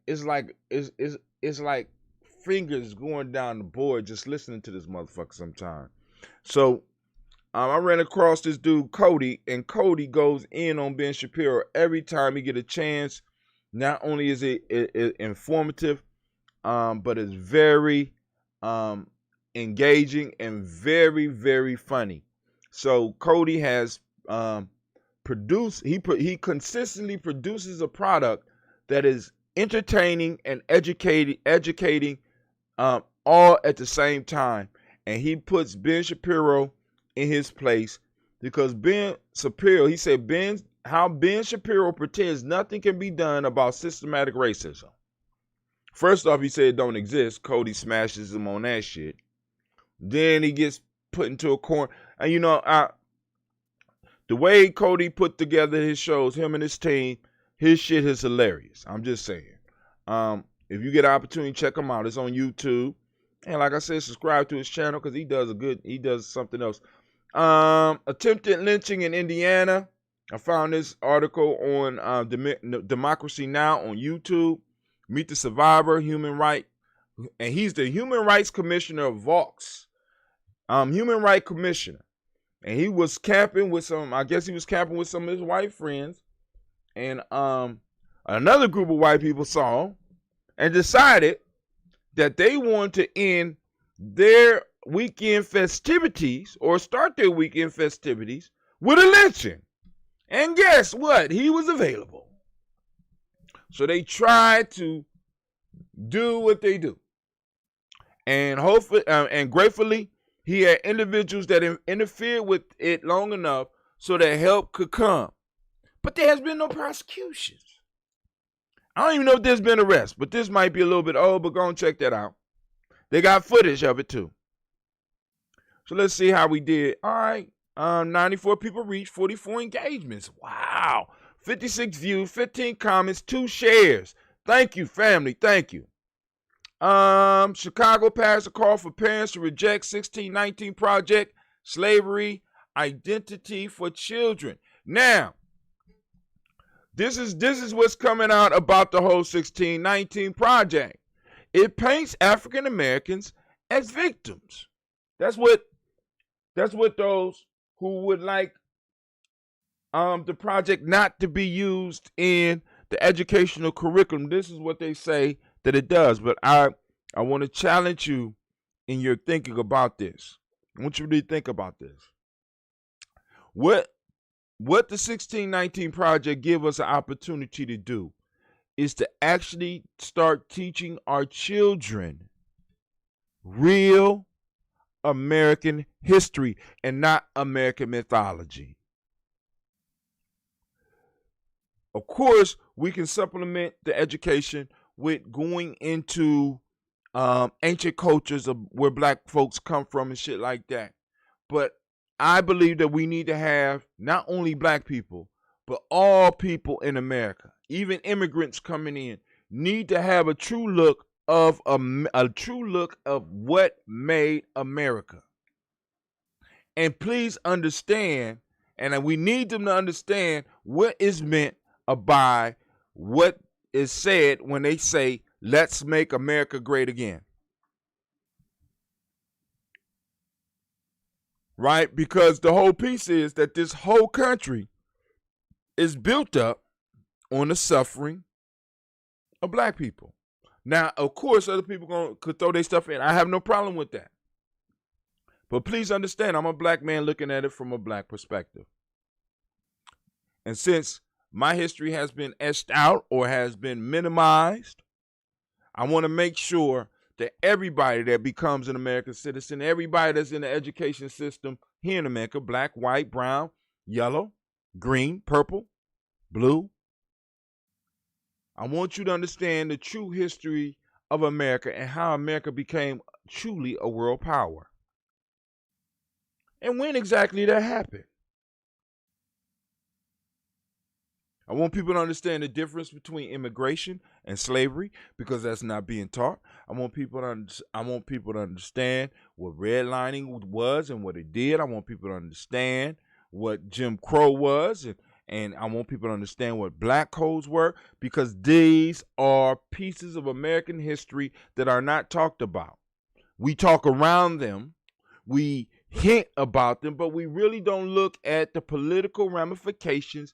Speaker 2: fingers going down the board just listening to this motherfucker sometimes. So I ran across this dude Cody, and Cody goes in on Ben Shapiro every time he get a chance. Not only is it informative, but it's very engaging and very, very funny. So Cody has produced. He consistently produces a product that is entertaining and educating all at the same time. And he puts Ben Shapiro in his place because Ben Shapiro, he said how Ben Shapiro pretends nothing can be done about systematic racism. First off, he said it don't exist. Cody smashes him on that shit. Then he gets put into a corner. And the way Cody put together his shows, him and his team, his shit is hilarious. I'm just saying. If you get an opportunity, check him out. It's on YouTube. And like I said, subscribe to his channel because he does something else. Attempted lynching in Indiana. I found this article on Democracy Now! On YouTube. Meet the Survivor, human right. And he's the Human Rights Commissioner of Vox. Human Rights Commissioner. And he was camping with some of his white friends. And another group of white people saw him and decided that they wanted to end their weekend festivities or start their weekend festivities with a lynching. And guess what? He was available. So they tried to do what they do. And hopefully, and gratefully, he had individuals that interfered with it long enough so that help could come. But there has been no prosecutions. I don't even know if there's been arrests, but this might be a little bit old, but go and check that out. They got footage of it too. So let's see how we did. All right. 94 people reached, 44 engagements. Wow. 56 views, 15 comments, 2 shares. Thank you, family. Thank you. Chicago passed a call for parents to reject 1619 Project, slavery, identity for children. Now, this is what's coming out about the whole 1619 Project. It paints African Americans as victims. That's what those who would like the project not to be used in the educational curriculum. This is what they say that it does. But I want to challenge you in your thinking about this. I want you to think about this. What the 1619 Project give us an opportunity to do is to actually start teaching our children real American history and not American mythology. Of course, we can supplement the education with going into ancient cultures of where black folks come from and shit like that. But I believe that we need to have not only black people, but all people in America, even immigrants coming in, need to have a true look of what made America. And please understand, and we need them to understand what is meant by what is said when they say, let's make America great again. Right? Because the whole piece is that this whole country is built up on the suffering of black people. Now, of course, other people could throw their stuff in. I have no problem with that. But please understand, I'm a black man looking at it from a black perspective. And since my history has been etched out or has been minimized, I want to make sure that everybody that becomes an American citizen, everybody that's in the education system here in America, black, white, brown, yellow, green, purple, blue, I want you to understand the true history of America and how America became truly a world power. And when exactly that happened. I want people to understand the difference between immigration and slavery, because that's not being taught. I want people to understand what redlining was and what it did. I want people to understand what Jim Crow was, and I want people to understand what black codes were, because these are pieces of American history that are not talked about. We talk around them, we hint about them, but we really don't look at the political ramifications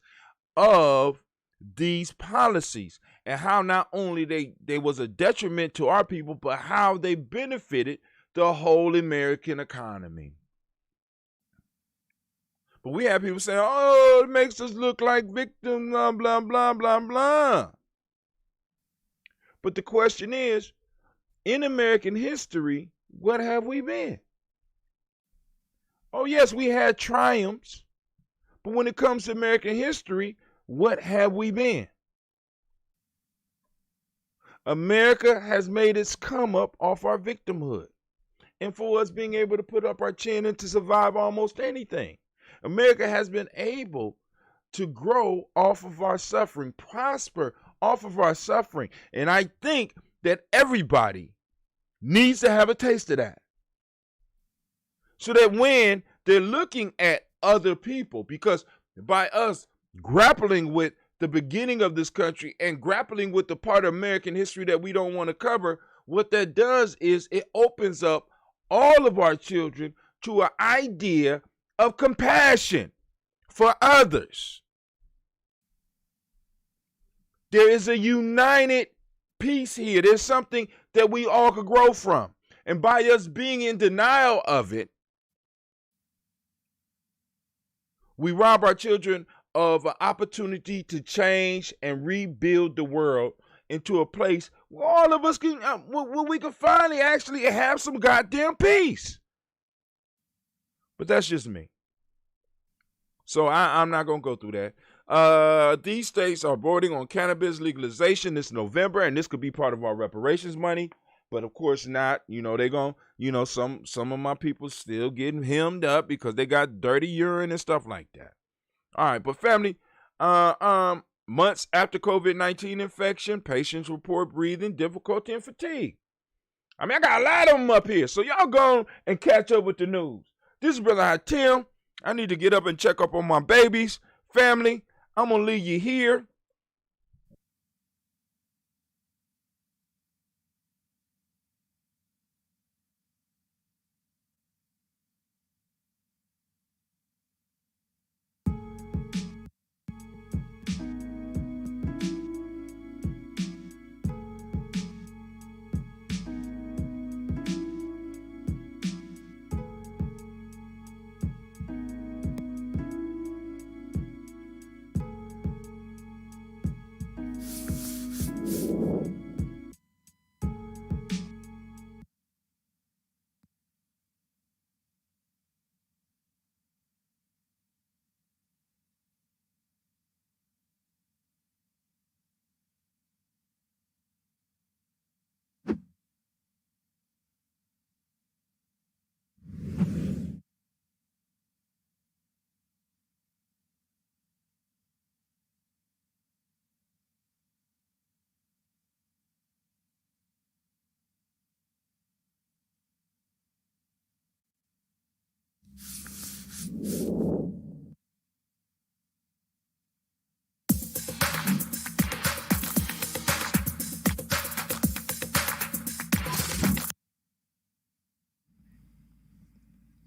Speaker 2: of these policies and how not only they was a detriment to our people, but how they benefited the whole American economy. But we have people saying, oh, it makes us look like victims, blah, blah, blah, blah, blah. But the question is, in American history, what have we been? Oh, yes, we had triumphs. But when it comes to American history, what have we been? America has made its come up off our victimhood, and for us being able to put up our chin and to survive almost anything. America has been able to grow off of our suffering, prosper off of our suffering. And I think that everybody needs to have a taste of that, so that when they're looking at other people, because by us grappling with the beginning of this country and grappling with the part of American history that we don't want to cover, what that does is it opens up all of our children to an idea of compassion for others. There is a united piece here. There's something that we all could grow from. And by us being in denial of it, we rob our children of an opportunity to change and rebuild the world into a place where all of us can, where we can finally actually have some goddamn peace. But that's just me. So I'm not going to go through that. These states are voting on cannabis legalization this November, and this could be part of our reparations money. But of course not. They're going to, some of my people still getting hemmed up because they got dirty urine and stuff like that. All right, but family, months after COVID-19 infection, patients report breathing difficulty and fatigue. I mean, I got a lot of them up here, so y'all go and catch up with the news. This is Brother Hatim. I need to get up and check up on my babies. Family, I'm going to leave you here.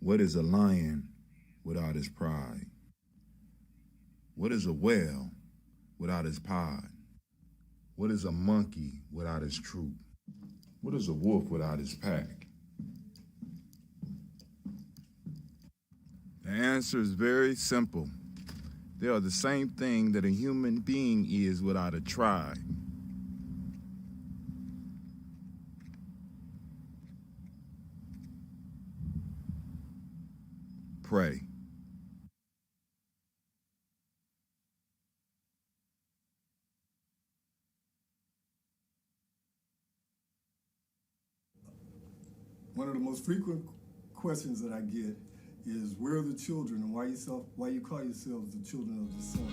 Speaker 3: What is a lion without his pride? What is a whale without his pod? What is a monkey without his troop? What is a wolf without his pack? The answer is very simple. They are the same thing that a human being is without a tribe. Pray.
Speaker 4: One of the most frequent questions that I get is, where are the children, and why you call yourselves the children of the sun?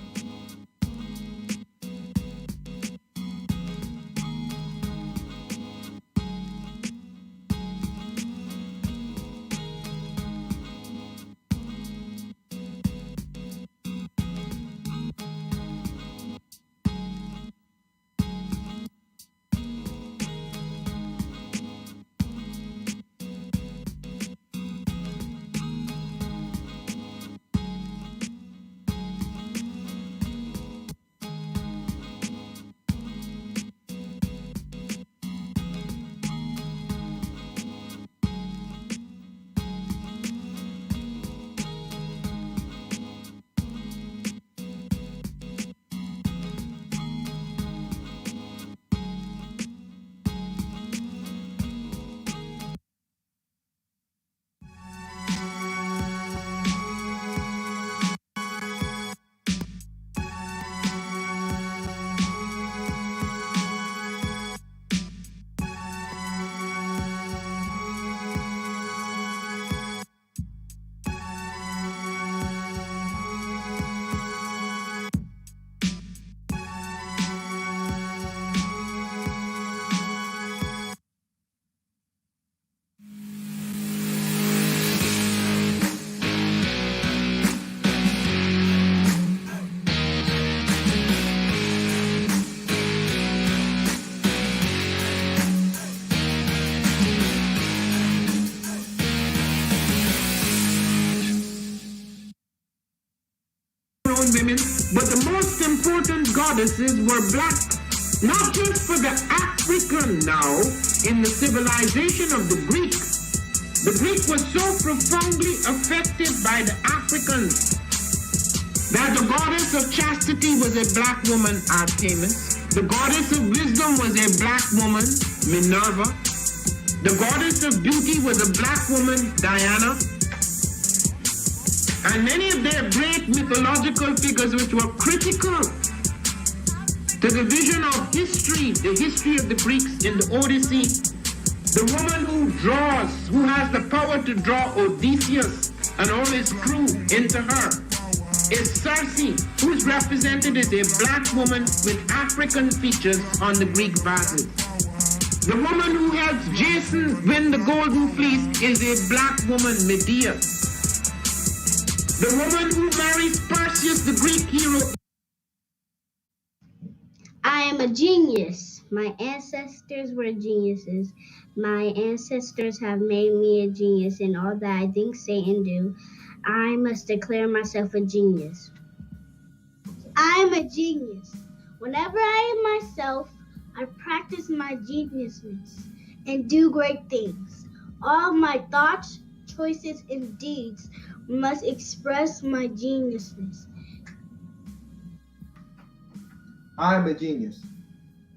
Speaker 5: women, but the most important goddesses were black. Not just for the African now, in the civilization of the Greek. The Greek was so profoundly affected by the Africans that the goddess of chastity was a black woman, Artemis. The goddess of wisdom was a black woman, Minerva. The goddess of beauty was a black woman, Diana. And many of their great mythological figures which were critical to the vision of history, the history of the Greeks in the Odyssey. The woman who draws, who has the power to draw Odysseus and all his crew into her, is Circe, who is represented as a black woman with African features on the Greek vases. The woman who helps Jason win the Golden Fleece is a black woman, Medea. The woman who marries Perseus, the Greek hero.
Speaker 6: I am a genius. My ancestors were geniuses. My ancestors have made me a genius in all that I think, say, and do. I must declare myself a genius. I am a genius. Whenever I am myself, I practice my geniusness and do great things. All my thoughts, choices, and deeds must express my geniusness.
Speaker 7: I am a genius.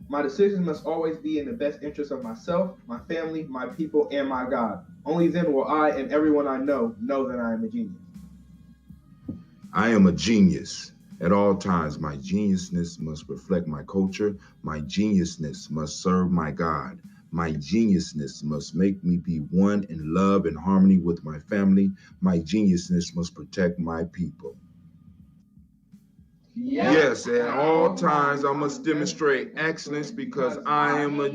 Speaker 7: My decisions must always be in the best interest of myself, my family, my people, and my God. Only then will I and everyone I know that I am a genius.
Speaker 3: I am a genius. At all times, my geniusness must reflect my culture. My geniusness must serve my God. My geniusness must make me be one in love and harmony with my family. My geniusness must protect my people. Yes, at all times I must demonstrate excellence because I am a